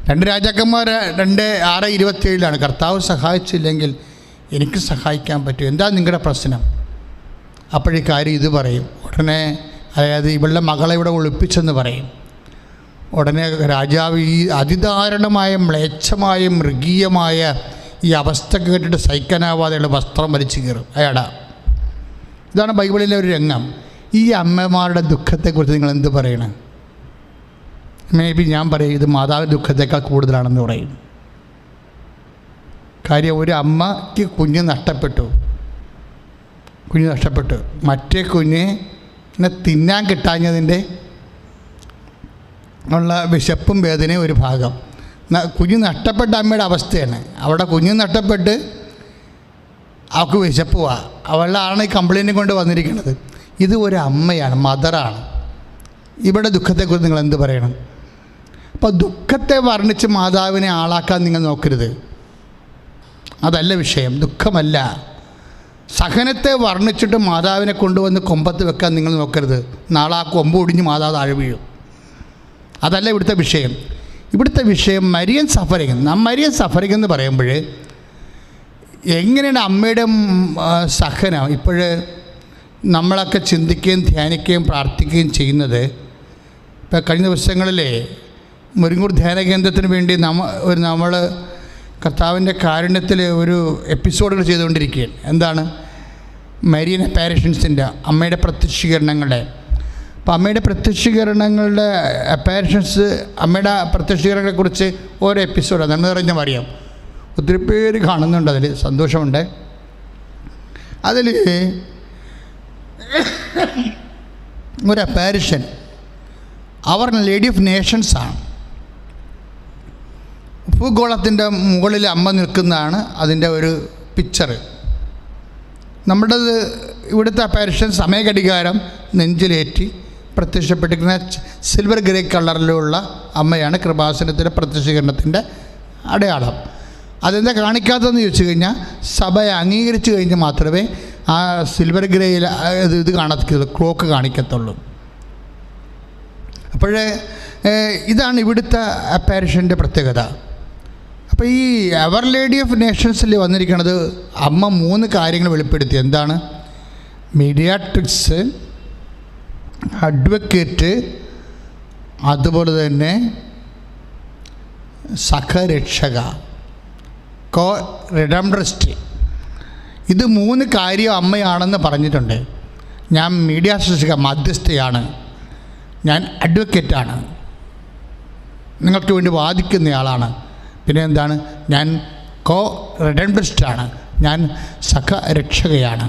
2 രാജാക്കന്മാർ 2:6-27 കർത്താവ് സഹായിച്ചില്ലെങ്കിൽ എനിക്ക് സഹായിക്കാൻ പറ്റും, എന്താ നിങ്ങളുടെ പ്രശ്നം? അപ്പോഴീ കാര്യം ഇത് പറയും. ഉടനെ അതായത് ഇവളുടെ മകളെ ഇവിടെ ഒളിപ്പിച്ചെന്ന് പറയും. ഉടനെ രാജാവ് ഈ അതിദാരുണമായ മ്ലേച്ഛമായ മൃഗീയമായ ഈ അവസ്ഥ കേട്ടിട്ട് സഹിക്കാനാവാതെ വസ്ത്രം വലിച്ചു കയറും അയാളാ. ഇതാണ് ബൈബിളിലെ ഒരു രംഗം. ഈ അമ്മമാരുടെ ദുഃഖത്തെക്കുറിച്ച് നിങ്ങൾ എന്ത് പറയണം? മേ ബി ഞാൻ പറയും ഇത് മാതാവിൻ്റെ ദുഃഖത്തേക്കാൾ കൂടുതലാണെന്ന് പറയും. കാര്യം ഒരു അമ്മയ്ക്ക് കുഞ്ഞ് നഷ്ടപ്പെട്ടു, മറ്റേ കുഞ്ഞിനെ തിന്നാൻ കിട്ടാഞ്ഞതിൻ്റെ ഉള്ള വിശപ്പും വേദനയും ഒരു ഭാഗം. കുഞ്ഞ് നഷ്ടപ്പെട്ട അമ്മയുടെ അവസ്ഥയാണ്. അവിടെ കുഞ്ഞ് നഷ്ടപ്പെട്ട് അവൾക്ക് വിശപ്പുവാ, അവളാണ് ഈ കംപ്ലൈൻറ്റ് കൊണ്ട് വന്നിരിക്കുന്നത്. ഇത് ഒരു അമ്മയാണ്, മദറാണ്. ഇവിടെ ദുഃഖത്തെക്കുറിച്ച് നിങ്ങൾ എന്ത് പറയണം? അപ്പോൾ ദുഃഖത്തെ വർണ്ണിച്ച് മാതാവിനെ ആളാക്കാൻ നിങ്ങൾ നോക്കരുത്. അതല്ല വിഷയം, ദുഃഖമല്ല. സഹനത്തെ വർണ്ണിച്ചിട്ട് മാതാവിനെ കൊണ്ടുവന്ന് കൊമ്പത്ത് വെക്കാൻ നിങ്ങൾ നോക്കരുത്. നാളെ ആ കൊമ്പ് ഒടിഞ്ഞ് മാതാവ് താഴെ വീഴും. അതല്ല ഇവിടുത്തെ വിഷയം. ഇവിടുത്തെ വിഷയം മരിയൻ സഫറിങ് എന്ന് പറയുമ്പോൾ എങ്ങനെയാണ് അമ്മയുടെ സഹനം ഇപ്പോൾ നമ്മളൊക്കെ ചിന്തിക്കുകയും ധ്യാനിക്കുകയും പ്രാർത്ഥിക്കുകയും ചെയ്യുന്നത്. ഇപ്പോൾ കഴിഞ്ഞ ദിവസങ്ങളിലെ മുരിങ്ങൂർ ധ്യാന കേന്ദ്രത്തിന് വേണ്ടി നമ്മൾ കർത്താവിൻ്റെ കാരുണ്യത്തിൽ ഒരു എപ്പിസോഡുകൾ ചെയ്തുകൊണ്ടിരിക്കുകയാണ്. എന്താണ്? മരിയൻ അപ്പാരിഷൻസിൻ്റെ അമ്മയുടെ പ്രത്യക്ഷീകരണങ്ങളുടെ. അപ്പോൾ അമ്മയുടെ പ്രത്യക്ഷീകരണങ്ങളുടെ അപ്പാരിഷൻസ്, അമ്മയുടെ പ്രത്യക്ഷീകരണങ്ങളെക്കുറിച്ച് ഓരോ എപ്പിസോഡ് നന്മ നിറഞ്ഞ അറിയാം. ഒത്തിരി പേര് കാണുന്നുണ്ട്, അതിൽ സന്തോഷമുണ്ട്. അതിൽ ഒരു അപ്പാരിഷൻ അവർ ലേഡി ഓഫ് നേഷൻസാണ്. ഭൂഗോളത്തിൻ്റെ മുകളിൽ അമ്മ നിൽക്കുന്നതാണ് അതിൻ്റെ ഒരു പിക്ചർ. നമ്മുടേത് ഇവിടുത്തെ അപ്പാരിഷൻ സമയഘടികാരം നെഞ്ചിലേറ്റി പ്രത്യക്ഷപ്പെട്ടിരിക്കുന്ന സിൽവർ ഗ്രേ കളറിലുള്ള അമ്മയാണ് കൃപാസനത്തിൻ്റെ പ്രത്യക്ഷീകരണത്തിൻ്റെ അടയാളം. അതെന്താ കാണിക്കാത്തതെന്ന് ചോദിച്ചു കഴിഞ്ഞാൽ സഭ അംഗീകരിച്ചു കഴിഞ്ഞാൽ മാത്രമേ ആ സിൽവർ ഗ്രേയിൽ ഇത് കാണത്തുള്ളൂ, ക്ലോക്ക് കാണിക്കത്തുള്ളൂ. അപ്പോൾ ഇതാണ് ഇവിടുത്തെ അപ്പാരിഷൻ്റെ പ്രത്യേകത. അപ്പോൾ ഈ അവർ ലേഡി ഓഫ് നേഷൻസിൽ വന്നിരിക്കുന്നത് അമ്മ 3 കാര്യങ്ങൾ വെളിപ്പെടുത്തി. എന്താണ്? മീഡിയാട്രിക്സ്, അഡ്വക്കേറ്റ്, അതുപോലെ തന്നെ സഹരക്ഷക, കോ റിഡംബ്രിസ്റ്റ്. ഇത് 3 കാര്യം അമ്മയാണെന്ന് പറഞ്ഞിട്ടുണ്ട്. ഞാൻ മീഡിയ ശുശ്രൂഷക മധ്യസ്ഥയാണ്, ഞാൻ അഡ്വക്കേറ്റാണ്, നിങ്ങൾക്ക് വേണ്ടി വാദിക്കുന്നയാളാണ്, പിന്നെ എന്താണ്, ഞാൻ കോ റിഡംബ്രിസ്റ്റാണ്, ഞാൻ സഹരക്ഷകയാണ്.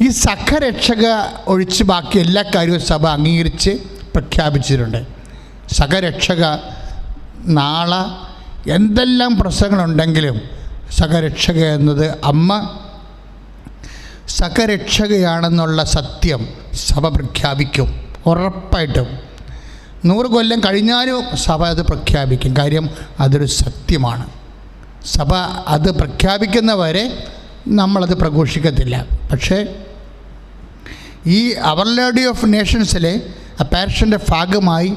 ഈ സഹരക്ഷക ഒഴിച്ച് ബാക്കി എല്ലാ കാര്യവും സഭ അംഗീകരിച്ച് പ്രഖ്യാപിച്ചിട്ടുണ്ട്. സഹരക്ഷക നാളെ എന്തെല്ലാം പ്രശ്നങ്ങളുണ്ടെങ്കിലും സഹരക്ഷക എന്നത് അമ്മ സഹരക്ഷകയാണെന്നുള്ള സത്യം സഭ പ്രഖ്യാപിക്കും. ഉറപ്പായിട്ടും 100 കൊല്ലം കഴിഞ്ഞാലും സഭ അത് പ്രഖ്യാപിക്കും. കാര്യം അതൊരു സത്യമാണ്. സഭ അത് പ്രഖ്യാപിക്കുന്നവരെ നമ്മളത് പ്രഘോഷിക്കത്തില്ല. പക്ഷേ ഈ അവർ ലേഡി ഓഫ് നേഷൻസിലെ ആ പാരിഷിൻ്റെ ഭാഗമായി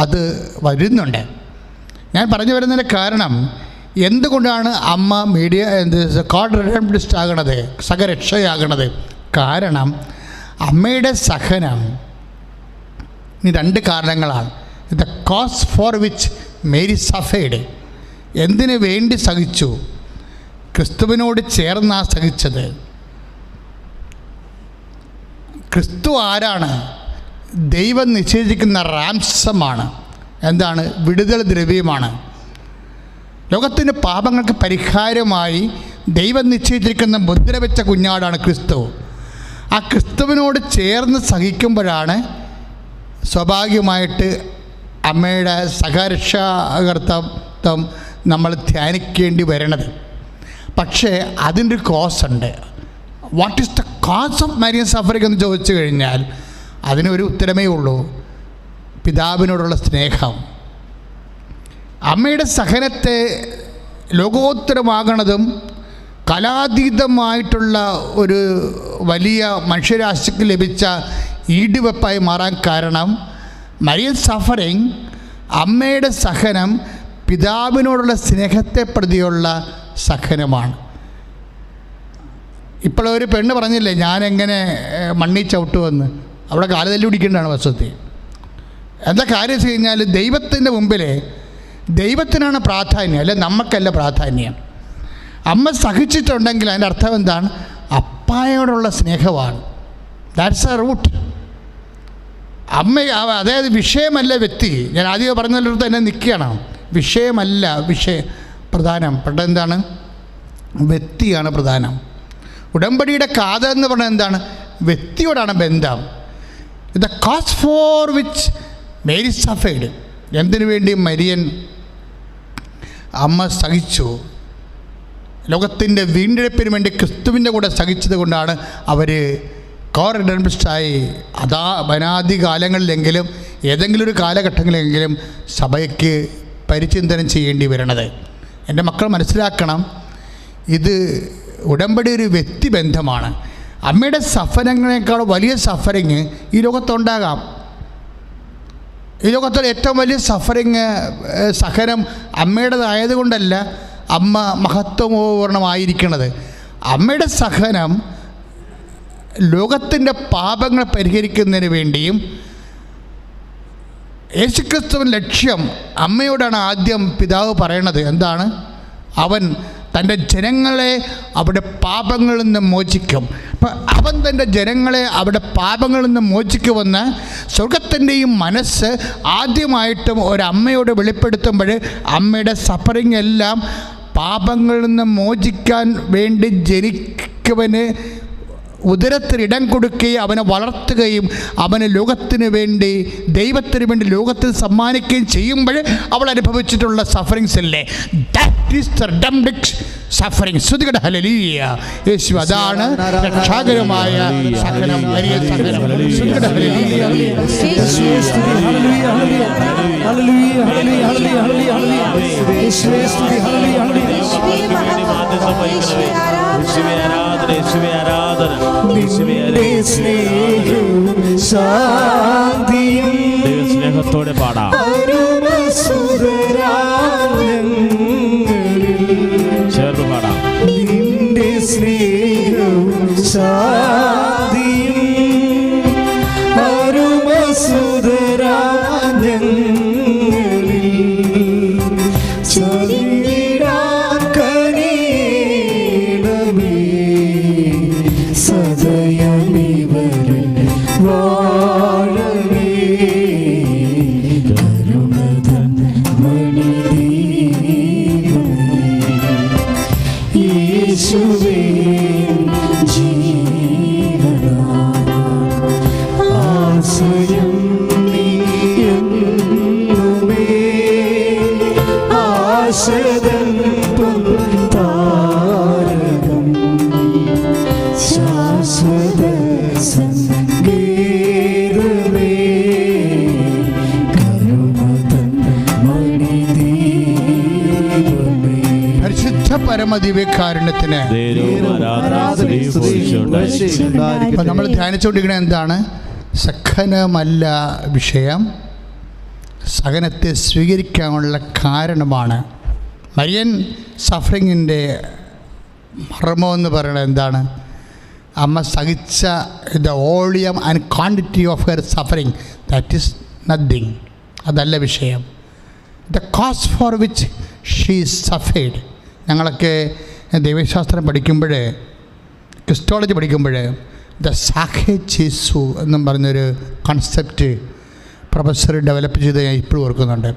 അത് വരുന്നുണ്ട്. ഞാൻ പറഞ്ഞു വരുന്നതിൻ്റെ കാരണം, എന്തുകൊണ്ടാണ് അമ്മ മീഡിയ കോഡ് റിഡംബ്രിസ്റ്റ് ആകണത്, സഹരക്ഷയാകണത്? കാരണം അമ്മയുടെ സഹനം ഈ 2 കാരണങ്ങളാണ്. The cause for which Mary suffered, എന്തിനു വേണ്ടി സഹിച്ചു? ക്രിസ്തുവിനോട് ചേർന്നാ സഹിച്ചത്. ക്രിസ്തു ആരാണ്? ദൈവം നിശ്ചയിച്ചിരിക്കുന്ന റാംസമാണ്. എന്താണ്? വിടുതൽ ദ്രവ്യമാണ്. ലോകത്തിൻ്റെ പാപങ്ങൾക്ക് പരിഹാരമായി ദൈവം നിശ്ചയിച്ചിരിക്കുന്ന മുദ്ര വെച്ച കുഞ്ഞാടാണ് ക്രിസ്തു. ആ ക്രിസ്തുവിനോട് ചേർന്ന് സഹിക്കുമ്പോഴാണ് സ്വാഭാവികമായിട്ട് അമ്മയുടെ സഹരക്ഷാകർത്തം നമ്മൾ ധ്യാനിക്കേണ്ടി വരണത്. പക്ഷേ അതിൻ്റെ ഒരു കോസ് ഉണ്ട്. What is the cause of Marian suffering എന്ന് ചോദിച്ചു കഴിഞ്ഞാൽ അതിനൊരു ഉത്തരമേ ഉള്ളൂ: പിതാവിനോടുള്ള സ്നേഹം. അമ്മയുടെ സഹനത്തെ ലോകോത്തരമാകണതും കലാതീതമായിട്ടുള്ള ഒരു വലിയ മനുഷ്യരാശിക്ക് ലഭിച്ച ഈടുവെപ്പായി മാറാൻ കാരണം മരിയൻ സഫറിങ്, അമ്മയുടെ സഹനം പിതാവിനോടുള്ള സ്നേഹത്തെ പ്രതിയുള്ള സഹനമാണ്. ഇപ്പോൾ ഒരു പെണ്ണ് പറഞ്ഞില്ലേ, ഞാനെങ്ങനെ മണ്ണി ചവിട്ടുമെന്ന്, അവിടെ കാലുതല്ലി പിടിക്കേണ്ടതാണ് വസ്തുത്തിൽ. എന്താ കാര്യം വെച്ച് കഴിഞ്ഞാൽ, ദൈവത്തിൻ്റെ മുമ്പിൽ ദൈവത്തിനാണ് പ്രാധാന്യം, അല്ലെ നമുക്കല്ല പ്രാധാന്യം. അമ്മ സഹിച്ചിട്ടുണ്ടെങ്കിൽ അതിൻ്റെ അർത്ഥം എന്താണ്? അപ്പായോടുള്ള സ്നേഹമാണ്. That's a root. അമ്മ, അതായത് വിഷയമല്ല വ്യക്തി. ഞാൻ ആദ്യം പറഞ്ഞതിലടുത്ത് തന്നെ നിൽക്കണം. വിഷയമല്ല പ്രധാനം. എന്താണ്? വ്യക്തിയാണ് പ്രധാനം. ഉടമ്പടിയുടെ കാതൽ എന്ന് പറഞ്ഞാൽ എന്താണ്? വ്യക്തിയോടാണ് ബന്ധം. The cause for which Mary suffered, എന്തിനു വേണ്ടി മരിയൻ അമ്മ സഹിച്ചു? ലോകത്തിൻ്റെ വീണ്ടെടുപ്പിന് വേണ്ടി ക്രിസ്തുവിൻ്റെ കൂടെ സഹിച്ചത് കൊണ്ടാണ് അവർ കോറിഡൻസ്റ്റായി അനാദി കാലങ്ങളിലെങ്കിലും ഏതെങ്കിലും ഒരു കാലഘട്ടങ്ങളിലെങ്കിലും സഭയ്ക്ക് പരിചിന്തനം ചെയ്യേണ്ടി വരണത്. എൻ്റെ മക്കൾ മനസ്സിലാക്കണം, ഇത് ഉടമ്പടി ഒരു വ്യക്തിബന്ധമാണ്. അമ്മയുടെ സഫറിങ്ങിനേക്കാൾ വലിയ സഫറിങ് ഈ ലോകത്തുണ്ടാകാം. ഈ ലോകത്തിലെ ഏറ്റവും വലിയ സഹനം അമ്മയുടേതായതുകൊണ്ടല്ല അമ്മ മഹത്വപൂർണ്ണമായിരിക്കുന്നത്. അമ്മയുടെ സഹനം ലോകത്തിൻ്റെ പാപങ്ങൾ പരിഹരിക്കുന്നതിന് വേണ്ടിയും, യേശുക്രിസ്തുവിൻ്റെ ലക്ഷ്യം അമ്മയോടാണ് ആദ്യം പിതാവ് പറയണത്. എന്താണ്? അവൻ തൻ്റെ ജനങ്ങളെ അവിടെ പാപങ്ങളിൽ നിന്ന് മോചിക്കും. അപ്പം അവൻ തൻ്റെ ജനങ്ങളെ അവിടെ പാപങ്ങളിൽ നിന്ന് മോചിക്കുമെന്ന് സ്വർഗത്തിൻ്റെയും മനസ്സ് ആദ്യമായിട്ടും ഒരമ്മയോട് വെളിപ്പെടുത്തുമ്പോൾ, അമ്മയുടെ സഫറിങ് എല്ലാം പാപങ്ങളിൽ നിന്ന് മോചിക്കാൻ വേണ്ടി ജനിക്കവന് ഉദരത്തിൽ ഇടം കൊടുക്കുകയും അവനെ വളർത്തുകയും അവന് ലോകത്തിന് വേണ്ടി, ദൈവത്തിന് വേണ്ടി ലോകത്തിൽ സമ്മാനിക്കുകയും ചെയ്യുമ്പോൾ അവൾ അനുഭവിച്ചിട്ടുള്ള സഫറിങ്സ് അല്ലേ? That is the redemptive suffering. ശ്രുതികട ഹല്ലേലൂയ. യേശു അതാണ് രക്ഷാകരമായ സഹനം, വലിയ സഹനം. ശ്രുതികട ഹല്ലേലൂയ. സ്നേഹത്തോടെ പാടാം. ചേർന്ന് പാടാം. നിന്റെ സ്നേഹവും ശാന്തിയും സദയമിവരിൽ വാഴവേ കരുണതൻ മണിദീപമേ യേശുവേ ആശ്രയം നീ എന്നുമേ ആശതൻ താരകം ശാശ്വത സംഗീതമേ കരുണതൻ മണിദീപമേ പരിശുദ്ധ പരമദിവ്യകാരുണ്യത്തിന് അപ്പം നമ്മൾ ധ്യാനിച്ചുകൊണ്ടിരിക്കുന്നത് എന്താണ്? സഹനമല്ല വിഷയം, സഹനത്തെ സ്വീകരിക്കാനുള്ള കാരണമാണ്. മരിയൻ സഫറിങ്ങിൻ്റെ മർമ്മമെന്ന് പറയുന്നത് എന്താണ്? അമ്മ സഹിച്ച the volume and quantity of her suffering, that is nothing. അതല്ല വിഷയം. The cause for which she suffered. ഞങ്ങളൊക്കെ ദൈവശാസ്ത്രം പഠിക്കുമ്പോൾ, ക്രിസ്റ്റോളജി പഠിക്കുമ്പോൾ ദ സാഖേ ജീസു എന്നും പറഞ്ഞൊരു കൺസെപ്റ്റ് പ്രൊഫസർ ഡെവലപ്പ് ചെയ്ത് ഞാൻ ഇപ്പോഴും ഓർക്കുന്നുണ്ട്.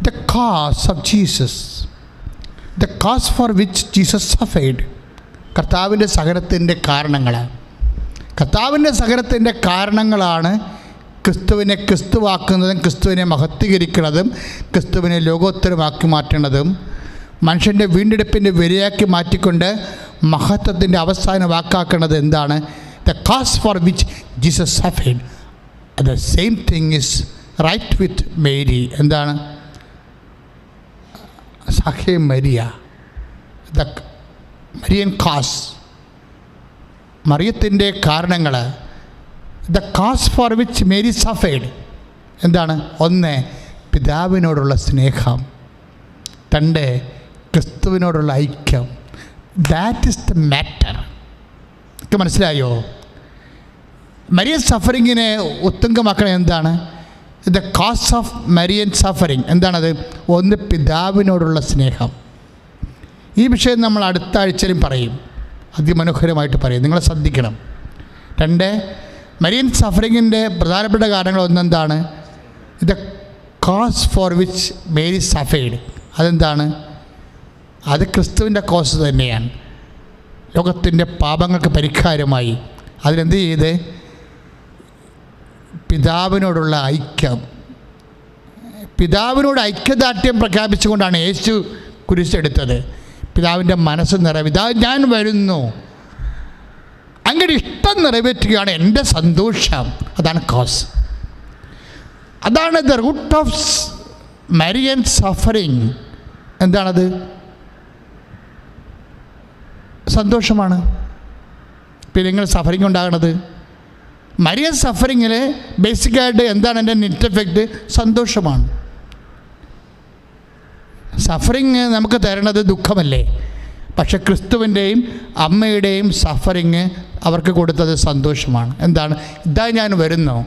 The cause of Jesus, the cause for which Jesus suffered. കർത്താവിൻ്റെ സഹനത്തിൻ്റെ കാരണങ്ങൾ, കർത്താവിൻ്റെ സഹനത്തിൻ്റെ കാരണങ്ങളാണ് ക്രിസ്തുവിനെ ക്രിസ്തുവാക്കുന്നതും ക്രിസ്തുവിനെ മഹത്വീകരിക്കുന്നതും ക്രിസ്തുവിനെ ലോകോത്തരമാക്കി മാറ്റുന്നതും മനുഷ്യൻ്റെ വീണ്ടെടുപ്പിൻ്റെ വിലയാക്കി മാറ്റിക്കൊണ്ട് മഹത്വത്തിൻ്റെ അവസാന വാക്കാക്കുന്നത് എന്താണ്? The cause for which Jesus suffered. The same thing is right with Mary. എന്താണ്? സഖേ മരിയ, ദ മരിയൻ കാസ്, മറിയത്തിൻ്റെ കാരണങ്ങൾ. ദ കാസ് ഫോർ വിച്ച് മേരി സഫേഡ് എന്താണ്? ഒന്ന്, പിതാവിനോടുള്ള സ്നേഹം. രണ്ട്, ക്രിസ്തുവിനോടുള്ള ഐക്യം. That is the matter. ഒക്കെ മനസ്സിലായോ? മരിയൻ സഫറിങ്ങിനെ ഉത്തുംഗമാക്കണത് എന്താണ്? The cause of Marian suffering എന്താണത്? ഒന്ന്, പിതാവിനോടുള്ള സ്നേഹം. ഈ വിഷയം നമ്മൾ അടുത്ത ആഴ്ചയിലും പറയും, അതിമനോഹരമായിട്ട് പറയും, നിങ്ങൾ ശ്രദ്ധിക്കണം. രണ്ട്, മരിയൻ സഫറിങ്ങിൻ്റെ പ്രധാനപ്പെട്ട കാരണങ്ങൾ ഒന്നെന്താണ്? The cause for which Mary suffered. അതെന്താണ്? അത് ക്രിസ്തുവിൻ്റെ കോസ് തന്നെയാണ്. ലോകത്തിൻ്റെ പാപങ്ങൾക്ക് പരിഹാരമായി അതിനെന്ത് ചെയ്ത്? പിതാവിനോടുള്ള ഐക്യം. പിതാവിനോട് ഐക്യദാർഢ്യം പ്രഖ്യാപിച്ചുകൊണ്ടാണ് യേശു കുരിശെടുത്തത്. പിതാവിൻ്റെ മനസ്സ് നിറവേറ്റാ ഞാൻ വരുന്നു, അങ്ങയുടെ ഇഷ്ടം നിറവേറ്റുകയാണ് എൻ്റെ സന്തോഷം. അതാണ് കോസ്. അതാണ് the root of Marian suffering. എന്താണത്? സന്തോഷമാണ്. പിന്നെ നിങ്ങൾ സഫറിങ് ഉണ്ടാകണത് മരിയൻ സഫറിങ്ങിൽ ബേസിക്കായിട്ട് എന്താണ് എൻ്റെ നെറ്റ് എഫക്റ്റ്? സന്തോഷമാണ്. സഫറിങ് നമുക്ക് തരണത് ദുഃഖമല്ലേ? പക്ഷെ ക്രിസ്തുവിൻ്റെയും അമ്മയുടെയും സഫറിങ് അവർക്ക് കൊടുത്തത് സന്തോഷമാണ്. എന്താണ്? ഇതാ ഞാൻ വരുന്നു,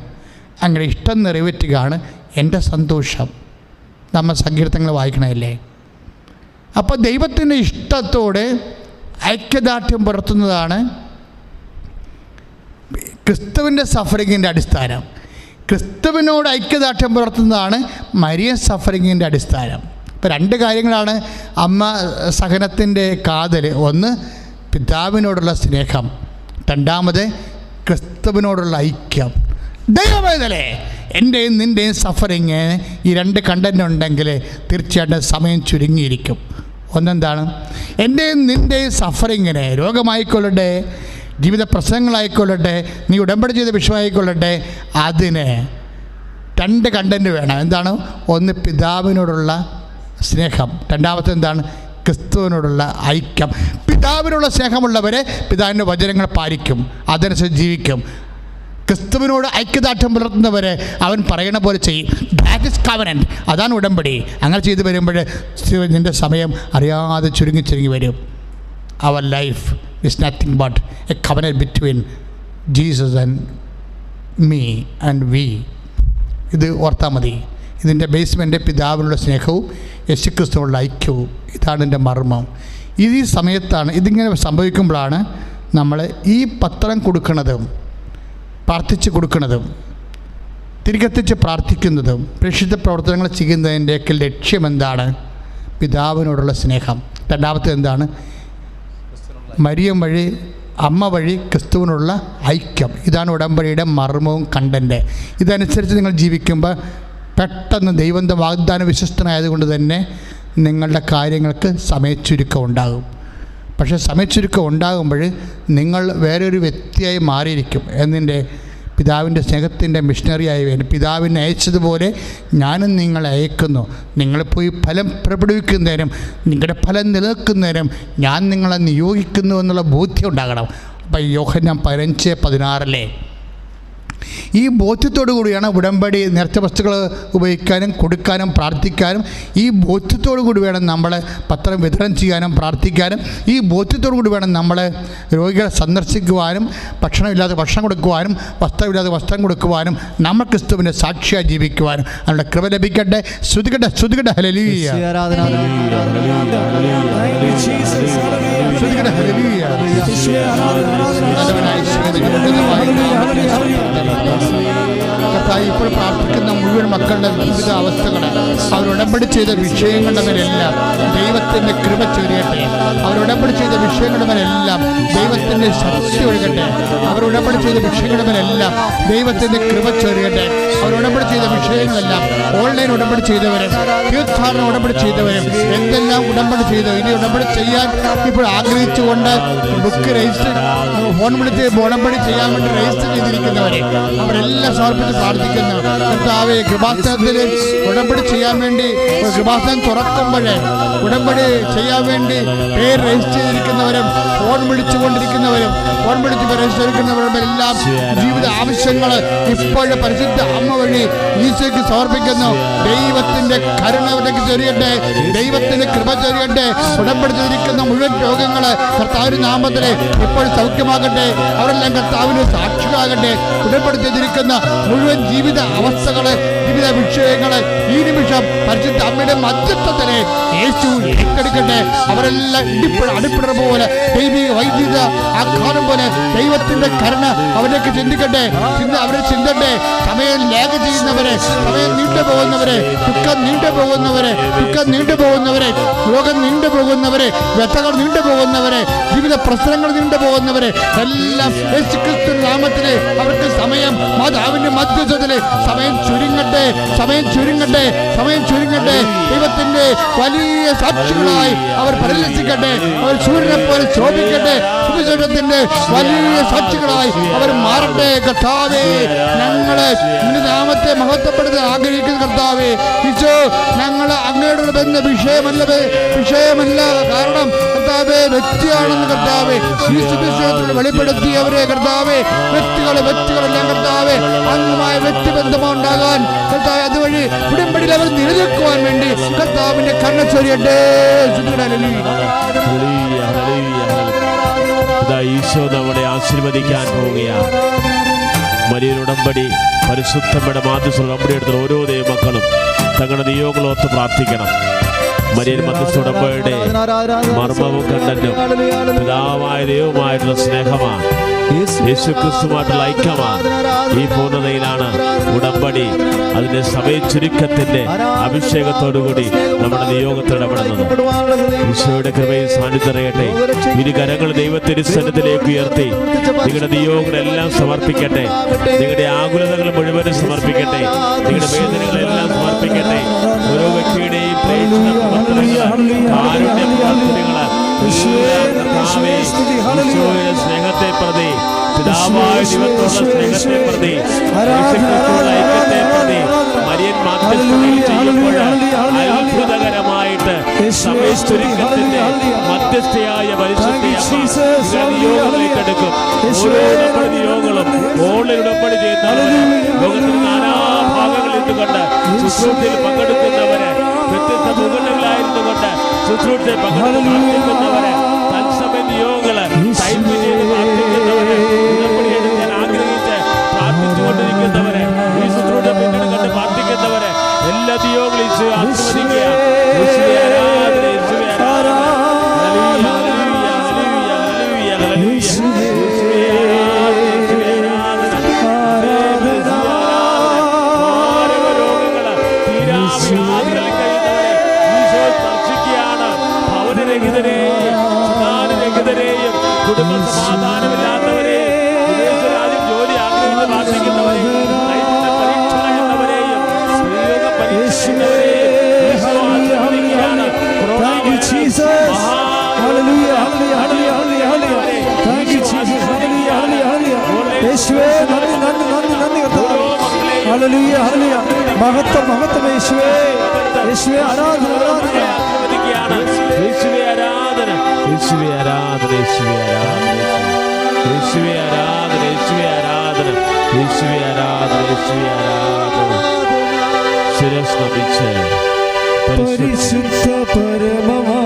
അങ്ങനെ ഇഷ്ടം നിറവേറ്റുകയാണ് എൻ്റെ സന്തോഷം. നമ്മൾ സങ്കീർത്തനങ്ങൾ വായിക്കണമല്ലേ? അപ്പോൾ ദൈവത്തിൻ്റെ ഇഷ്ടത്തോടെ ഐക്യദാർഢ്യം പുലർത്തുന്നതാണ് ക്രിസ്തുവിൻ്റെ സഫറിങ്ങിൻ്റെ അടിസ്ഥാനം. ക്രിസ്തുവിനോട് ഐക്യദാർഢ്യം പുലർത്തുന്നതാണ് മരിയൻ സഫറിങ്ങിൻ്റെ അടിസ്ഥാനം. ഇപ്പോൾ രണ്ട് കാര്യങ്ങളാണ് അമ്മ സഹനത്തിൻ്റെ കാതൽ. ഒന്ന്, പിതാവിനോടുള്ള സ്നേഹം. രണ്ടാമത്, ക്രിസ്തുവിനോടുള്ള ഐക്യം. ദൈവമേതലേ എൻ്റെയും നിൻ്റെയും സഫറിങ് ഈ രണ്ട് കണ്ടൻ്റ് ഉണ്ടെങ്കിൽ തീർച്ചയായിട്ടും സമയം ചുരുങ്ങിയിരിക്കും. ഒന്നെന്താണ്? എൻ്റെയും നിൻ്റെയും സഫറിങ്ങിന്, രോഗമായിക്കൊള്ളട്ടെ, ജീവിത പ്രശ്നങ്ങളായിക്കൊള്ളട്ടെ, നീ ഉടമ്പടി ചെയ്ത വിഷയമായിക്കൊള്ളട്ടെ, അതിന് രണ്ട് കണ്ടൻ്റ് വേണം. എന്താണ്? ഒന്ന്, പിതാവിനോടുള്ള സ്നേഹം. രണ്ടാമത്തെ എന്താണ്? ക്രിസ്തുവിനോടുള്ള ഐക്യം. പിതാവിനുള്ള സ്നേഹമുള്ളവരെ പിതാവിൻ്റെ വചനങ്ങൾ പാലിക്കും, അതനുസരിച്ച് ജീവിക്കും. ക്രിസ്തുവിനോട് ഐക്യദാർഢ്യം പുലർത്തുന്നവരെ അവൻ പറയണ പോലെ ചെയ്യും. That is covenant. അതാണ് ഉടമ്പടി. അങ്ങനെ ചെയ്ത് വരുമ്പോൾ നിൻ്റെ സമയം അറിയാതെ ചുരുങ്ങി വരും. അവർ life is nothing but a covenant between Jesus and me and we. ഇത് ഓർത്താൽ മതി. ഇതിൻ്റെ ബേസ്മെൻ്റ് പിതാവിനുള്ള സ്നേഹവും യേശുക്രിസ്തുവിനുള്ള ഐക്യവും. ഇതാണ് എൻ്റെ മർമ്മം. ഈ സമയത്താണ് ഇതിങ്ങനെ സംഭവിക്കുമ്പോഴാണ് നമ്മൾ ഈ പത്രം കൊടുക്കുന്നതും പ്രാർത്ഥിച്ച് കൊടുക്കുന്നതും തിരികെത്തിച്ച് പ്രാർത്ഥിക്കുന്നതും പ്രേക്ഷിത പ്രവർത്തനങ്ങൾ ചെയ്യുന്നതിൻ്റെയൊക്കെ ലക്ഷ്യമെന്താണ്? പിതാവിനോടുള്ള സ്നേഹം. രണ്ടാമത്തെ എന്താണ്? മരിയം വഴി, അമ്മ വഴി ക്രിസ്തുവിനുള്ള ഐക്യം. ഇതാണ് ഉടമ്പടിയുടെ മർമ്മവും കണ്ടൻറ്റ്. ഇതനുസരിച്ച് നിങ്ങൾ ജീവിക്കുമ്പോൾ പെട്ടെന്ന് ദൈവത്തിൻ്റെ വാഗ്ദാന വിശ്വസ്തനായതുകൊണ്ട് തന്നെ നിങ്ങളുടെ കാര്യങ്ങൾക്ക് സമയച്ചുരുക്കം ഉണ്ടാകും. പക്ഷേ സമയച്ചുരുക്കം ഉണ്ടാകുമ്പോൾ നിങ്ങൾ വേറൊരു വ്യക്തിയായി മാറിയിരിക്കും. എന്നിൻ്റെ പിതാവിൻ്റെ സ്നേഹത്തിൻ്റെ മിഷണറിയായി വരും. പിതാവിനെ അയച്ചതുപോലെ ഞാനും നിങ്ങളെ അയക്കുന്നു. നിങ്ങളിപ്പോയി ഫലം പുറപ്പെടുവിക്കുന്നതിനും നിങ്ങളുടെ ഫലം നിലനിൽക്കുന്നതിനും ഞാൻ നിങ്ങളെ നിയോഗിക്കുന്നു എന്നുള്ള ബോധ്യം ഉണ്ടാകണം. അപ്പം യോഹന്നാൻ 15:16 ഈ ബോധ്യത്തോടു കൂടിയാണ് ഉടമ്പടി നേർച്ച വസ്തുക്കൾ ഉപയോഗിക്കാനും കൊടുക്കാനും പ്രാർത്ഥിക്കാനും. ഈ ബോധ്യത്തോടു കൂടി വേണം നമ്മൾ പത്രം വിതരണം ചെയ്യാനും പ്രാർത്ഥിക്കാനും. ഈ ബോധ്യത്തോടു കൂടി വേണം നമ്മൾ രോഗികളെ സന്ദർശിക്കുവാനും, ഭക്ഷണമില്ലാതെ ഭക്ഷണം കൊടുക്കുവാനും, വസ്ത്രമില്ലാതെ വസ്ത്രം കൊടുക്കുവാനും, നമ്മൾ ക്രിസ്തുവിൻ്റെ സാക്ഷിയായി ജീവിക്കുവാനും. അതിനുള്ള കൃപ ലഭിക്കട്ടെ. ശ്രുതികട്ടെ, ശ്രുതികട്ടെ, ഹല്ലേലൂയ, ശ്രുതികട്ടെ, ഹല്ലേലൂയ. കർത്താവേ, ഇപ്പോൾ പ്രാർത്ഥിക്കുന്ന മുഴുവൻ മക്കളുടെ വിവിധ അവസ്ഥകൾ, അവരുടമ്പടി ചെയ്ത വിഷയങ്ങളുടെ മേലെല്ലാം ദൈവത്തിൻ്റെ കൃപ ചൊരിയട്ടെ. അവരുടമ്പടി ചെയ്ത വിഷയങ്ങളുടെ മേലെല്ലാം ദൈവത്തിൻ്റെ ശക്തി ഒഴുകട്ടെ. അവരുടമ്പടി ചെയ്ത വിഷയങ്ങളുടെ മേലെല്ലാം ദൈവത്തിൻ്റെ കൃപ ചൊരിയട്ടെ. അവരുടമ്പടി ചെയ്ത വിഷയങ്ങളെല്ലാം ഓൺലൈൻ ഉടമ്പടി ചെയ്തവരും തീർത്ഥാടന ഉടമ്പടി ചെയ്തവരും എന്തെല്ലാം ഉടമ്പടി ചെയ്തു, ഇനി ഉടമ്പടി ചെയ്യാൻ ഇപ്പോൾ ആഗ്രഹിച്ചുകൊണ്ട് ബുക്ക് രജിസ്റ്റർ, ഫോൺ വിളിച്ച് ഉടമ്പടി ചെയ്യാൻ വേണ്ടി രജിസ്റ്റർ ചെയ്തിരിക്കുന്നവരെ അവരെല്ലാം സമർപ്പിച്ച് പ്രാർത്ഥിക്കുന്നു. കർത്താവേ, കൃപാസനത്തിൽ ഉടമ്പടി ചെയ്യാൻ വേണ്ടി കൃപാസനം തുറക്കുമ്പോഴേ ഉടമ്പടി ചെയ്യാൻ വേണ്ടി പേര് രജിസ്റ്റർ ചെയ്തിരിക്കുന്നവരും ഫോൺ വിളിച്ചുകൊണ്ടിരിക്കുന്നവരും ഫോൺ വിളിച്ച് രജിസ്റ്റർ ചെയ്തിരിക്കുന്നവരും എല്ലാം ജീവിത ആവശ്യങ്ങൾ ഇപ്പോഴും പരിശുദ്ധ അമ്മ വഴി ഈശോയ്ക്ക് സമർപ്പിക്കുന്നു. ദൈവത്തിൻ്റെ കരുണ അവർക്ക് ചൊരിയട്ടെ, ദൈവത്തിൻ്റെ കൃപ ചൊരിയട്ടെ. ഉടമ്പടി ചെയ്തിരിക്കുന്ന മുഴുവൻ രോഗങ്ങൾ കർത്താവിന്റെ നാമത്തിൽ ഇപ്പോൾ സൗഖ്യമാകട്ടെ. അവരെല്ലാം കർത്താവിന് സാക്ഷികളാകട്ടെ. ഉടമ്പടി ചെയ്തിരിക്കുന്ന മുഴുവൻ ജീവിത അവസ്ഥകൾ, ജീവിത വിഷയങ്ങൾ ഈ നിമിഷം പരിശുദ്ധ അമ്മയുടെ മധ്യത്വത്തിലെ യേശു ഏറ്റെടുക്കട്ടെ. അവരെല്ലാം അടിപ്പിട പോലെ ദൈവിക വൈദ്യുത ആഘാതം പോലെ ദൈവത്തിന്റെ കരുണ അവരേക്ക് ചിന്തിക്കട്ടെ. അവരെ ചിന്തട്ടെ. സമയം ലേഖ ചെയ്യുന്നവരെ, സമയം നീണ്ടുപോകുന്നവരെ, ദുഃഖം നീണ്ടുപോകുന്നവരെ, രോഗം നീണ്ടുപോകുന്നവരെ, വ്യഥകൾ നീണ്ടുപോകുന്നവരെ, ജീവിത പ്രശ്നങ്ങൾ നീണ്ടുപോകുന്നവരെ എല്ലാം യേശുക്രിസ്തു നാമത്തിലെ അവർക്ക് സമയം മാതാവിന്റെ മധ്യസ്ഥത്തിലെ സമയം ചുരുങ്ങട്ടെ. ദൈവത്തിന്റെ വലിയ സാക്ഷികളായി അവർ പരിലസിക്കട്ടെ. അവർ സൂര്യനെ പോലെ ശോഭിക്കട്ടെ. സുവിശേഷത്തിന്റെ വലിയ സാക്ഷികളായി അവർ മാറട്ടെ. കർത്താവേ, ഞങ്ങളെ നിന്റെ നാമത്തെ മഹത്വപ്പെടുത്താൻ ആഗ്രഹിക്കുന്ന കർത്താവേ, ഈശോ, ഞങ്ങൾ അങ്ങയോട് ബന്ധ വിഷയമല്ല കാരണം കർത്താവേ വ്യക്തിയാണെന്ന് കർത്താവേ ഈ സുവിശേഷത്തിൽ വെളിപ്പെടുത്തിയവരെ കർത്താവേ വ്യക്തികളെല്ലാം കർത്താവേ അംഗമായ വ്യക്തിബന്ധമുണ്ടാകാൻ കർത്താവേ അതുവഴി ഉടമ്പടിയിൽ അവർ നിലനിൽക്കുവാൻ വേണ്ടി കർത്താവിന്റെ കണ്ണ ചൊരിയട്ടെ. ഈശോ നമ്മളെ ആശീർവദിക്കാൻ പോവുകയാണ്. മരിയൻ ഉടമ്പടി പരിശുദ്ധമ്മയുടെ മാധ്യസ്ഥ ഉടമ്പടി എടുത്ത ഓരോ ദൈവമക്കളും തങ്ങളുടെ നിയോഗങ്ങളോർത്ത് പ്രാർത്ഥിക്കണം. മരിയൻ മധ്യസ്ഥ ഉടമ്പടിയുടെ മർമ്മവും കണ്ടന്റും പിതാവായ ദൈവവുമായിട്ടുള്ള സ്നേഹമാണ്, യേശുക്രിസ്തുമായിട്ടുള്ള ഐക്യമാണ്. ഈ പൂർണ്ണതയിലാണ് ഉടമ്പടി അതിന്റെ സമയ ചുരുക്കത്തിന്റെ അഭിഷേകത്തോടുകൂടി നമ്മുടെ നിയോഗത്തിൽ ഇടപെടുന്നത്. ഈശോയുടെ കൃപയിൽ സാന്നിധ്യറിയട്ടെ. ഇരു കരങ്ങൾ ദൈവത്തിന്റെ സന്നിധിയിലേക്ക് ഉയർത്തി നിങ്ങളുടെ നിയോഗങ്ങളെല്ലാം സമർപ്പിക്കട്ടെ. നിങ്ങളുടെ ആകുലതകൾ മുഴുവനും സമർപ്പിക്കട്ടെ. നിങ്ങളുടെ വേദനകളെല്ലാം സമർപ്പിക്കട്ടെ. ഓരോ വ്യക്തിയുടെയും സ്നേഹത്തെ പ്രതി, പിതാവായ ദൈവത്തോടുള്ള സ്നേഹത്തെ പ്രതി, ഐക്യത്തെ പ്രതി മരിയൻ മാധ്യസ്ഥതയിൽ ചെയ്യുമ്പോൾ അത്ഭുതകരമായിട്ട് സമയചുരുക്കത്തിന്റെ മധ്യസ്ഥയായ പരിശുദ്ധ നിയോഗങ്ങളിലേക്ക് എടുക്കും. ഓരോ ഉടമ്പടി നിയോഗങ്ങളും ഓൺലൈൻ ഉടമ്പടി ചെയ്യുന്നവരെ, ലോകത്തിന്റെ നാനാഭാഗങ്ങളിൽ നിന്നുകൊണ്ട് ശുശ്രൂഷയിൽ പങ്കെടുക്കുന്നവരെ, വ്യത്യസ്ത മുകളിലായിരുന്നുകൊണ്ട് ശുശ്രൂഷയിൽ പങ്കെടുക്കുന്നവരെ, തത്സമയ നിയോഗങ്ങള് ടൈപ്പ് ചെയ്ത് പ്രാർത്ഥിക്കുന്നവരെ, ഉടമ്പടി എടുക്കാൻ ആഗ്രഹിച്ച് പ്രാർത്ഥിച്ചുകൊണ്ടിരിക്കുന്നവരെ, ഈ ശുശ്രൂഷ പിന്നീട് കണ്ട് പ്രാർത്ഥിക്കുന്നവരെ എല്ലാ നിയോഗങ്ങളും ഈശോ ആശീർവദിക്കുക. ആരാധന, യേശുവേ നന്ദി നന്ദി നന്ദി നന്ദി കർത്താവേ. Hallelujah hallelujah. മഹത്വം മഹത്വം യേശുവേ. യേശുവേ ആരാധന ആരാധന. യേശുവേ ആരാധന, യേശുവേ ആരാധന, യേശുവേ ആരാധന, യേശുവേ ആരാധന, യേശുവേ ആരാധന, യേശുവേ ആരാധന, യേശുവേ ആരാധന. ശിരസ് നമിച്ച് പരിശുദ്ധ പരമമാ